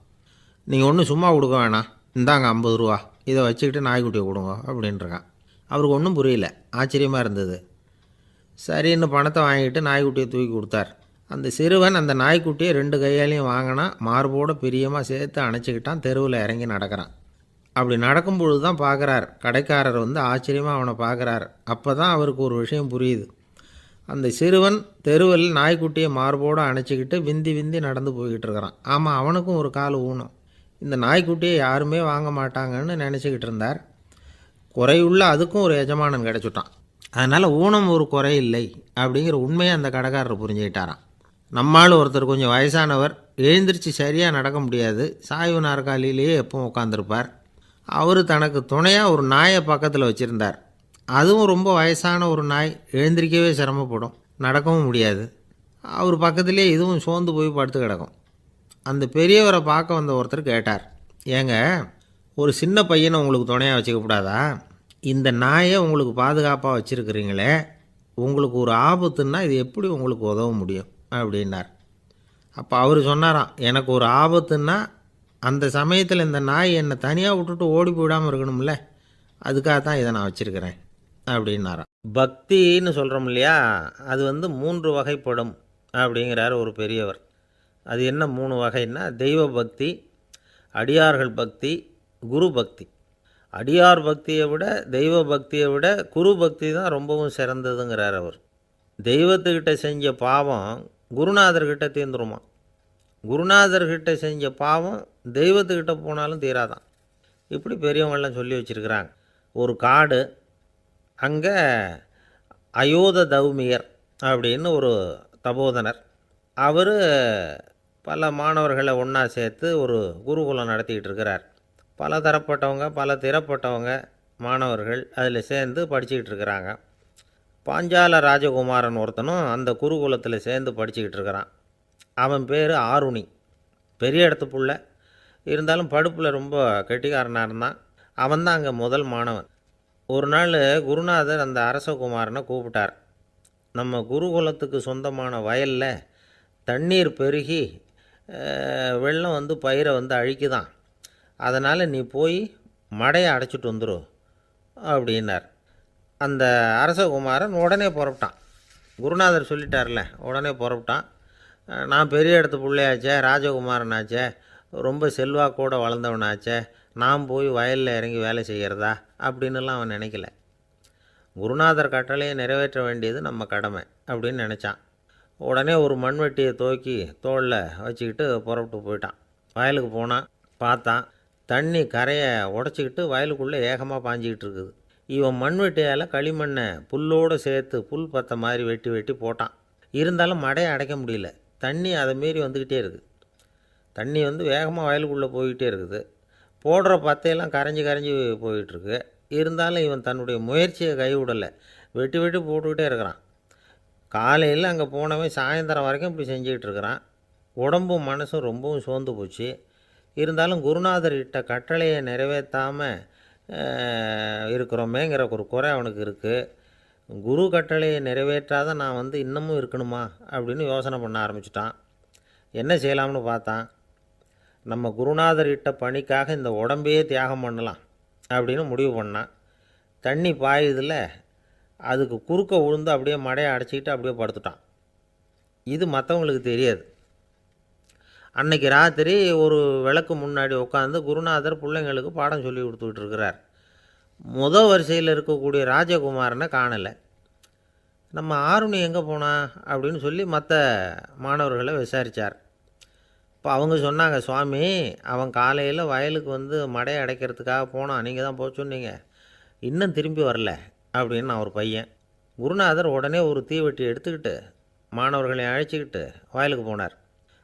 [SPEAKER 1] நீங்கள் ஒன்றும் சும்மா கொடுக்க வேணாம், இந்தாங்க 50 ரூபா, இதை வச்சுக்கிட்டு நாய்க்குட்டியை கொடுங்க அப்படின்ட்டுருக்கான். அவருக்கு ஒன்றும் புரியல, ஆச்சரியமாக இருந்தது. சரின்னு பணத்தை வாங்கிட்டு நாய்க்குட்டியை தூக்கி கொடுத்தார். அந்த சிறுவன் அந்த நாய்க்குட்டியை 2 கையாலையும் வாங்கினா, மார்போடு பிரியமாக சேர்த்து அணைச்சிக்கிட்டான். தெருவில் இறங்கி நடக்கிறான். அப்படி நடக்கும்பொழுது தான் பார்க்குறார், கடைக்காரர் ஆச்சரியமாக அவனை பார்க்குறார். அப்போ தான் அவருக்கு ஒரு விஷயம் புரியுது. அந்த சிறுவன் தெருவில் நாய்க்குட்டியை மார்போடு அணைச்சிக்கிட்டு விந்தி விந்தி நடந்து போய்கிட்டு இருக்கிறான். ஆமாம், அவனுக்கும் ஒரு கால் ஊனம். இந்த நாய்க்குட்டியை யாருமே வாங்க மாட்டாங்கன்னு நினச்சிக்கிட்டு இருந்தார். குறையுள்ள அதுக்கும் ஒரு எஜமானன் கிடச்சிட்டான். அதனால் ஊனம் ஒரு குறை இல்லை அப்படிங்கிற உண்மையை அந்த கடைக்காரர் புரிஞ்சுக்கிட்டாரான். நம்மால் ஒருத்தர் கொஞ்சம் வயசானவர், எழுந்திரிச்சு சரியாக நடக்க முடியாது, சாய்வு நாற்காலியிலேயே எப்பவும் உட்காந்துருப்பார். அவர் தனக்கு துணையாக ஒரு நாயை பக்கத்தில் வச்சுருந்தார். அதுவும் ரொம்ப வயசான ஒரு நாய், எழுந்திரிக்கவே சிரமப்படும், நடக்கவும் முடியாது. அவர் பக்கத்துலேயே இதுவும் சோர்ந்து போய் படுத்து கிடக்கும். அந்த பெரியவரை பார்க்க வந்த ஒருத்தர் கேட்டார், ஏங்க, ஒரு சின்ன பையனை உங்களுக்கு துணையாக வச்சுக்கப்படாதா? இந்த நாயை உங்களுக்கு பாதுகாப்பாக வச்சுருக்கிறீங்களே, உங்களுக்கு ஒரு ஆபத்துன்னா இது எப்படி உங்களுக்கு உதவ முடியும் அப்படின்னார். அப்போ அவர் சொன்னாராம், எனக்கு ஒரு ஆபத்துன்னா அந்த சமயத்தில் இந்த நாய் என்னை தனியாக விட்டுட்டு ஓடி போயிடாமல் இருக்கணும்ல, அதுக்காக தான் இதை நான் வச்சுருக்கிறேன் அப்படின்னாராம். பக்தின்னு சொல்கிறோம் இல்லையா, அது 3 வகைப்படும் அப்படிங்கிறார் ஒரு பெரியவர். அது என்ன 3 வகைன்னா, தெய்வ பக்தி, அடியார்கள் பக்தி, குரு பக்தி. அடியார் பக்தியை விட தெய்வ பக்தியை விட குரு பக்தி தான் ரொம்பவும் சிறந்ததுங்கிறார் அவர். தெய்வத்துக்கிட்ட செஞ்ச பாவம் குருநாதர்கிட்ட தீர்ந்துருமா. குருநாதர்கிட்ட செஞ்ச பாவம் தெய்வத்துக்கிட்ட போனாலும் தீராதான். இப்படி பெரியவங்கள்லாம் சொல்லி வச்சுருக்கிறாங்க. ஒரு காடு, அங்கே அயோத தௌமியர் அப்படின்னு ஒரு தபோதனர். அவர் பல மாணவர்களை ஒன்றா சேர்த்து ஒரு குருகுலம் நடத்திக்கிட்டு இருக்கிறார். பல தரப்பட்டவங்க, பல திறப்பட்டவங்க மாணவர்கள் அதில் சேர்ந்து படிச்சுக்கிட்டு இருக்கிறாங்க. பாஞ்சால ராஜகுமாரன் ஒருத்தனும் அந்த குருகுலத்தில் சேர்ந்து படிச்சுக்கிட்டு இருக்கிறான். அவன் பேர் ஆருணி. பெரிய இடத்து புள்ள, இருந்தாலும் படிப்பில் ரொம்ப கெட்டிக்காரனாக இருந்தான். அவன் தான் அங்கே முதல் மாணவன். ஒரு நாள் குருநாதர் அந்த அரசகுமாரனை கூப்பிட்டார். நம்ம குருகுலத்துக்கு சொந்தமான வயலில் தண்ணீர் பெருகி வெள்ளம் வந்து பயிரை வந்து அழிக்குதான். அதனால் நீ போய் மடையை அடைச்சிட்டு வந்துரு அப்படின்னார். அந்த அரசகுமாரன் உடனே புறப்பட்டான். குருநாதர் சொல்லிட்டார்ல, உடனே புறப்பட்டான். நான் பெரிய இடத்து பிள்ளையாச்சே, ராஜகுமாரனாச்சே, ரொம்ப செல்வாக்கோடு வளர்ந்தவனாச்சே, நான் போய் வயலில் இறங்கி வேலை செய்கிறதா அப்படின்னுலாம் அவன் நினைக்கல. குருநாதர் கட்டளையை நிறைவேற்ற வேண்டியது நம்ம கடமை அப்படின்னு நினச்சான். உடனே ஒரு மண்வெட்டியை தூக்கி தோளில் வச்சுக்கிட்டு புறப்பட்டு போயிட்டான். வயலுக்கு போனான். பார்த்தான், தண்ணி கரையை உடச்சிக்கிட்டு வயலுக்குள்ளே ஏகமாக பாஞ்சிக்கிட்டு இருக்குது. இவன் மண்வெட்டியால் களிமண்ணை புல்லோடு சேர்த்து புல் பற்ற மாதிரி வெட்டி வெட்டி போட்டான். இருந்தாலும் மடையை அடைக்க முடியல. தண்ணி அதை மீறி வந்துக்கிட்டே இருக்குது. தண்ணி வந்து வேகமாக வயலுக்குள்ளே போய்கிட்டே இருக்குது. போடுற பத்தையெல்லாம் கரைஞ்சி கரைஞ்சி போயிட்டுருக்கு. இருந்தாலும் இவன் தன்னுடைய முயற்சியை கைவிடலை. வெட்டி வெட்டி போட்டுக்கிட்டே இருக்கிறான். காலையில் அங்கே போனவன் சாயந்தரம் வரைக்கும் இப்படி செஞ்சுக்கிட்டு இருக்கிறான். உடம்பும் மனசும் ரொம்பவும் சோர்ந்து போச்சு. இருந்தாலும் குருநாதர் இட்ட கட்டளையை நிறைவேற்றாமல் இருக்கிறோமேங்கிற ஒரு குறை அவனுக்கு இருக்குது. குரு கட்டளையை நிறைவேற்றாத நான் வந்து இன்னமும் இருக்கணுமா அப்படின்னு யோசனை பண்ண ஆரம்பிச்சிட்டான். என்ன செய்யலாம்னு பார்த்தான். நம்ம குருநாதர் இட்ட பணிக்காக இந்த உடம்பையே தியாகம் பண்ணலாம் அப்படின்னு முடிவு பண்ணான். தண்ணி பாயுதில் அதுக்கு குறுக்க விழுந்து அப்படியே மடையை அடைச்சிக்கிட்டு அப்படியே படுத்துட்டான். இது மற்றவங்களுக்கு தெரியாது. அன்னைக்கு ராத்திரி ஒரு விளக்கு முன்னாடி உட்காந்து குருநாதர் பிள்ளைங்களுக்கு பாடம் சொல்லி கொடுத்துக்கிட்டு இருக்கிறார். வரிசையில் இருக்கக்கூடிய ராஜகுமாரனை காணலை. நம்ம ஆருணி எங்கே போனா அப்படின்னு சொல்லி மற்ற மாணவர்களை விசாரித்தார். இப்போ அவங்க சொன்னாங்க, சுவாமி அவன் காலையில் வயலுக்கு வந்து மடையை அடைக்கிறதுக்காக போனான், நீங்கள் தான் போக சொன்னீங்க, இன்னும் திரும்பி வரல அப்படின்னு அவர் பையன். குருநாதர் உடனே ஒரு தீவெட்டி எடுத்துக்கிட்டு மாணவர்களை அழைச்சிக்கிட்டு வயலுக்கு போனார்.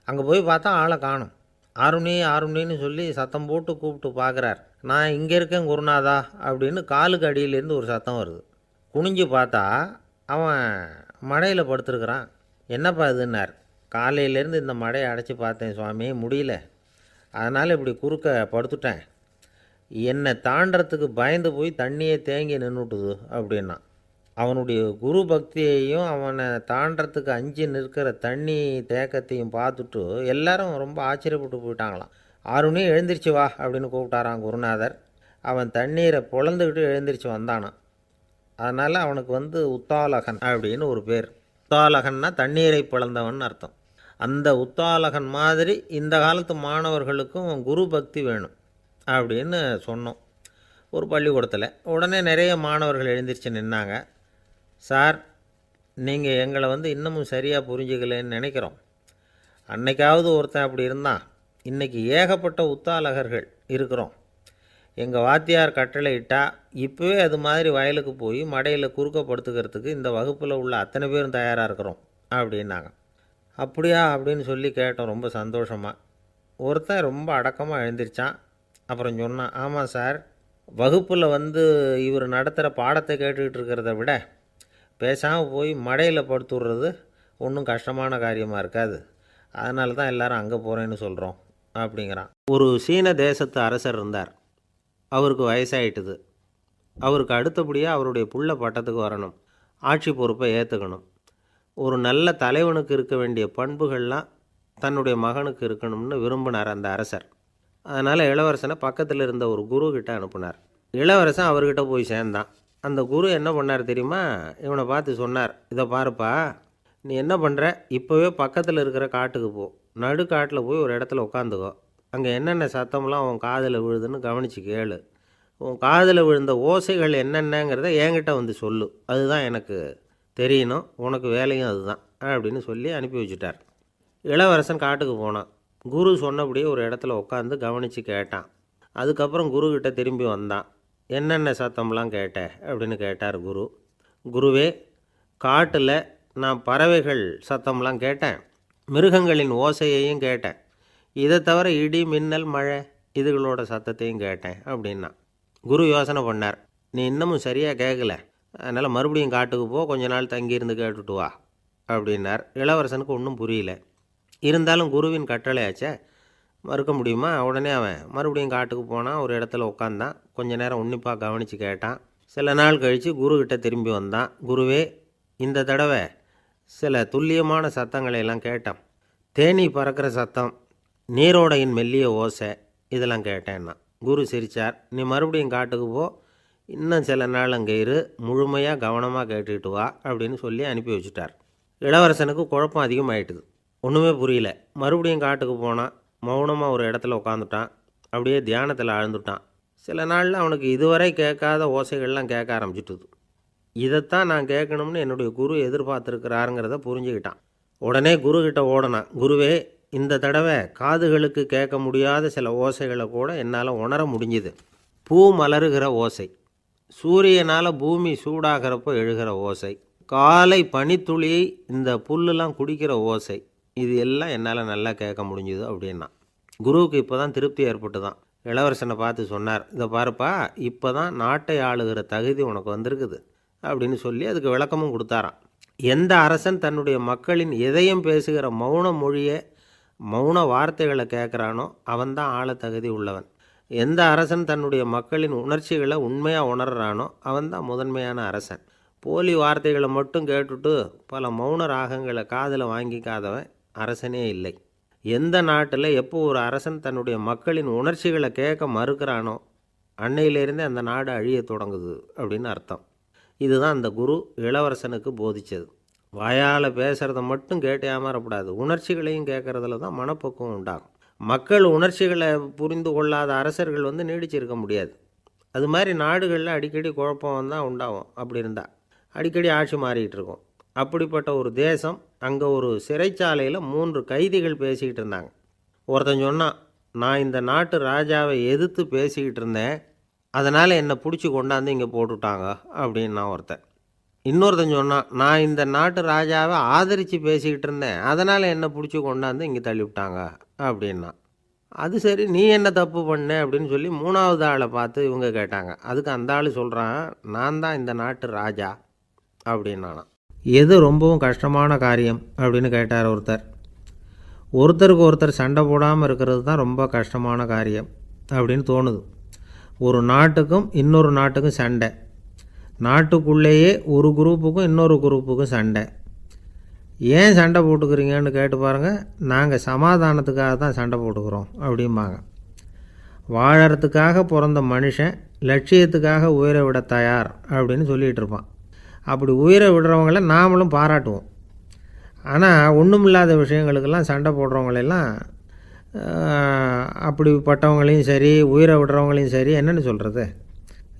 [SPEAKER 1] அங்கே போய் பார்த்தா ஆளை காணும். ஆருணி ஆருணின்னு சொல்லி சத்தம் போட்டு கூப்பிட்டு பார்க்குறார். நான் இங்கே இருக்கேன் குருநாதா அப்படின்னு காலுக்கு அடியிலேருந்து ஒரு சத்தம் வருது. குனிஞ்சு பார்த்தா அவன் மடையில் படுத்துருக்குறான். என்னப்பா இதுன்னார். காலையிலேருந்து இந்த மடையை அடைச்சி பார்த்தேன் சுவாமி, முடியல, அதனால் இப்படி குறுக்க படுத்துட்டேன். என்னை தாண்டறதுக்கு பயந்து போய் தண்ணியே தேங்கி நின்றுட்டுது அப்படின்னா. அவனுடைய குரு பக்தியையும் அவனை தாண்டறதுக்கு அஞ்சு நிற்கிற தண்ணி தேக்கத்தையும் பார்த்துட்டு எல்லாரும் ரொம்ப ஆச்சரியப்பட்டு போயிட்டாங்களாம். ஆருணி எழுந்திரிச்சு வா அப்படின்னு கூப்பிட்டாரான் குருநாதர். அவன் தண்ணீரை பொழந்துக்கிட்டு எழுந்திரிச்சு வந்தானான். அதனால் அவனுக்கு வந்து உத்தாலகன் அப்படின்னு ஒரு பேர். உத்தாலகன்னா தண்ணீரை பிளந்தவன் அர்த்தம். அந்த உத்தாலகன் மாதிரி இந்த காலத்து மாணவர்களுக்கும் குரு பக்தி வேணும் அப்படின்னு சொன்னோம் ஒரு பள்ளிக்கூடத்தில். உடனே நிறைய மாணவர்கள் எழுந்திரிச்சு நின்னாங்க. சார், நீங்கள் எங்களை வந்து இன்னமும் சரியாக புரிஞ்சுக்கலன்னு நினைக்கிறோம். அன்னைக்காவது ஒருத்தன் அப்படி இருந்தான், இன்றைக்கி ஏகப்பட்ட உத்தாலகர்கள் இருக்கிறோம். எங்கள் வாத்தியார் கட்டளை இட்டால் இப்போவே அது மாதிரி வயலுக்கு போய் மடையில் குறுக்கப்படுத்துக்கிறதுக்கு இந்த வகுப்பில் உள்ள அத்தனை பேரும் தயாராக இருக்கிறோம் அப்படின்னாங்க. அப்படியா அப்படின்னு சொல்லி கேட்டோம் ரொம்ப சந்தோஷமாக. ஒருத்தன் ரொம்ப அடக்கமாக எழுந்திரிச்சான். அப்புறம் சொன்னான், ஆமாம் சார், வகுப்பில் வந்து இவர் நடத்துகிற பாடத்தை கேட்டுக்கிட்டு இருக்கிறத விட பேசாமல் போய் மடையில் படுத்துடுறது ஒன்றும் கஷ்டமான காரியமாக இருக்காது, அதனால தான் எல்லோரும் அங்கே போகிறேன்னு சொல்கிறோம் அப்படிங்கிறான். ஒரு சீன தேசத்து அரசர் இருந்தார். அவருக்கு வயசாயிட்டுது. அவருக்கு அடுத்தபடியாக அவருடைய புள்ள பட்டத்துக்கு வரணும், ஆட்சி பொறுப்பை ஏற்றுக்கணும். ஒரு நல்ல தலைவனுக்கு இருக்க வேண்டிய பண்புகள்லாம் தன்னுடைய மகனுக்கு இருக்கணும்னு விரும்பினார் அந்த அரசர். அதனால் இளவரசனை பக்கத்தில் இருந்த ஒரு குரு கிட்ட அனுப்புனார். இளவரசன் அவர்கிட்ட போய் சேர்ந்தான். அந்த குரு என்ன பண்ணார் தெரியுமா? இவனை பார்த்து சொன்னார், இதை பாருப்பா, நீ என்ன பண்ணுற, இப்போவே பக்கத்தில் இருக்கிற காட்டுக்கு போ, நடு காட்டில் போய் ஒரு இடத்துல உட்காந்துக்கோ. அங்கே என்னென்ன சத்தம்லாம் உன் காதில் விழுதுன்னு கவனித்து கேளு. உன் காதில் விழுந்த ஓசைகள் என்னென்னங்கிறத என்கிட்ட வந்து சொல்லு, அதுதான் எனக்கு தெரியணும், உனக்கு வேலையும் அதுதான் அப்படின்னு சொல்லி அனுப்பி வச்சுட்டார். இளவரசன் காட்டுக்கு போனான். குரு சொன்னபடியே ஒரு இடத்துல உட்காந்து கவனித்து கேட்டான். அதுக்கப்புறம் குருக்கிட்ட திரும்பி வந்தான். என்னென்ன சத்தம்லாம் கேட்ட அப்படின்னு கேட்டார் குரு. குருவே, காட்டில் நான் பறவைகள் சத்தம்லாம் கேட்டேன், மிருகங்களின் ஓசையையும் கேட்டேன், இதை தவிர இடி மின்னல் மழை இதுகளோட சத்தத்தையும் கேட்டேன் அப்படின்னா. குரு யோசனை பண்ணார், நீ இன்னமும் சரியாக கேட்கல, அதனால் மறுபடியும் காட்டுக்கு போ, கொஞ்ச நாள் தங்கியிருந்து கேட்டுட்டு வா அப்படின்னார். இளவரசனுக்கு ஒன்றும் புரியல. இருந்தாலும் குருவின் கட்டளையாச்சே, மறுக்க முடியுமா? உடனே அவன் மறுபடியும் காட்டுக்கு போனான். ஒரு இடத்துல உட்காந்தான். கொஞ்ச நேரம் உன்னிப்பாக கவனித்து கேட்டான். சில நாள் கழித்து குருக்கிட்ட திரும்பி வந்தான். குருவே, இந்த தடவை சில துல்லியமான சத்தங்களை எல்லாம் கேட்டான். தேனீ பறக்கிற சத்தம், நீரோடையின் மெல்லிய ஓசை, இதெல்லாம் கேட்டேன்னா. குரு சிரித்தார். நீ மறுபடியும் காட்டுக்கு போ, இன்னும் சில நாள் அங்கே இரு, முழுமையாக கவனமாக கேட்டுக்கிட்டு வா அப்படின்னு சொல்லி அனுப்பி வச்சுட்டார். இளவரசனுக்கு குழப்பம் அதிகமாயிட்டுது. ஒன்றுமே புரியல. மறுபடியும் காட்டுக்கு போனான். மௌனமாக ஒரு இடத்துல உட்காந்துட்டான். அப்படியே தியானத்தில் ஆழ்ந்துட்டான். சில நாளில் அவனுக்கு இதுவரை கேட்காத ஓசைகள்லாம் கேட்க ஆரம்பிச்சிட்டுது. இதைத்தான் நான் கேட்கணும்னு என்னுடைய குரு எதிர்பார்த்துருக்கிறாருங்கிறத புரிஞ்சுக்கிட்டான். உடனே குருக்கிட்ட ஓடனான். குருவே, இந்த தடவை காதுகளுக்கு கேட்க முடியாத சில ஓசைகளை கூட என்னால் உணர முடிஞ்சுது. பூ மலருகிற ஓசை, சூரியனால் பூமி சூடாகிறப்போ எழுகிற ஓசை, காலை பனித்துளி இந்த புல்லுலாம் குடிக்கிற ஓசை, இது எல்லாம் என்னால் நல்லா கேட்க முடிஞ்சுது அப்படின்னா. குருவுக்கு இப்போ தான் திருப்தி ஏற்பட்டு தான். இளவரசனை பார்த்து சொன்னார், இதை பாருப்பா, இப்போ தான் நாட்டை ஆளுகிற தகுதி உனக்கு வந்திருக்குது அப்படின்னு சொல்லி அதுக்கு விளக்கமும் கொடுத்தாராம். எந்த அரசன் தன்னுடைய மக்களின் எதையும் பேசுகிற மௌன மொழியை, மௌன வார்த்தைகளை கேட்குறானோ அவன்தான் ஆள தகுதி உள்ளவன். எந்த அரசன் தன்னுடைய மக்களின் உணர்ச்சிகளை உண்மையாக உணர்றானோ அவன்தான் முதன்மையான அரசன். போலி வார்த்தைகளை மட்டும் கேட்டுட்டு பல மௌன ராகங்களை காதில் வாங்கிக்காதவன் அரசனே இல்லை. எந்த நாட்டில் எப்போ ஒரு அரசன் தன்னுடைய மக்களின் உணர்ச்சிகளை கேட்க மறுக்கிறானோ அன்னையிலேருந்தே அந்த நாடு அழிய தொடங்குது அப்படின்னு அர்த்தம். இதுதான் அந்த குரு இளவரசனுக்கு போதித்தது. வாயால் பேசுகிறத மட்டும் கேட்டு ஏமாறக்கூடாது, உணர்ச்சிகளையும் கேட்குறதுல தான் மனப்பக்குவம் உண்டாகும். மக்கள் உணர்ச்சிகளை புரிந்து கொள்ளாத அரசர்கள் நீடிச்சிருக்க முடியாது. அது மாதிரி நாடுகளில் அடிக்கடி குழப்பம் தான் உண்டாகும். அப்படி இருந்தால் அடிக்கடி ஆட்சி மாறிக்கிட்டு இருக்கும். அப்படிப்பட்ட ஒரு தேசம், அங்கே ஒரு சிறைச்சாலையில் 3 கைதிகள் பேசிக்கிட்டு இருந்தாங்க. ஒருத்தன் சொன்னான், நான் இந்த நாட்டு ராஜாவை எதிர்த்து பேசிக்கிட்டு இருந்தேன், அதனால் என்னை பிடிச்சி கொண்டாந்து இங்கே போட்டுவிட்டாங்க அப்படின்னா ஒருத்தன். இன்னொருத்தன் சொன்னான், நான் இந்த நாட்டு ராஜாவை ஆதரித்து பேசிக்கிட்டு இருந்தேன், அதனால் என்னை பிடிச்சி கொண்டாந்து இங்கே தள்ளிவிட்டாங்க அப்படின்னா. அது சரி, நீ என்ன தப்பு பண்ண அப்படின்னு சொல்லி 3வது ஆளை பார்த்து இவங்க கேட்டாங்க. அதுக்கு அந்த ஆள் சொல்கிறான், நான் தான் இந்த நாட்டு ராஜா அப்படின்னானா. எது ரொம்பவும் கஷ்டமான காரியம் அப்படின்னு கேட்டார் ஒருத்தர். ஒருத்தருக்கு ஒருத்தர் சண்டை போடாமல் இருக்கிறது தான் ரொம்ப கஷ்டமான காரியம் அப்படின்னு தோணுது. ஒரு நாட்டுக்கும் இன்னொரு நாட்டுக்கும் சண்டை, நாட்டுக்குள்ளேயே ஒரு குரூப்புக்கும் இன்னொரு குரூப்புக்கும் சண்டை. ஏன் சண்டை போட்டுக்கிறீங்கன்னு கேட்டு பாருங்கள். நாங்கள் சமாதானத்துக்காக தான் சண்டை போட்டுக்கிறோம் அப்படிம்பாங்க. வாழறதுக்காக பிறந்த மனுஷன் லட்சியத்துக்காக உயிரை விட தயார் அப்படின்னு சொல்லிகிட்டு இருப்பான். அப்படி உயிரை விடுறவங்கள நாமளும் பாராட்டுவோம். ஆனால் ஒன்றுமில்லாத விஷயங்களுக்கெல்லாம் சண்டை போடுறவங்களெல்லாம், அப்படிப்பட்டவங்களையும் சரி உயிரை விடுறவங்களையும் சரி என்னென்னு சொல்கிறது,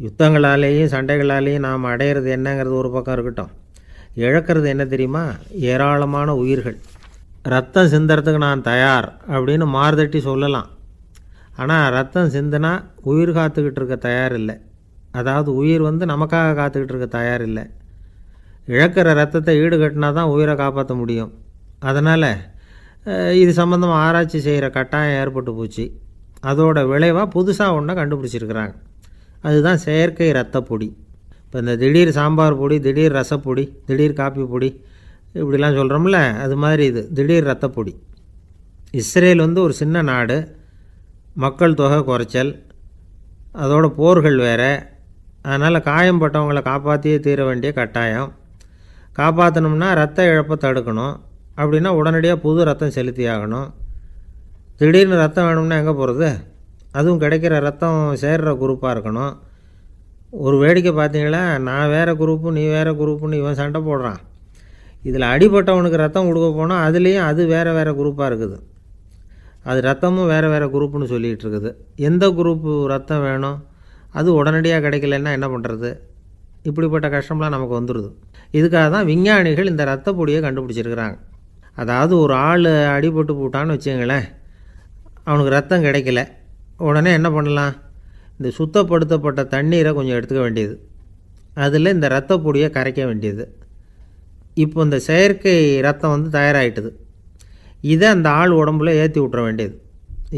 [SPEAKER 1] யுத்தங்களாலேயும் சண்டைகளாலேயும் நாம் அடையிறது என்னங்கிறது ஒரு பக்கம் இருக்கட்டும், இழக்கிறது என்ன தெரியுமா? ஏராளமான உயிர்கள். ரத்தம் சிந்துறதுக்கு நான் தயார் அப்படின்னு மார்தட்டி சொல்லலாம். ஆனால் ரத்தம் சிந்தினா உயிர் காத்துக்கிட்டு இருக்க தயார் இல்லை. அதாவது உயிர் நமக்காக காத்துக்கிட்டு இருக்க தயார் இல்லை. இழக்கிற ரத்தத்தை ஈடுகட்டினா தான் உயிரை காப்பாற்ற முடியும். அதனால் இது சம்மந்தமாக ஆராய்ச்சி செய்கிற கட்டாயம் ஏற்பட்டு போச்சு. அதோட விளைவாக புதுசாக ஒன்றை கண்டுபிடிச்சிருக்கிறாங்க. அதுதான் செயற்கை ரத்தப்பொடி. இப்போ இந்த திடீர் சாம்பார் பொடி, திடீர் ரசப்பொடி, திடீர் காப்பி பொடி இப்படிலாம் சொல்கிறோம்ல, அது மாதிரி இது திடீர் ரத்தப்பொடி. இஸ்ரேல் ஒரு சின்ன நாடு, மக்கள் தொகை குறைச்சல், அதோட போர்கள் வேறு. அதனால் காயம்பட்டவங்களை காப்பாற்றியே தீர வேண்டிய கட்டாயம். காப்பாற்றணும்னா ரத்த இழப்பை தடுக்கணும். அப்படின்னா உடனடியாக புது ரத்தம் செலுத்தி ஆகணும். திடீர்னு ரத்தம் வேணும்னா எங்கே போகிறது? அதுவும் கிடைக்கிற ரத்தம் சேர்கிற குரூப்பாக இருக்கணும். ஒரு வேடிக்கை பார்த்தீங்களா, நான் வேறு குரூப்பு நீ வேறு குரூப்புன்னு இவன் சண்டை போடுறான். இதில் அடிபட்டவனுக்கு ரத்தம் கொடுக்க போனால் அதுலேயும் அது வேறு வேறு குரூப்பாக இருக்குது. அது ரத்தமும் வேறு வேறு குரூப்புன்னு சொல்லிகிட்டு இருக்குது. எந்த குரூப்பு ரத்தம் வேணும், அது உடனடியாக கிடைக்கலன்னா என்ன பண்ணுறது? இப்படிப்பட்ட கஷ்டம்லாம் நமக்கு வந்துடுது. இதுக்காக தான் விஞ்ஞானிகள் இந்த ரத்த பொடியை கண்டுபிடிச்சிருக்கிறாங்க. அதாவது ஒரு ஆள் அடிபட்டு போட்டான்னு வச்சுங்களேன், அவனுக்கு ரத்தம் கிடைக்கல, உடனே என்ன பண்ணலாம்? இந்த சுத்தப்படுத்தப்பட்ட தண்ணீரை கொஞ்சம் எடுத்துக்க வேண்டியது, அதில் இந்த ரத்த பொடியை கரைக்க வேண்டியது. இப்போ இந்த செயற்கை ரத்தம் தயாராகிட்டுது. இதை அந்த ஆள் உடம்புல ஏற்றி விட்டுற வேண்டியது.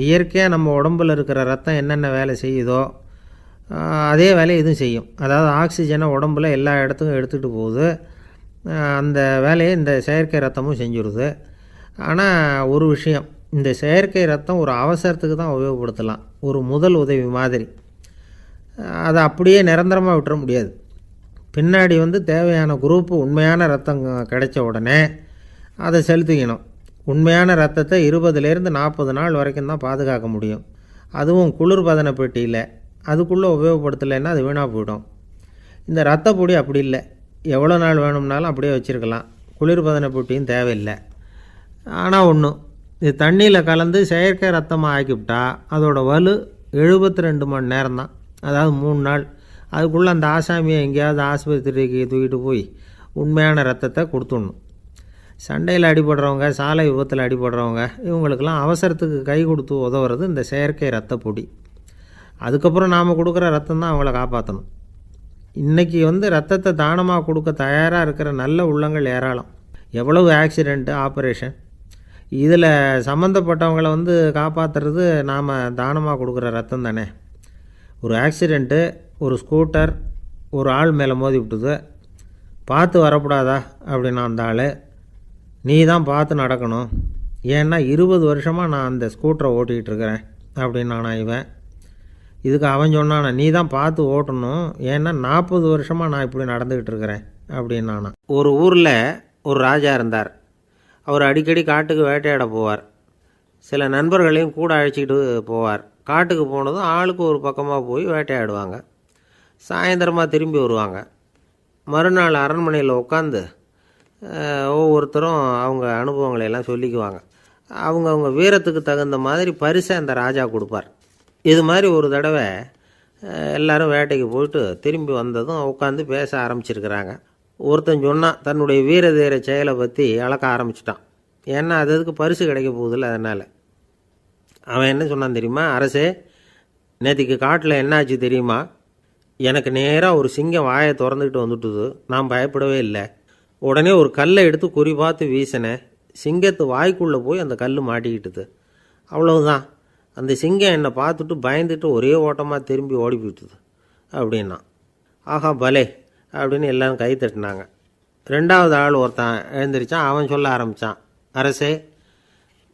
[SPEAKER 1] இயற்கையாக நம்ம உடம்பில் இருக்கிற ரத்தம் என்னென்ன வேலை செய்யுதோ அதே வேலையை இதுவும் செய்யும். அதாவது ஆக்சிஜனை உடம்புல எல்லா இடத்துக்கும் எடுத்துகிட்டு போகுது. அந்த வேலையை இந்த செயற்கை ரத்தமும் செஞ்சுருது. ஆனால் ஒரு விஷயம், இந்த செயற்கை ரத்தம் ஒரு அவசரத்துக்கு தான் உபயோகப்படுத்தலாம், ஒரு முதல் உதவி மாதிரி. அதை அப்படியே நிரந்தரமாக விட்டுற முடியாது. பின்னாடி தேவையான குரூப்பு உண்மையான ரத்தம் கிடைச்ச உடனே அதை செலுத்திக்கணும். உண்மையான ரத்தத்தை 20லேருந்து 40 நாள் வரைக்கும் தான் பாதுகாக்க முடியும். அதுவும் குளிர்பதன பெட்டியில். அதுக்குள்ளே உபயோகப்படுத்தலைன்னா அது வீணாக போயிடும். இந்த ரத்த பொடி அப்படி இல்லை, எவ்வளோ நாள் வேணும்னாலும் அப்படியே வச்சுருக்கலாம். குளிர்பதன பெட்டியும் தேவையில்லை. ஆனால் ஒன்று, இது தண்ணியில் கலந்து செயற்கை ரத்தமாக ஆக்கிவிட்டா அதோட வலு 72 மணி நேரம் தான், அதாவது 3 நாள். அதுக்குள்ளே அந்த ஆசாமியை எங்கேயாவது ஆஸ்பத்திரிக்கு தூக்கிட்டு போய் உண்மையான ரத்தத்தை கொடுத்துடணும். சண்டையில் அடிபடுறவங்க, சாலை விபத்தில் அடிபடுறவங்க, இவங்களுக்கெல்லாம் அவசரத்துக்கு கை கொடுத்து உதவுறது இந்த செயற்கை ரத்த பொடி. அதுக்கப்புறம் நாம் கொடுக்குற ரத்தம் தான் அவங்கள காப்பாற்றணும். இன்றைக்கி ரத்தத்தை தானமாக கொடுக்க தயாராக இருக்கிற நல்ல உள்ளங்கள் ஏராளம். எவ்வளவு ஆக்சிடெண்ட்டு, ஆப்ரேஷன், இதில் சம்மந்தப்பட்டவங்களை காப்பாற்றுறது நாம் தானமாக கொடுக்குற ரத்தம் தானே. ஒரு ஆக்சிடெண்ட்டு, ஒரு ஸ்கூட்டர் ஒரு ஆள் மேலே மோதி விட்டுது, பார்த்து வரக்கூடாதா அப்படின்னா அந்த ஆள், நீ தான் பார்த்து நடக்கணும், ஏன்னா 20 வருஷமாக நான் அந்த ஸ்கூட்டரை ஓட்டிகிட்டு இருக்கிறேன் அப்படின்னானா இவன். இதுக்கு அவன் சொன்னானா, நீ தான் பார்த்து ஓட்டணும், ஏன்னா 40 வருஷமாக நான் இப்படி நடந்துக்கிட்டு இருக்கிறேன் அப்படின்னானா. ஒரு ஊரில் ஒரு ராஜா இருந்தார். அவர் அடிக்கடி காட்டுக்கு வேட்டையாட போவார். சில நண்பர்களையும் கூட அழைச்சிக்கிட்டு போவார். காட்டுக்கு போனதும் ஆளுக்கு ஒரு பக்கமாக போய் வேட்டையாடுவாங்க. சாயந்தரமாக திரும்பி வருவாங்க. மறுநாள் அரண்மனையில் உட்காந்து ஒவ்வொருத்தரும் அவங்க அனுபவங்களையெல்லாம் சொல்லிக்குவாங்க. அவங்கவுங்க வீரத்துக்கு தகுந்த மாதிரி பரிசை அந்த ராஜா கொடுப்பார். இது மாதிரி ஒரு தடவை எல்லோரும் வேட்டைக்கு போயிட்டு திரும்பி வந்ததும் உட்காந்து பேச ஆரம்பிச்சிருக்கிறாங்க. ஒருத்தன் சொன்னான், தன்னுடைய வீர தீர செயலை பற்றி அளக்க ஆரம்பிச்சிட்டான். ஏன்னா அதுக்கு பரிசு கிடைக்க போகுதில்ல, அதனால். அவன் என்ன சொன்னான் தெரியுமா? அரசே, நேற்றுக்கு காட்டில் என்னாச்சு தெரியுமா? எனக்கு நேராக ஒரு சிங்கம் வாயை திறந்துக்கிட்டு வந்துட்டுது. நான் பயப்படவே இல்லை. உடனே ஒரு கல்லை எடுத்து குறி பார்த்து வீசினேன். சிங்கத்து வாய்க்குள்ளே போய் அந்த கல் மாட்டிக்கிட்டுது. அவ்வளவுதான். அந்த சிங்கம் என்னை பார்த்துட்டு பயந்துட்டு ஒரே ஓட்டமாக திரும்பி ஓடி போயிட்டுது அப்படின்னா. ஆஹா பலே அப்படின்னு எல்லோரும் கை தட்டினாங்க. 2வது ஆள் ஒருத்தன் எழுந்திரிச்சான். அவன் சொல்ல ஆரம்பித்தான், அரசே,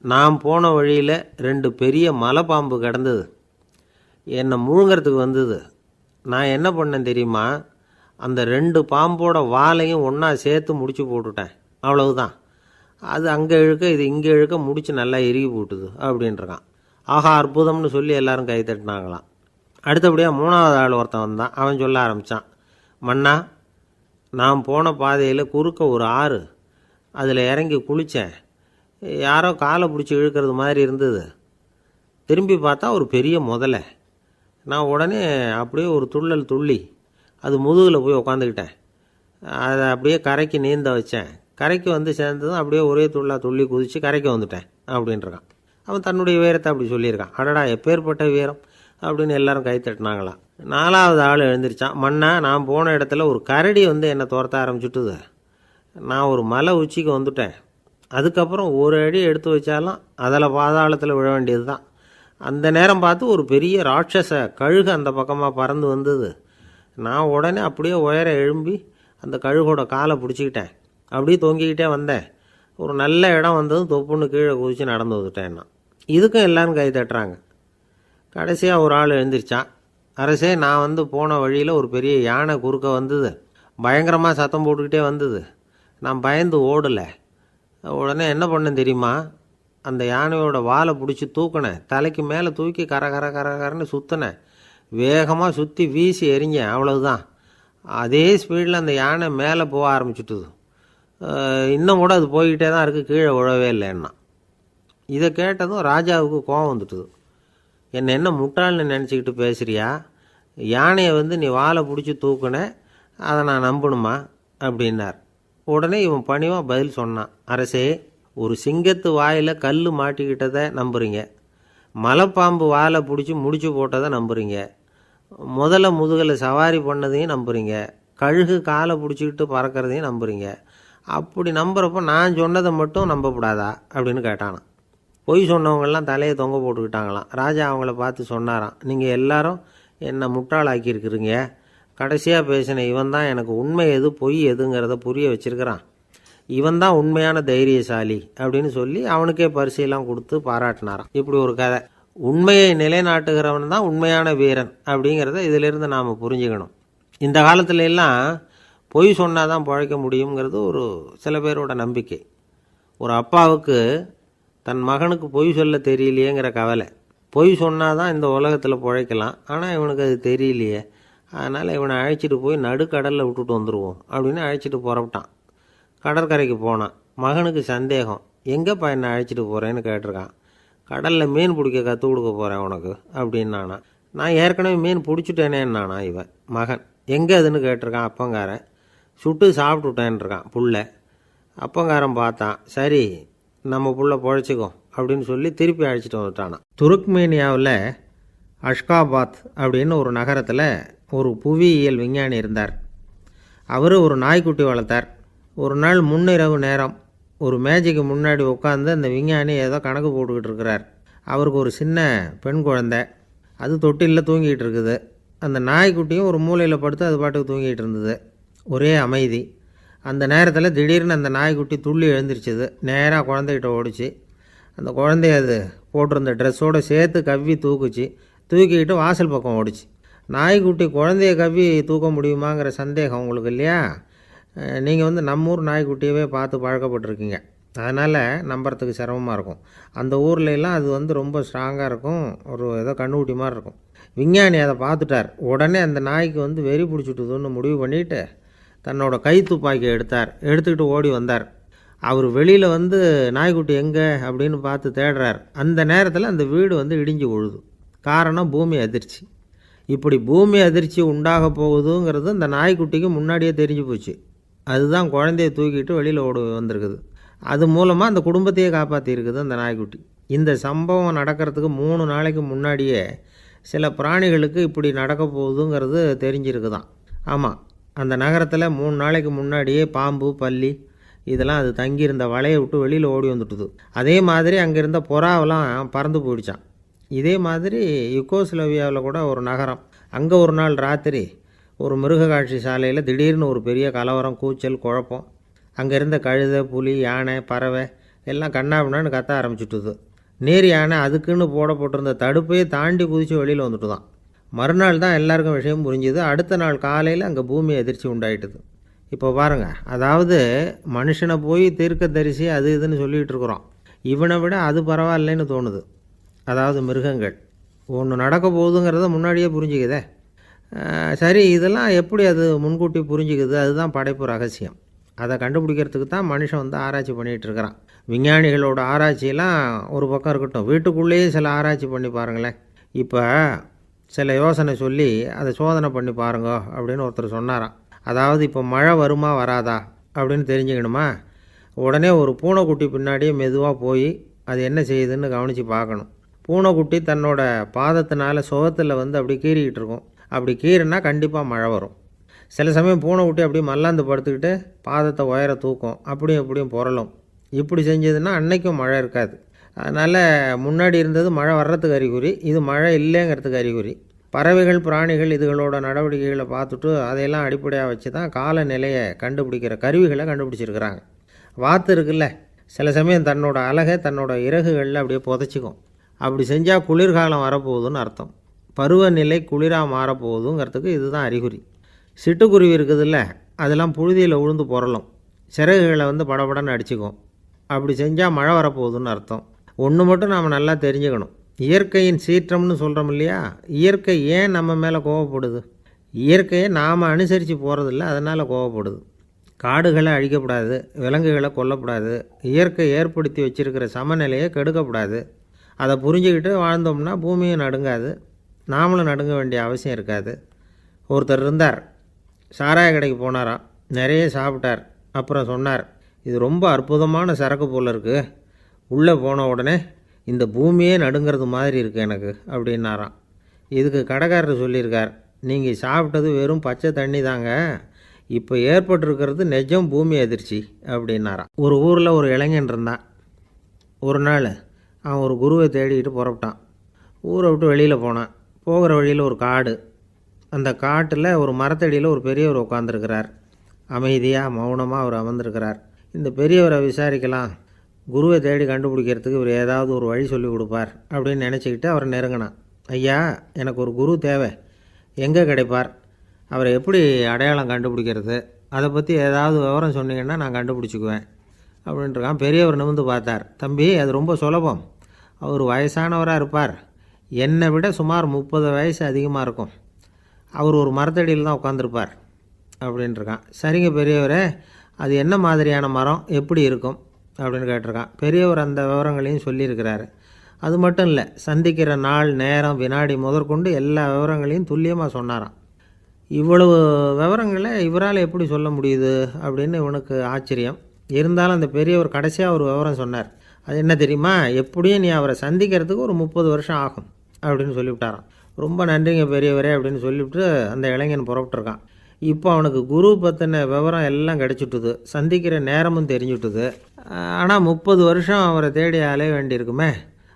[SPEAKER 1] நான் போன வழியில் 2 பெரிய மலைப்பாம்பு கிடந்தது, என்னை முழுங்கிறதுக்கு வந்தது. நான் என்ன பண்ணேன் தெரியுமா? அந்த 2 பாம்போட வாலையும் ஒன்றா சேர்த்து முடிச்சு போட்டுட்டேன். அவ்வளவுதான். அது அங்கே இழுக்க இது இங்கே இழுக்க முடிச்சு நல்லா இறுகி போட்டுது அப்படின்றான். ஆஹா அற்புதம்னு சொல்லி எல்லாரும் கை தட்டினாங்களாம். அடுத்தபடியாக 3வது ஆள் ஒருத்தன் வந்தான். அவன் சொல்ல ஆரம்பித்தான், மன்னா, நான் போன பாதையில் குறுக்க ஒரு ஆறு, அதில் இறங்கி குளித்தேன். யாரோ காலை பிடிச்சி இழுக்கிறது மாதிரி இருந்தது. திரும்பி பார்த்தா ஒரு பெரிய முதலை. நான் உடனே அப்படியே ஒரு துள்ளல் துள்ளி அது முதுகில் போய் உக்காந்துக்கிட்டேன். அதை அப்படியே கரைக்கு நீந்த வச்சேன். கரைக்கு வந்து சேர்ந்ததும் அப்படியே ஒரே துள்ளி குதித்து கரைக்கு வந்துட்டேன் அப்படின்றான். அவன் தன்னுடைய வீரத்தை அப்படி சொல்லியிருக்கான். அடடா எப்பேற்பட்ட வீரம் அப்படின்னு எல்லாரும் கை தட்டினாங்களாம். 4வது ஆள் எழுந்திரிச்சான். மன்னா, நான் போன இடத்துல ஒரு கரடி என்னை துரத்த ஆரம்பிச்சுட்டுது. நான் ஒரு மலை உச்சிக்கு வந்துட்டேன். அதுக்கப்புறம் ஒரு அடி எடுத்து வச்சாலும் அதில் பாதாளத்தில் விழ வேண்டியது தான். அந்த நேரம் பார்த்து ஒரு பெரிய ராட்சச கழுகு அந்த பக்கமாக பறந்து வந்தது. நான் உடனே அப்படியே உயர எழும்பி அந்த கழுகோட காலை பிடிச்சிக்கிட்டேன். அப்படியே தொங்கிக்கிட்டே வந்தேன். ஒரு நல்ல இடம் வந்ததும் தொப்புன்னு கீழே குதித்து நடந்து வந்துட்டேன். நான் இதுக்கும் எல்லோரும் கை தட்டுறாங்க. கடைசியாக ஒரு ஆள் எழுந்திரிச்சான். அரசே, நான் போன வழியில் ஒரு பெரிய யானை குறுக்க வந்தது. பயங்கரமாக சத்தம் போட்டுக்கிட்டே வந்தது. நான் பயந்து ஓடலை. உடனே என்ன பண்ணேன் தெரியுமா? அந்த யானையோட வாலை பிடிச்சி தூக்கினேன். தலைக்கு மேலே தூக்கி கரன்னு சுற்றினேன். வேகமாக சுற்றி வீசி எறிஞ்சேன். அவ்வளவுதான். அதே ஸ்பீடில் அந்த யானை மேலே போக ஆரம்பிச்சுட்டுது. இன்னும் கூட அது போய்கிட்டே தான் இருக்குது, கீழே விழவே இல்லைன்னா. இதை கேட்டதும் ராஜாவுக்கு கோபம் வந்துட்டுது. என்ன முட்டாள்னு நினச்சிக்கிட்டு பேசுகிறியா? யானையை நீ வாலை பிடிச்சி தூக்குன, அதை நான் நம்பணுமா அப்படின்னார். உடனே இவன் பணிவாக பதில் சொன்னான். அரசே, ஒரு சிங்கத்து வாயில் கல் மாட்டிக்கிட்டதை நம்புறீங்க, மலைப்பாம்பு வாலை பிடிச்சி முடிச்சு போட்டதை நம்புறீங்க, முதல்ல முதுகில் சவாரி பண்ணதையும் நம்புறீங்க, கழுகு காலை பிடிச்சிக்கிட்டு பறக்கிறதையும் நம்புறீங்க. அப்படி நம்புறப்போ நான் சொன்னதை மட்டும் நம்பக்கூடாதா அப்படின்னு கேட்டானான். பொய் சொன்னவங்கெல்லாம் தலையை தொங்க போட்டுக்கிட்டாங்களாம். ராஜா அவங்கள பார்த்து சொன்னாராம், நீங்கள் எல்லாரும் என்னை முட்டாளாக்கியிருக்குறீங்க. கடைசியாக பேசின இவன் தான் எனக்கு உண்மை எது பொய் எதுங்கிறத புரிய வச்சிருக்கிறான். இவன் தான் உண்மையான தைரியசாலி அப்படின்னு சொல்லி அவனுக்கே பரிசையெல்லாம் கொடுத்து பாராட்டினாராம். இப்படி ஒரு கதை. உண்மையை நிலைநாட்டுகிறவன் தான் உண்மையான வீரன் அப்படிங்கிறத இதிலிருந்து நாம் புரிஞ்சுக்கணும். இந்த காலத்துல எல்லாம் பொய் சொன்னால் தான் பிழைக்க முடியுங்கிறது ஒரு சில பேரோட நம்பிக்கை. ஒரு அப்பாவுக்கு தன் மகனுக்கு பொய் சொல்ல தெரியலையேங்கிற கவலை. பொய் சொன்னால் தான் இந்த உலகத்தில் பிழைக்கலாம், ஆனால் இவனுக்கு அது தெரியலையே, அதனால் இவனை அழைச்சிட்டு போய் நடுக்கடலில் விட்டுட்டு வந்துடுவோம் அப்படின்னு அழைச்சிட்டு புறப்பட்டான். கடற்கரைக்கு போனான். மகனுக்கு சந்தேகம், எங்கேப்பா என்னை அழைச்சிட்டு போகிறேன்னு கேட்டிருக்கான். கடலில் மீன் பிடிக்க கற்றுக் கொடுக்க போகிறேன் உனக்கு அப்படின்னானா. நான் ஏற்கனவே மீன் பிடிச்சிட்டேனேன்னானா இவன் மகன். எங்கே அதுன்னு கேட்டிருக்கான். அப்பங்காரன். சுட்டு சாப்பிட்டுட்டேன்ருக்கான் புள்ள. அப்பங்காரன் பார்த்தான், சரி நம்ம புள்ள பொழைச்சிக்கோ அப்படின்னு சொல்லி திருப்பி அழைச்சிட்டு வந்துட்டானா. துருக்மேனியாவில் அஷ்காபாத் அப்படின்னு ஒரு நகரத்தில் ஒரு புவியியல் விஞ்ஞானி இருந்தார். அவர் ஒரு நாய்க்குட்டி வளர்த்தார். ஒரு நாள் முன்னிரவு நேரம் ஒரு மேஜைக்கு முன்னாடி உட்காந்து அந்த விஞ்ஞானி ஏதோ கணக்கு போட்டுக்கிட்டு இருக்கிறார். அவருக்கு ஒரு சின்ன பெண் குழந்தை, அது தொட்டிலில் தூங்கிட்டு இருக்குது. அந்த நாய்க்குட்டியும் ஒரு மூலையில் படுத்து அது பாட்டுக்கு தூங்கிட்டு இருந்தது. ஒரே அமைதி. அந்த நேரத்தில் திடீர்னு அந்த நாய்க்குட்டி துள்ளி எழுந்திரிச்சிது. நேராக குழந்தைகிட்ட ஓடிச்சு. அந்த குழந்தைய அது போட்டிருந்த ட்ரெஸ்ஸோடு சேர்த்து கவ்வி தூக்குச்சு. தூக்கிக்கிட்டு வாசல் பக்கம் ஓடிச்சு. நாய்க்குட்டி குழந்தைய கவ்வி தூக்க முடியுமாங்கிற சந்தேகம் உங்களுக்கு இல்லையா? நீங்கள் நம்ம ஊர் நாய்க்குட்டியவே பார்த்து பழக்கப்பட்டிருக்கீங்க, அதனால் நம்புறதுக்கு சிரமமாக இருக்கும். அந்த ஊர்லெலாம் அது ரொம்ப ஸ்ட்ராங்காக இருக்கும், ஒரு ஏதோ கண்ணுக்குட்டி மாதிரி இருக்கும். விஞ்ஞானி அதை பார்த்துட்டார். உடனே அந்த நாய்க்கு வெறி பிடிச்சிட்டுதுன்னு முடிவு பண்ணிவிட்டு தன்னோட கை துப்பாக்கி எடுத்துக்கிட்டு ஓடி வந்தார். அவர் வெளியில் நாய்க்குட்டி எங்கே அப்படின்னு பார்த்து தேடுறார். அந்த நேரத்தில் அந்த வீடு இடிஞ்சு விழுது. காரணம் பூமி அதிர்ச்சி. இப்படி பூமி அதிர்ச்சி உண்டாக போகுதுங்கிறது அந்த நாய்க்குட்டிக்கு முன்னாடியே தெரிஞ்சு போச்சு. அதுதான் குழந்தைய தூக்கிட்டு வெளியில் ஓடி வந்திருக்குது. அது மூலமாக அந்த குடும்பத்தையே காப்பாற்றிருக்குது அந்த நாய்க்குட்டி. இந்த சம்பவம் நடக்கிறதுக்கு 3 நாளைக்கு முன்னாடியே சில பிராணிகளுக்கு இப்படி நடக்க போகுதுங்கிறது தெரிஞ்சிருக்குதான். ஆமாம், அந்த நகரத்தில் 3 நாளைக்கு முன்னாடியே பாம்பு, பல்லி இதெல்லாம் அது தங்கியிருந்த வலையை விட்டு வெளியில் ஓடி வந்துட்டுது. அதே மாதிரி அங்கே இருந்த புறாவெல்லாம் பறந்து போயிடுச்சான். இதே மாதிரி யுகோஸ்லோவியாவில் கூட ஒரு நகரம், அங்கே ஒரு நாள் ராத்திரி ஒரு மிருக காட்சி சாலையில் திடீர்னு ஒரு பெரிய கலவரம், கூச்சல், குழப்பம். அங்கே இருந்த கழுதை, புலி, யானை, பறவை எல்லாம் கண்ணாபின்னான்னு கத்த ஆரம்பிச்சுட்டுது. நேர் யானை அதுக்குன்னு போடப்பட்டிருந்த தடுப்பையே தாண்டி குதித்து வெளியில் வந்துட்டு தான். மறுநாள் தான் எல்லாருக்கும் விஷயம் புரிஞ்சுது. அடுத்த நாள் காலையில் அங்கே பூமி அதிர்ச்சி உண்டாயிட்டுது. இப்போ பாருங்கள், அதாவது மனுஷனை போய் தீர்க்கதரிசி அது இதுன்னு சொல்லிகிட்டு இருக்கிறோம். இவனை விட அது பரவாயில்லைன்னு தோணுது. அதாவது மிருகங்கள் ஒன்று நடக்க போகுதுங்கிறத முன்னாடியே புரிஞ்சுக்குதே. சரி, இதெல்லாம் எப்படி அது முன்கூட்டி புரிஞ்சுக்குது? அதுதான் படைப்பு ரகசியம். அதை கண்டுபிடிக்கிறதுக்கு தான் மனுஷன் ஆராய்ச்சி பண்ணிகிட்டு இருக்கிறான். விஞ்ஞானிகளோட ஆராய்ச்சியெல்லாம் ஒரு பக்கம் இருக்கட்டும், வீட்டுக்குள்ளேயே சில ஆராய்ச்சி பண்ணி பாருங்களேன். இப்போ சில யோசனை சொல்லி அதை சோதனை பண்ணி பாருங்க அப்படின்னு ஒருத்தர் சொன்னாராம். அதாவது இப்போ மழை வருமா வராதா அப்படின்னு தெரிஞ்சுக்கணுமா, உடனே ஒரு பூனைக்குட்டி பின்னாடியே மெதுவாக போய் அது என்ன செய்யுதுன்னு கவனித்து பார்க்கணும். பூனைக்குட்டி தன்னோட பாதத்தினால சுகத்தில் அப்படி கீறிக்கிட்டு இருக்கும். அப்படி கீறினா கண்டிப்பாக மழை வரும். சில சமயம் பூனைக்குட்டி அப்படியே மல்லாந்து படுத்துக்கிட்டு பாதத்தை உயர தூக்கும், அப்படியும் எப்படியும் புரளும். இப்படி செஞ்சதுன்னா அன்னைக்கும் மழை இருக்காது. அதனால் முன்னாடி இருந்தது மழை வர்றதுக்கு அறிகுறி, இது மழை இல்லைங்கிறதுக்கு அறிகுறி. பறவைகள், பிராணிகள் இதுகளோட நடவடிக்கைகளை பார்த்துட்டு அதையெல்லாம் அடிப்படையாக வச்சு தான் காலநிலையை கண்டுபிடிக்கிற கருவிகளை கண்டுபிடிச்சிருக்கிறாங்க. வாத்து இருக்குல்ல, சில சமயம் தன்னோட அழகை தன்னோட இறகுகளில் அப்படியே புதைச்சிக்கும். அப்படி செஞ்சால் குளிர்காலம் வரப்போகுதுன்னு அர்த்தம். பருவநிலை குளிராக மாறப்போகுதுங்கிறதுக்கு இதுதான் அறிகுறி. சிட்டுக்குருவி இருக்குதுல்ல, அதெல்லாம் புழுதியில் உழுந்து புரளும், சிறகுகளை படபடன்னு அடிச்சுக்கும். அப்படி செஞ்சால் மழை வரப்போகுதுன்னு அர்த்தம். ஒன்று மட்டும் நாம் நல்லா தெரிஞ்சுக்கணும், இயற்கையின் சீற்றம்னு சொல்கிறோம் இல்லையா, இயற்கை ஏன் நம்ம மேலே கோவப்படுது? இயற்கையை நாம் அனுசரித்து போகிறதில்ல, அதனால் கோவப்படுது. காடுகளை அழிக்கப்படாது, விலங்குகளை கொல்லக்கூடாது, இயற்கை ஏற்படுத்தி வச்சுருக்கிற சமநிலையை கெடுக்கக்கூடாது. அதை புரிஞ்சுக்கிட்டு வாழ்ந்தோம்னா பூமியும் நடுங்காது, நாமளும் நடுங்க வேண்டிய அவசியம் இருக்காது. ஒருத்தர் இருந்தார், சாராய கடைக்கு போனாராம், நிறைய சாப்பிட்டார். அப்புறம் சொன்னார், இது ரொம்ப அற்புதமான சரக்கு போல் இருக்குது, உள்ளே போன உடனே இந்த பூமியே நடுங்கிறது மாதிரி இருக்குது எனக்கு அப்படின்னாராம். இதுக்கு கடைக்காரர் சொல்லியிருக்கார், நீங்கள் சாப்பிட்டது வெறும் பச்சை தண்ணி தாங்க, இப்போ ஏற்பட்டிருக்கிறது நிஜம் பூமி அதிர்ச்சி அப்படின்னாராம். ஒரு ஊரில் ஒரு இளைஞன் இருந்தான். ஒரு நாள் அவன் ஒரு குருவை தேடிக்கிட்டு புறப்பட்டான். ஊரை விட்டு வெளியில் போனான். போகிற வழியில் ஒரு காடு, அந்த காட்டில் ஒரு மரத்தடியில் ஒரு பெரியவர் உட்காந்துருக்கிறார். அமைதியாக மௌனமாக அவர் அமர்ந்திருக்கிறார். இந்த பெரியவரை விசாரிக்கலாம், குருவை தேடி கண்டுபிடிக்கிறதுக்கு இவர் ஏதாவது ஒரு வழி சொல்லி கொடுப்பார் அப்படின்னு நினச்சிக்கிட்டு அவரை நெருங்கினான். ஐயா, எனக்கு ஒரு குரு தேவை, எங்கே கிடைப்பார், அவரை எப்படி அடையாளம் கண்டுபிடிக்கிறது, அதை பற்றி ஏதாவது விவரம் சொன்னீங்கன்னா நான் கண்டுபிடிச்சிக்குவேன் அப்படின்ட்டுருக்கான். பெரியவர் நிமிர்ந்து பார்த்தார். தம்பி, அது ரொம்ப சுலபம். அவர் வயசானவராக இருப்பார், என்னை விட சுமார் 30 வயசு அதிகமாக இருக்கும். அவர் ஒரு மரத்தடியில் தான் உட்காந்துருப்பார் அப்படின்ட்டுருக்கான். சரிங்க பெரியவரே, அது என்ன மாதிரியான மரம், எப்படி இருக்கும் அப்படின்னு கேட்டிருக்கான். பெரியவர் அந்த விவரங்களையும் சொல்லியிருக்கிறாரு. அது மட்டும் இல்லை, சந்திக்கிற நாள், நேரம், வினாடி முதற்கொண்டு எல்லா விவரங்களையும் துல்லியமாக சொன்னாராம். இவ்வளவு விவரங்களை இவரால் எப்படி சொல்ல முடியுது அப்படின்னு இவனுக்கு ஆச்சரியம். இருந்தாலும் அந்த பெரியவர் கடைசியாக ஒரு விவரம் சொன்னார். அது என்ன தெரியுமா, எப்படியும் நீ அவரை சந்திக்கிறதுக்கு ஒரு 30 வருஷம் ஆகும் அப்படின்னு சொல்லிவிட்டாராம். ரொம்ப நன்றிங்க பெரியவரே அப்படின்னு சொல்லிவிட்டு அந்த இளைஞன் புறப்பட்டுருக்கான். இப்போ அவனுக்கு குரு பற்றின விவரம் எல்லாம் கிடச்சிட்டுது, சந்திக்கிற நேரமும் தெரிஞ்சுட்டுது. ஆனால் 30 வருஷம் அவரை தேடி அலைய வேண்டியிருக்குமே.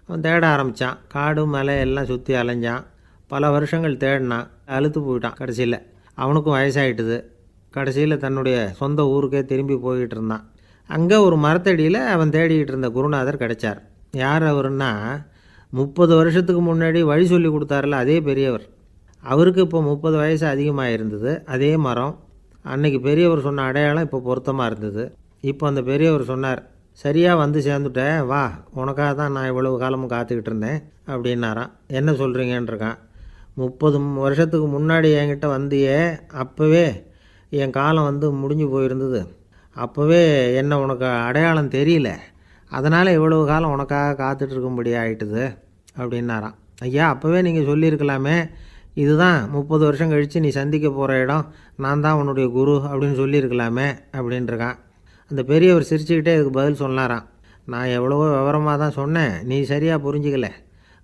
[SPEAKER 1] அவன் தேட ஆரம்பித்தான். காடு மலை எல்லாம் சுற்றி அலைஞ்சான். பல வருஷங்கள் தேடினான், அழுத்து போயிட்டான். கடைசியில் அவனுக்கும் வயசாகிட்டுது. கடைசியில் தன்னுடைய சொந்த ஊருக்கே திரும்பி போய்கிட்டு இருந்தான். அங்கே ஒரு மரத்தடியில் அவன் தேடிக்கிட்டு இருந்த குருநாதர் கிடைச்சார். யார் அவருன்னா, 30 வருஷத்துக்கு முன்னாடி வழி சொல்லி கொடுத்தாருல அதே பெரியவர். அவருக்கு இப்போ 30 வயசு அதிகமாக இருந்தது. அதே மரம், அன்னைக்கு பெரியவர் சொன்ன அடையாளம் இப்போ பொருத்தமாக இருந்தது. இப்போ அந்த பெரியவர் சொன்னார், சரியாக வந்து சேர்ந்துட்டேன், வா, உனக்காக தான் நான் இவ்வளவு காலமும் காத்துக்கிட்டு இருந்தேன் அப்படின்னாராம். என்ன சொல்கிறீங்கன்றிருக்கான். 30 வருஷத்துக்கு முன்னாடி என்கிட்ட வந்தியே, அப்போவே என் காலம் வந்து முடிஞ்சு போயிருந்தது. அப்போவே என்ன உனக்கு அடையாளம் தெரியல, அதனால் இவ்வளவு காலம் உனக்காக காத்துட்ருக்கும்படி ஆகிட்டுது அப்படின்னாராம். ஐயா, அப்போவே நீங்கள் சொல்லியிருக்கலாமே, இதுதான் 30 வருஷம் கழித்து நீ சந்திக்க போகிற இடம், நான் தான் உன்னுடைய குரு அப்படின்னு சொல்லியிருக்கலாமே அப்படின்ட்டுருக்கான். அந்த பெரியவர் சிரிச்சுக்கிட்டே இதுக்கு பதில் சொன்னாராம். நான் எவ்வளவோ விவரமாக தான் சொன்னேன், நீ சரியாக புரிஞ்சிக்கல.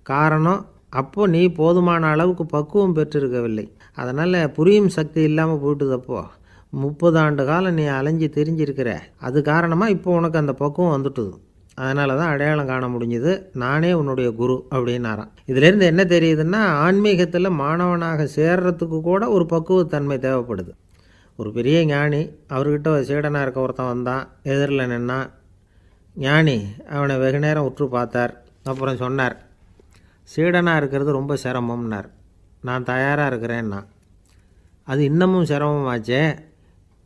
[SPEAKER 1] காரணம், அப்போது நீ போதுமான அளவுக்கு பக்குவம் பெற்றிருக்கவில்லை, அதனால் புரியும் சக்தி இல்லாமல் போயிட்டுதப்போ 30 ஆண்டு காலம் நீ அலைஞ்சி தெரிஞ்சிருக்கிற. அது காரணமாக இப்போ உனக்கு அந்த பக்குவம் வந்துட்டுது, அதனால தான் அடையாளம் காண முடிஞ்சுது, நானே உன்னுடைய குரு அப்படின்னாராம். இதிலேருந்து என்ன தெரியுதுன்னா, ஆன்மீகத்தில் மாணவனாக சேர்றதுக்கு கூட ஒரு பக்குவத்தன்மை தேவைப்படுது. ஒரு பெரிய ஞானி, அவர்கிட்ட சீடனாக இருக்க ஒருத்தன் வந்தான், எதிரில் நின்னான். ஞானி அவனை வெகு நேரம் உற்று பார்த்தார். அப்புறம் சொன்னார், சீடனாக இருக்கிறது ரொம்ப சிரமம்னார். நான் தயாராக இருக்கிறேன்னா. அது இன்னமும் சிரமமாச்சே,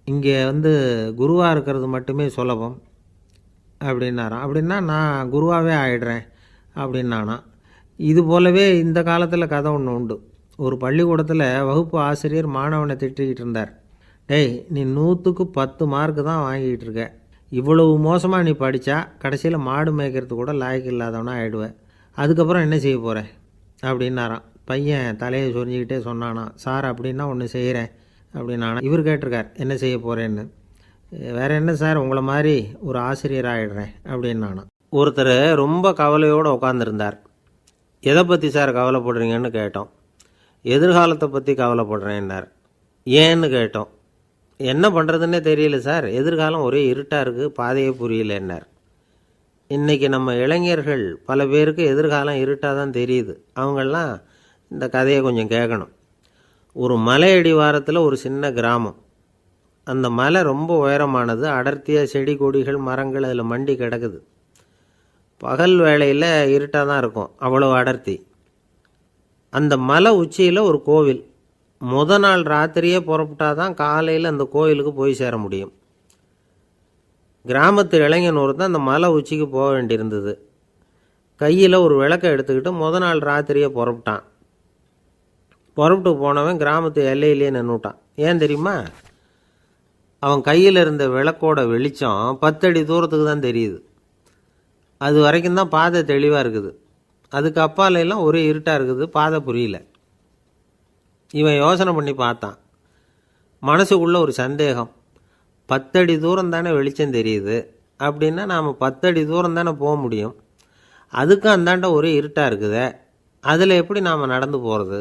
[SPEAKER 1] இங்கே வந்து குருவாக இருக்கிறது மட்டுமே சுலபம் அப்படின்னாராம். அப்படின்னா நான் குருவாகவே ஆயிடுறேன் அப்படின்னானா. இது போலவே இந்த காலத்தில் கதை ஒன்று உண்டு. ஒரு பள்ளிக்கூடத்தில் வகுப்பு ஆசிரியர் மாணவனை திட்டிக்கிட்டு இருந்தார். டேய், நீ 100க்கு 10 மார்க்கு தான் வாங்கிக்கிட்டு இருக்க, இவ்வளவு மோசமாக நீ படித்தா கடைசியில் மாடு மேய்க்கிறது கூட லாய்க்கு இல்லாதவனா ஆகிடுவேன், அதுக்கப்புறம் என்ன செய்ய போகிறேன் அப்படின்னாராம். பையன் தலையை சொரிஞ்சிக்கிட்டே சொன்னானா, சார் அப்படின்னா ஒன்று செய்கிறேன் அப்படின்னானா. இவர் கேட்டிருக்கார், என்ன செய்ய போகிறேன்னு. வேறு என்ன சார், உங்களை மாதிரி ஒரு ஆசிரியர் ஆகிடுறேன் அப்படின்னானா. ஒருத்தர் ரொம்ப கவலையோடு உட்காந்துருந்தார். எதை பற்றி சார் கவலைப்படுறீங்கன்னு கேட்டோம். எதிர்காலத்தை பற்றி கவலைப்படுறேன்னார். ஏன்னு கேட்டோம். என்ன பண்ணுறதுன்னே தெரியல சார், எதிர்காலம் ஒரே இருட்டாக இருக்குது, பாதையே புரியலன்னார். இன்றைக்கி நம்ம இளைஞர்கள் பல பேருக்கு எதிர்காலம் இருட்டாக தான் தெரியுது. அவங்கெல்லாம் இந்த கதையை கொஞ்சம் கேட்கணும். ஒரு மலை அடிவாரத்தில் ஒரு சின்ன கிராமம். அந்த மலை ரொம்ப உயரமானது, அடர்த்தியாக செடி கொடிகள் மரங்கள் அதில் மண்டி கிடக்குது. பகல் வேளையில் இருட்டாக தான் இருக்கும், அவ்வளோ அடர்த்தி. அந்த மலை உச்சியில் ஒரு கோவில். நாள் ராத்திரியே புறப்பட்டால் தான் காலையில் அந்த கோயிலுக்கு போய் சேர முடியும். கிராமத்து இளைஞன் ஒருத்தன் அந்த மலை உச்சிக்கு போக வேண்டியிருந்தது. கையில் ஒரு விளக்கை எடுத்துக்கிட்டு நாள் ராத்திரியே புறப்பட்டான். புறப்பட்டு போனவன் கிராமத்து எல்லையிலேயே நின்றுட்டான். ஏன் தெரியுமா? அவன் கையில் இருந்த விளக்கோட வெளிச்சம் 10 அடி தூரத்துக்கு தான் தெரியுது. அது வரைக்கும் தான் பாதை தெளிவாக இருக்குது. அதுக்கு அப்பாலெல்லாம் ஒரே இருட்டாக இருக்குது, பாதை புரியல. இவன் யோசனை பண்ணி பார்த்தான். மனசுக்குள்ளே ஒரு சந்தேகம். 10 அடி தூரம் தானே வெளிச்சம் தெரியுது, அப்படின்னா நாம் 10 அடி தூரம் தானே போக முடியும். அதுக்கும் அந்தாண்ட ஒரே இருட்டாக இருக்குதே, அதில் எப்படி நாம் நடந்து போகிறது?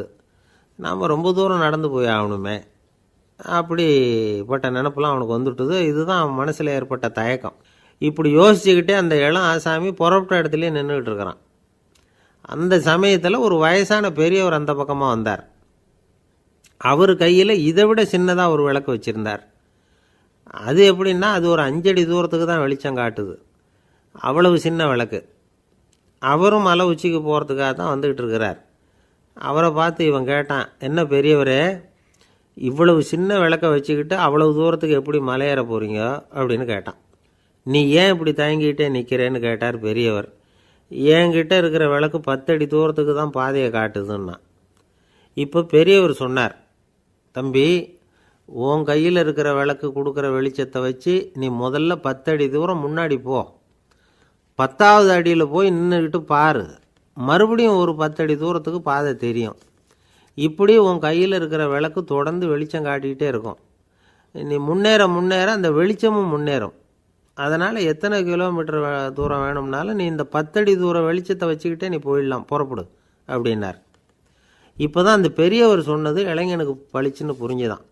[SPEAKER 1] நாம் ரொம்ப தூரம் நடந்து போய் ஆகணுமே. அப்படிப்பட்ட நினப்பெல்லாம் அவனுக்கு வந்துவிட்டுது. இதுதான் அவன் மனசில் ஏற்பட்ட தயக்கம். இப்படி யோசிச்சுக்கிட்டே அந்த இளம் ஆசாமி புறப்பட்ட இடத்துலேயே நின்றுக்கிட்டு இருக்கிறான். அந்த சமயத்தில் ஒரு வயசான பெரியவர் அந்த பக்கமாக வந்தார். அவர் கையில் இதை விட சின்னதாக ஒரு விளக்கு வச்சுருந்தார். அது எப்படின்னா அது ஒரு 5 அடி தூரத்துக்கு தான் வெளிச்சம் காட்டுது. அவ்வளவு சின்ன விளக்கு. அவரும் மலை உச்சிக்கு போகிறதுக்காக தான் வந்துக்கிட்டு இருக்கிறார். அவரை பார்த்து இவன் கேட்டான், என்ன பெரியவரே, இவ்வளவு சின்ன விளக்கை வச்சுக்கிட்டு அவ்வளவு தூரத்துக்கு எப்படி மலையேற போகிறீங்க அப்படின்னு கேட்டான். நீ ஏன் இப்படி தயங்கிட்டே நிற்கிறேன்னு கேட்டார் பெரியவர். என்கிட்ட இருக்கிற விளக்கு 10 அடி தூரத்துக்கு தான் பாதையை காட்டுதுன்னா. இப்போ பெரியவர் சொன்னார், தம்பி, உன் கையில் இருக்கிற விளக்கு கொடுக்குற வெளிச்சத்தை வச்சு நீ முதல்ல 10 அடி தூரம் முன்னாடி போ. 10வது அடியில் போய் நின்றுக்கிட்டு பாரு. மறுபடியும் ஒரு 10 அடி தூரத்துக்கு பாதை தெரியும். இப்படி உன் கையில் இருக்கிற விளக்கு தொடர்ந்து வெளிச்சம் காட்டிக்கிட்டே இருக்கும். நீ முன்னேற முன்னேற அந்த வெளிச்சமும் முன்னேறும். அதனால் எத்தனை கிலோமீட்டர் தூரம் வேணும்னாலும் நீ இந்த 10 அடி தூரம் வெளிச்சத்தை வச்சுக்கிட்டே நீ போயிடலாம், புறப்படு அப்படின்னார். இப்போ தான் அந்த பெரியவர் சொன்னது இளைஞனுக்கு பளிச்சுன்னு புரிஞ்சுதான்.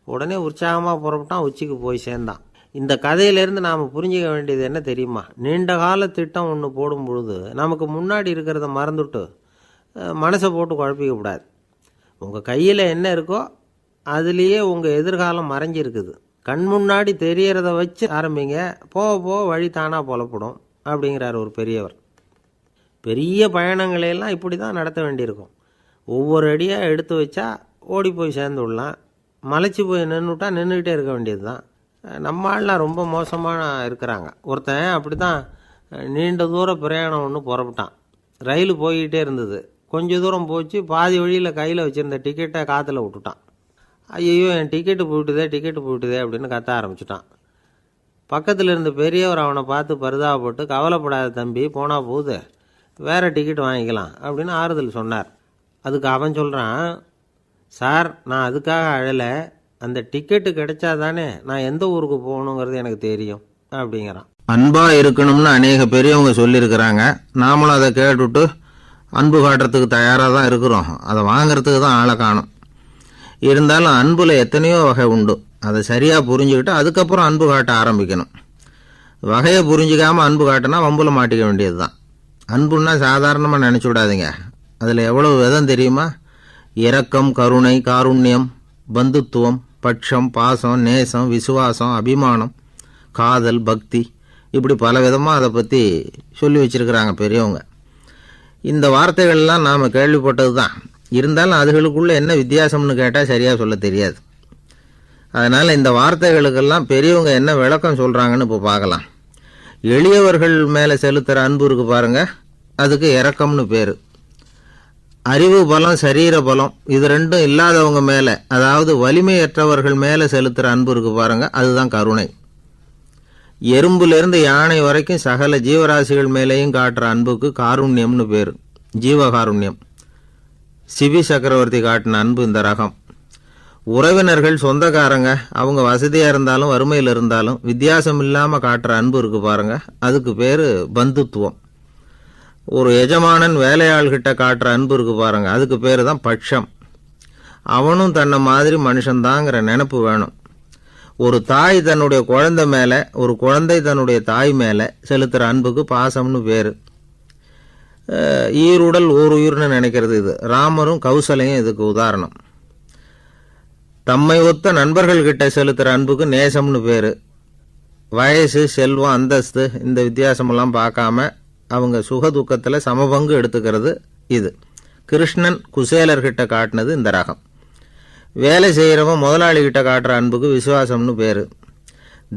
[SPEAKER 1] உடனே உற்சாகமாக புறப்பட்டான், உச்சிக்கு போய் சேர்ந்தான். இந்த கதையிலேருந்து நாம் புரிஞ்சிக்க வேண்டியது என்ன தெரியுமா? நீண்ட கால திட்டம் ஒன்று போடும் பொழுது நமக்கு முன்னாடி இருக்கிறத மறந்துட்டு மனசை போட்டு குழப்பிக்க கூடாது. உங்கள் கையில் என்ன இருக்கோ அதுலேயே உங்கள் எதிர்காலம் மறைஞ்சிருக்குது. கண் முன்னாடி தெரியறத வச்சு ஆரம்பிங்க, போக போக வழி தானாக புலப்படும் அப்படிங்கிறார் ஒரு பெரியவர். பெரிய பயணங்களையெல்லாம் இப்படி தான் நடத்த வேண்டியிருக்கும். ஒவ்வொரு அடியாக எடுத்து வச்சா ஓடி போய் சேர்ந்து விடலாம். மலைச்சி போய் நின்றுட்டா நின்றுக்கிட்டே இருக்க வேண்டியது தான். நம்ம ஆள்லாம் ரொம்ப மோசமாக இருக்கிறாங்க. ஒருத்தன் அப்படி தான் நீண்ட தூர பிரயாணம் ஒன்று புறப்பட்டான். ரயில் போய்கிட்டே இருந்தது. கொஞ்சம் தூரம் போச்சு, பாதி வழியில் கையில் வச்சுருந்த டிக்கெட்டை காற்றுல விட்டுட்டான். ஐயோ, என் டிக்கெட்டு போயிட்டுதே அப்படின்னு கத்த ஆரம்பிச்சிட்டான். பக்கத்தில் இருந்த பெரியவர் அவனை பார்த்து பரிதாபப்பட்டு, கவலைப்படாத தம்பி, போனால் போகுது, வேறு டிக்கெட் வாங்கிக்கலாம் அப்படின்னு ஆறுதல் சொன்னார். அதுக்கு அவன் சொல்கிறான், சார், நான் அதுக்காக அழலை, அந்த டிக்கெட்டு கிடைச்சா தானே நான் எந்த ஊருக்கு போகணுங்கிறது எனக்கு தெரியும் அப்படிங்கிறான்.
[SPEAKER 2] அன்பாக இருக்கணும்னு அநேக பெரியவங்க சொல்லியிருக்கிறாங்க. நாமளும் அதை கேட்டுவிட்டு அன்பு காட்டுறதுக்கு தயாராக தான் இருக்கிறோம். அதை வாங்கிறதுக்கு தான் ஆளை காணும். இருந்தாலும் அன்பில் எத்தனையோ வகை உண்டு. அதை சரியாக புரிஞ்சுக்கிட்டு அதுக்கப்புறம் அன்பு காட்ட ஆரம்பிக்கணும். வகையை புரிஞ்சிக்காமல் அன்பு காட்டினா வம்பில் மாட்டிக்க வேண்டியது தான். அன்புன்னா சாதாரணமாக நினச்சி விடாதீங்க. அதில் எவ்வளோ விதம் தெரியுமா? இரக்கம், கருணை, காருண்யம், பந்துத்துவம், பட்சம், பாசம், நேசம், விசுவாசம், அபிமானம், காதல், பக்தி, இப்படி பல விதமாக அதை பற்றி சொல்லி வச்சுருக்கிறாங்க பெரியவங்க. இந்த வார்த்தைகள்லாம் நாம் கேள்விப்பட்டது தான். இருந்தாலும் அதுகளுக்குள்ளே என்ன வித்தியாசம்னு கேட்டால் சரியாக சொல்ல தெரியாது. அதனால் இந்த வார்த்தைகளுக்கெல்லாம் பெரியவங்க என்ன விளக்கம் சொல்கிறாங்கன்னு இப்போ பார்க்கலாம். எளியவர்கள் மேலே செலுத்துகிற அன்பு இருக்கு பாருங்கள், அதுக்கு இரக்கம்னு பேர். அறிவு பலம், சரீர பலம், இது ரெண்டும் இல்லாதவங்க மேலே, அதாவது வலிமையற்றவர்கள் மேலே செலுத்துகிற அன்பு இருக்கு பாருங்கள், அதுதான் கருணை. எறும்புலேருந்து யானை வரைக்கும் சகல ஜீவராசிகள் மேலேயும் காட்டுற அன்புக்கு காருண்யம்னு பேர், ஜீவகாருண்யம். சிபி சக்கரவர்த்தி காட்டின அன்பு இந்த ரகம். உறவினர்கள், சொந்தக்காரங்க, அவங்க வசதியாக இருந்தாலும் வறுமையில் இருந்தாலும் வித்தியாசம் இல்லாமல் காட்டுற அன்பு இருக்கு பாருங்க, அதுக்கு பேர் பந்துத்துவம். ஒரு எஜமானன் வேலையாள்கிட்ட காட்டுற அன்பு இருக்கு பாருங்க, அதுக்கு பேர் தான் பட்சம். அவனும் தன்னை மாதிரி மனுஷன்தாங்கிற நினப்பு வேணும். ஒரு தாய் தன்னுடைய குழந்தை மேலே, ஒரு குழந்தை தன்னுடைய தாய் மேலே செலுத்துகிற அன்புக்கு பாசம்னு பேர். ஈருடல் ஓர் உயிர்னு நினைக்கிறது இது. ராமரும் கௌசலையும் இதுக்கு உதாரணம். தம்மை ஒத்த நண்பர்கள்கிட்ட செலுத்துகிற அன்புக்கு நேசம்னு பேர். வயசு, செல்வம், அந்தஸ்து, இந்த வித்தியாசமெல்லாம் பார்க்காம அவங்க சுகதுக்கத்தில் சமபங்கு எடுத்துக்கிறது இது. கிருஷ்ணன் குசேலர்கிட்ட காட்டினது இந்த ரகம். வேலை செய்கிறவன் முதலாளிகிட்ட காட்டுற அன்புக்கு விசுவாசம்னு பேர்.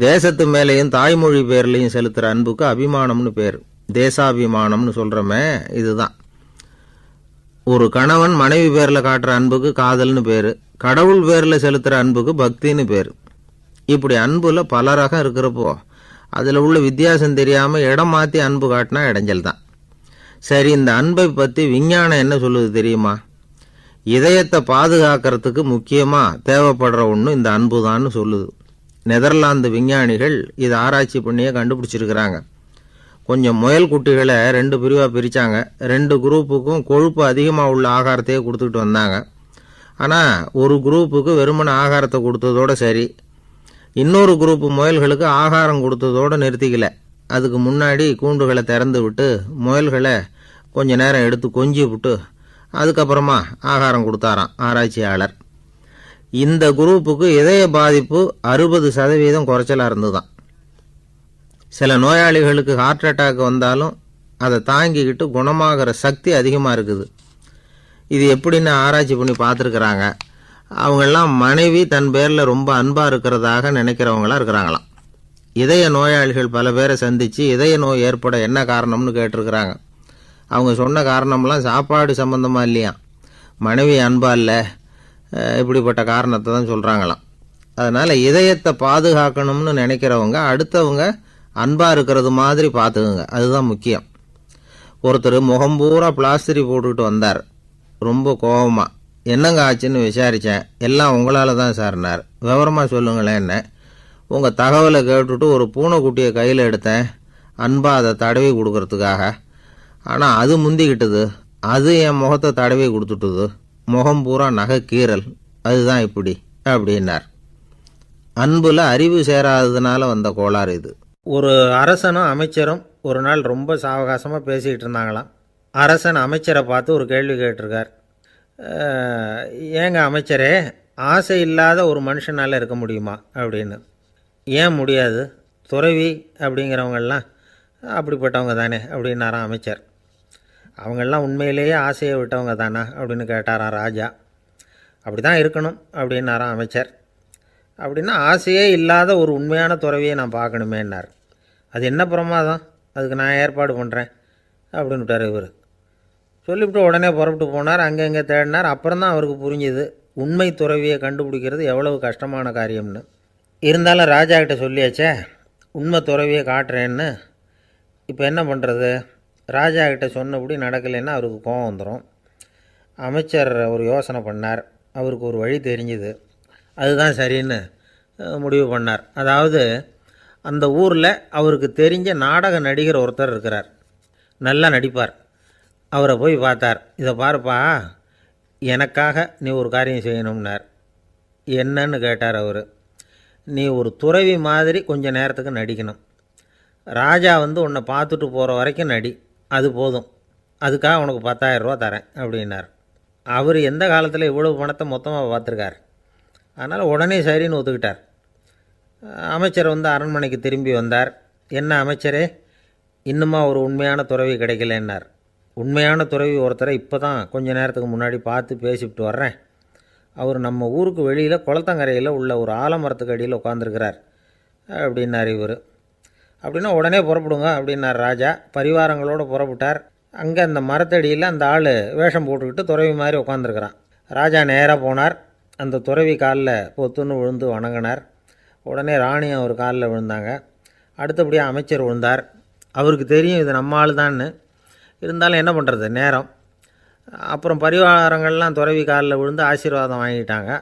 [SPEAKER 2] தேசத்து மேலேயும் தாய்மொழி பேர்லையும் செலுத்துகிற அன்புக்கு அபிமானம்னு பேர். தேசாபிமானம்னு சொல்கிறோமே, இதுதான். ஒரு கணவன் மனைவி பேரில் காட்டுற அன்புக்கு காதல்னு பேர். கடவுள் பேரில் செலுத்துகிற அன்புக்கு பக்தின்னு பேர். இப்படி அன்புல பல ரகம் இருக்கிறப்போ அதில் உள்ள வித்தியாசம் தெரியாமல் இடம் மாற்றி அன்பு காட்டினா இடைஞ்சல் தான். சரி, இந்த அன்பை பற்றி விஞ்ஞானம் என்ன சொல்லுது தெரியுமா? இதயத்தை பாதுகாக்கிறதுக்கு முக்கியமாக தேவைப்படுற ஒன்று இந்த அன்பு தான்னு சொல்லுது. நெதர்லாந்து விஞ்ஞானிகள் இதை ஆராய்ச்சி பண்ணியே கண்டுபிடிச்சிருக்கிறாங்க. கொஞ்சம் முயல் குட்டிகளை 2 பிரிவாக பிரித்தாங்க. 2 குரூப்புக்கும் கொழுப்பு அதிகமாக உள்ள ஆகாரத்தையே கொடுத்துக்கிட்டு வந்தாங்க. ஆனால் ஒரு குரூப்புக்கு வெறுமன ஆகாரத்தை கொடுத்ததோடு சரி, இன்னொரு குரூப்பு முயல்களுக்கு ஆகாரம் கொடுத்ததோடு நிறுத்திக்கல. அதுக்கு முன்னாடி கூண்டுகளை திறந்து விட்டு முயல்களை கொஞ்ச நேரம் எடுத்து கொஞ்சி விட்டு அதுக்கப்புறமா ஆகாரம் கொடுத்தாராம் ஆராய்ச்சியாளர். இந்த குரூப்புக்கு இதய பாதிப்பு 60% குறைச்சலாக இருந்துதான். சில நோயாளிகளுக்கு ஹார்ட் அட்டாக் வந்தாலும் அதை தாங்கிக்கிட்டு குணமாகிற சக்தி அதிகமாக இருக்குது. இது எப்படின்னு ஆராய்ச்சி பண்ணி பார்த்துருக்குறாங்க. அவங்கெல்லாம் மனைவி தன் பேரில் ரொம்ப அன்பாக இருக்கிறதாக நினைக்கிறவங்களாம் இருக்கிறாங்களாம். இதய நோயாளிகள் பல பேரை சந்தித்து இதய நோய் ஏற்பட என்ன காரணம்னு கேட்டிருக்கிறாங்க. அவங்க சொன்ன காரணம்லாம் சாப்பாடு சம்மந்தமாக இல்லையா, மனைவி அன்பா இல்லை, இப்படிப்பட்ட காரணத்தை தான் சொல்கிறாங்களாம். அதனால் இதயத்தை பாதுகாக்கணும்னு நினைக்கிறவங்க அடுத்தவங்க அன்பாக இருக்கிறது மாதிரி பார்த்துக்குங்க, அதுதான் முக்கியம். ஒருத்தர் முகம் பூரா பிளாஸ்டரி போட்டுக்கிட்டு வந்தார், ரொம்ப கோபமாக. என்னங்க ஆச்சுன்னு விசாரித்தேன். எல்லாம் உங்களால் தான் சார்னார். விவரமாக சொல்லுங்களேன். என்ன உங்கள் தகவலை கேட்டுட்டு ஒரு பூனைக்குட்டியை கையில் எடுத்தேன், அன்பாக அதை தடவி கொடுக்கறதுக்காக. ஆனால் அது முந்திக்கிட்டது, அது என் முகத்தை தடவி கொடுத்துட்டுது, முகம் பூரா நகை கீறல், அதுதான் இப்படி அப்படின்னார். அன்புல அறிவு சேராததுனால வந்த கோளாறு இது.
[SPEAKER 1] ஒரு அரசனும் அமைச்சரும் ஒரு நாள் ரொம்ப சாவகாசமாக பேசிக்கிட்டு இருந்தாங்களாம். அரசன் அமைச்சரை பார்த்து ஒரு கேள்வி கேட்டிருக்கார். ஏங்க அமைச்சரே, ஆசை இல்லாத ஒரு மனுஷனால் இருக்க முடியுமா அப்படின்னு. ஏன் முடியாது, துறவி அப்படிங்கிறவங்கெல்லாம் அப்படிப்பட்டவங்க தானே அப்படின்னாராம் அமைச்சர். அவங்கெல்லாம் உண்மையிலேயே ஆசையை விட்டவங்க தானா அப்படின்னு கேட்டாராம் ராஜா. அப்படி தான் இருக்கணும் அப்படின்னாராம் அமைச்சர். அப்படின்னா ஆசையே இல்லாத ஒரு உண்மையான துறவியை நான் பார்க்கணுமேன்னார். அது என்ன பிரமாதம், அதுக்கு நான் ஏற்பாடு பண்ணுறேன் அப்படின்னு விட்டார் இவர். சொல்லிவிட்டு உடனே புறப்பட்டு போனார். அங்கங்கே தேடினார். அப்புறம் தான் அவருக்கு புரிஞ்சுது உண்மை துறவியை கண்டுபிடிக்கிறது எவ்வளவு கஷ்டமான காரியம்னு. இருந்தாலும் ராஜா கிட்ட சொல்லியாச்சே உண்மை துறவியை காட்டுறேன்னு. இப்போ என்ன பண்ணுறது, ராஜா கிட்ட சொன்னபடி நடக்கலைன்னா அவருக்கு கோபம் வந்துடும். அமைச்சர் ஒரு யோசனை பண்ணார். அவருக்கு ஒரு வழி தெரிஞ்சுது. அதுதான் சரின்னு முடிவு பண்ணார். அதாவது அந்த ஊரில் அவருக்கு தெரிஞ்ச நாடக நடிகர் ஒருத்தர் இருக்கிறார், நல்லா நடிப்பார். அவரை போய் பார்த்தார். இதை பாருப்பா, எனக்காக நீ ஒரு காரியம் செய்யணும்னார். என்னன்னு கேட்டார் அவர். நீ ஒரு துறவி மாதிரி கொஞ்சம் நேரத்துக்கு நடிக்கணும். ராஜா உன்னை பார்த்துட்டு போகிற வரைக்கும் நடி, அது போதும். அதுக்காக உனக்கு 10,000 ரூபா தரேன் அப்படின்னார். அவர் எந்த காலத்தில் இவ்வளவு பணத்தை மொத்தமாக பார்த்துருக்கார். அதனால் உடனே சரின்னு ஒத்துக்கிட்டார். அமைச்சர் அரண்மனைக்கு திரும்பி வந்தார். என்ன அமைச்சரே, இன்னுமா ஒரு உண்மையான துறவி கிடைக்கலன்னார். உண்மையான துறவி ஒருத்தரை இப்போ தான் கொஞ்ச நேரத்துக்கு முன்னாடி பார்த்து பேசிவிட்டு வர்றேன். அவர் நம்ம ஊருக்கு வெளியில் குளத்தங்கரையில் உள்ள ஒரு ஆலமரத்துக்கு அடியில் உட்காந்துருக்கிறார் அப்படின்னார் இவர். அப்படின்னா உடனே புறப்படுங்க அப்படின்னார் ராஜா. பரிவாரங்களோடு புறப்பட்டார். அங்கே அந்த மரத்தடியில் அந்த ஆள் வேஷம் போட்டுக்கிட்டு துறவி மாதிரி உட்காந்துருக்கிறான். ராஜா நேராக போனார். அந்த துறவி காலில் பொத்துன்னு விழுந்து வணங்கினார். உடனே ராணியும் அவர் காலில் விழுந்தாங்க. அடுத்தபடியாக அமைச்சர் விழுந்தார். அவருக்கு தெரியும் இது நம்ம ஆள் தான்னு. இருந்தாலும் என்ன பண்ணுறது, நேரம். அப்புறம் பரிவாரங்கள்லாம் துறவி காலில் விழுந்து ஆசீர்வாதம் வாங்கிட்டாங்க.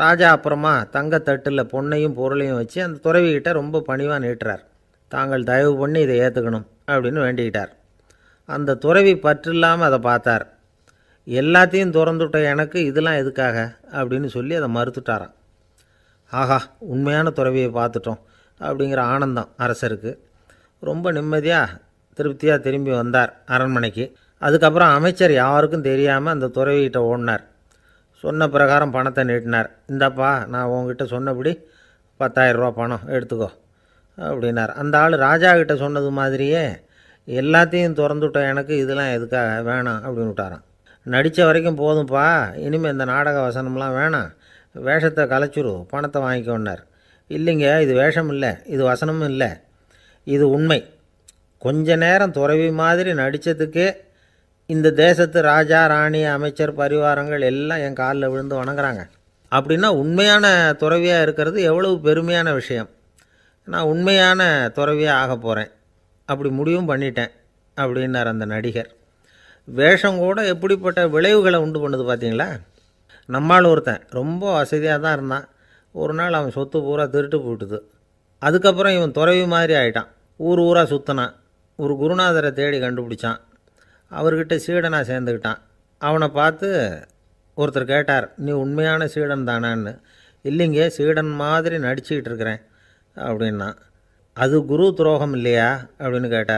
[SPEAKER 1] ராஜா அப்புறமா தங்கத்தட்டில் பொன்னையும் பொருளையும் வச்சு அந்த துறவிக்கிட்ட ரொம்ப பணிவாக நீட்டுறார். தாங்கள் தயவு பண்ணி இதை ஏற்றுக்கணும் அப்படின்னு வேண்டிக்கிட்டார். அந்த துறவி பற்றில்லாமல் அதை பார்த்தார். எல்லாத்தையும் திறந்துவிட்ட எனக்கு இதெல்லாம் எதுக்காக அப்படின்னு சொல்லி அதை மறுத்துட்டாராம். ஆஹா, உண்மையான துறவியை பார்த்துட்டோம் அப்படிங்கிற ஆனந்தம் அரசருக்கு. ரொம்ப நிம்மதியாக திருப்தியாக திரும்பி வந்தார் அரண்மனைக்கு. அதுக்கப்புறம் அமைச்சர் யாருக்கும் தெரியாமல் அந்த துறவிகிட்ட ஓடினார். சொன்ன பிரகாரம் பணத்தை நீட்டினார். இந்தாப்பா, நான் உங்ககிட்ட சொன்னபடி 10,000 ரூபா பணம் எடுத்துக்கோ அப்படின்னார். அந்த ஆள் ராஜா கிட்ட சொன்னது மாதிரியே எல்லாத்தையும் திறந்துவிட்ட எனக்கு இதெல்லாம் எதுக்காக வேணாம் அப்படின்னு விட்டாராம். நடித்த வரைக்கும் போதும்ப்பா, இனிமேல் இந்த நாடக வசனம்லாம் வேணாம், வேஷத்தை கலைச்சிரு, பணத்தை வாங்கிக்கோன்னார். இல்லைங்க, இது வேஷம் இல்லை, இது வசனமும் இல்லை, இது உண்மை. கொஞ்ச நேரம் துறவி மாதிரி நடித்ததுக்கே இந்த தேசத்து ராஜா, ராணி, அமைச்சர், பரிவாரங்கள் எல்லாம் என் காலில் விழுந்து வணங்குறாங்க. அப்படின்னா உண்மையான துறவியாக இருக்கிறது எவ்வளவு பெருமையான விஷயம். நான் உண்மையான துறவியாக ஆக போகிறேன், அப்படி முடிவும் பண்ணிட்டேன் அப்படின்னார் அந்த நடிகர். வேஷம் கூட எப்படிப்பட்ட விளைவுகளை உண்டு பண்ணுது பார்த்தீங்களா. நம்மால் ஒருத்தன் ரொம்ப வசதியாக தான் இருந்தான். ஒரு நாள் அவன் சொத்து பூரா திருட்டு போட்டுது. அதுக்கப்புறம் இவன் துறவி மாதிரி ஆகிட்டான். ஊர் ஊராக சுற்றினான். ஒரு குருநாதரை தேடி கண்டுபிடிச்சான். அவர்கிட்ட சீடனாக சேர்ந்துக்கிட்டான். அவனை பார்த்து ஒருத்தர் கேட்டார், நீ உண்மையான சீடன் தானான்னு. இல்லைங்க, சீடன் மாதிரி நடிச்சுக்கிட்டு இருக்கிறேன் அப்படின்னா. அது குரு துரோகம் இல்லையா அப்படின்னு கேட்டார்.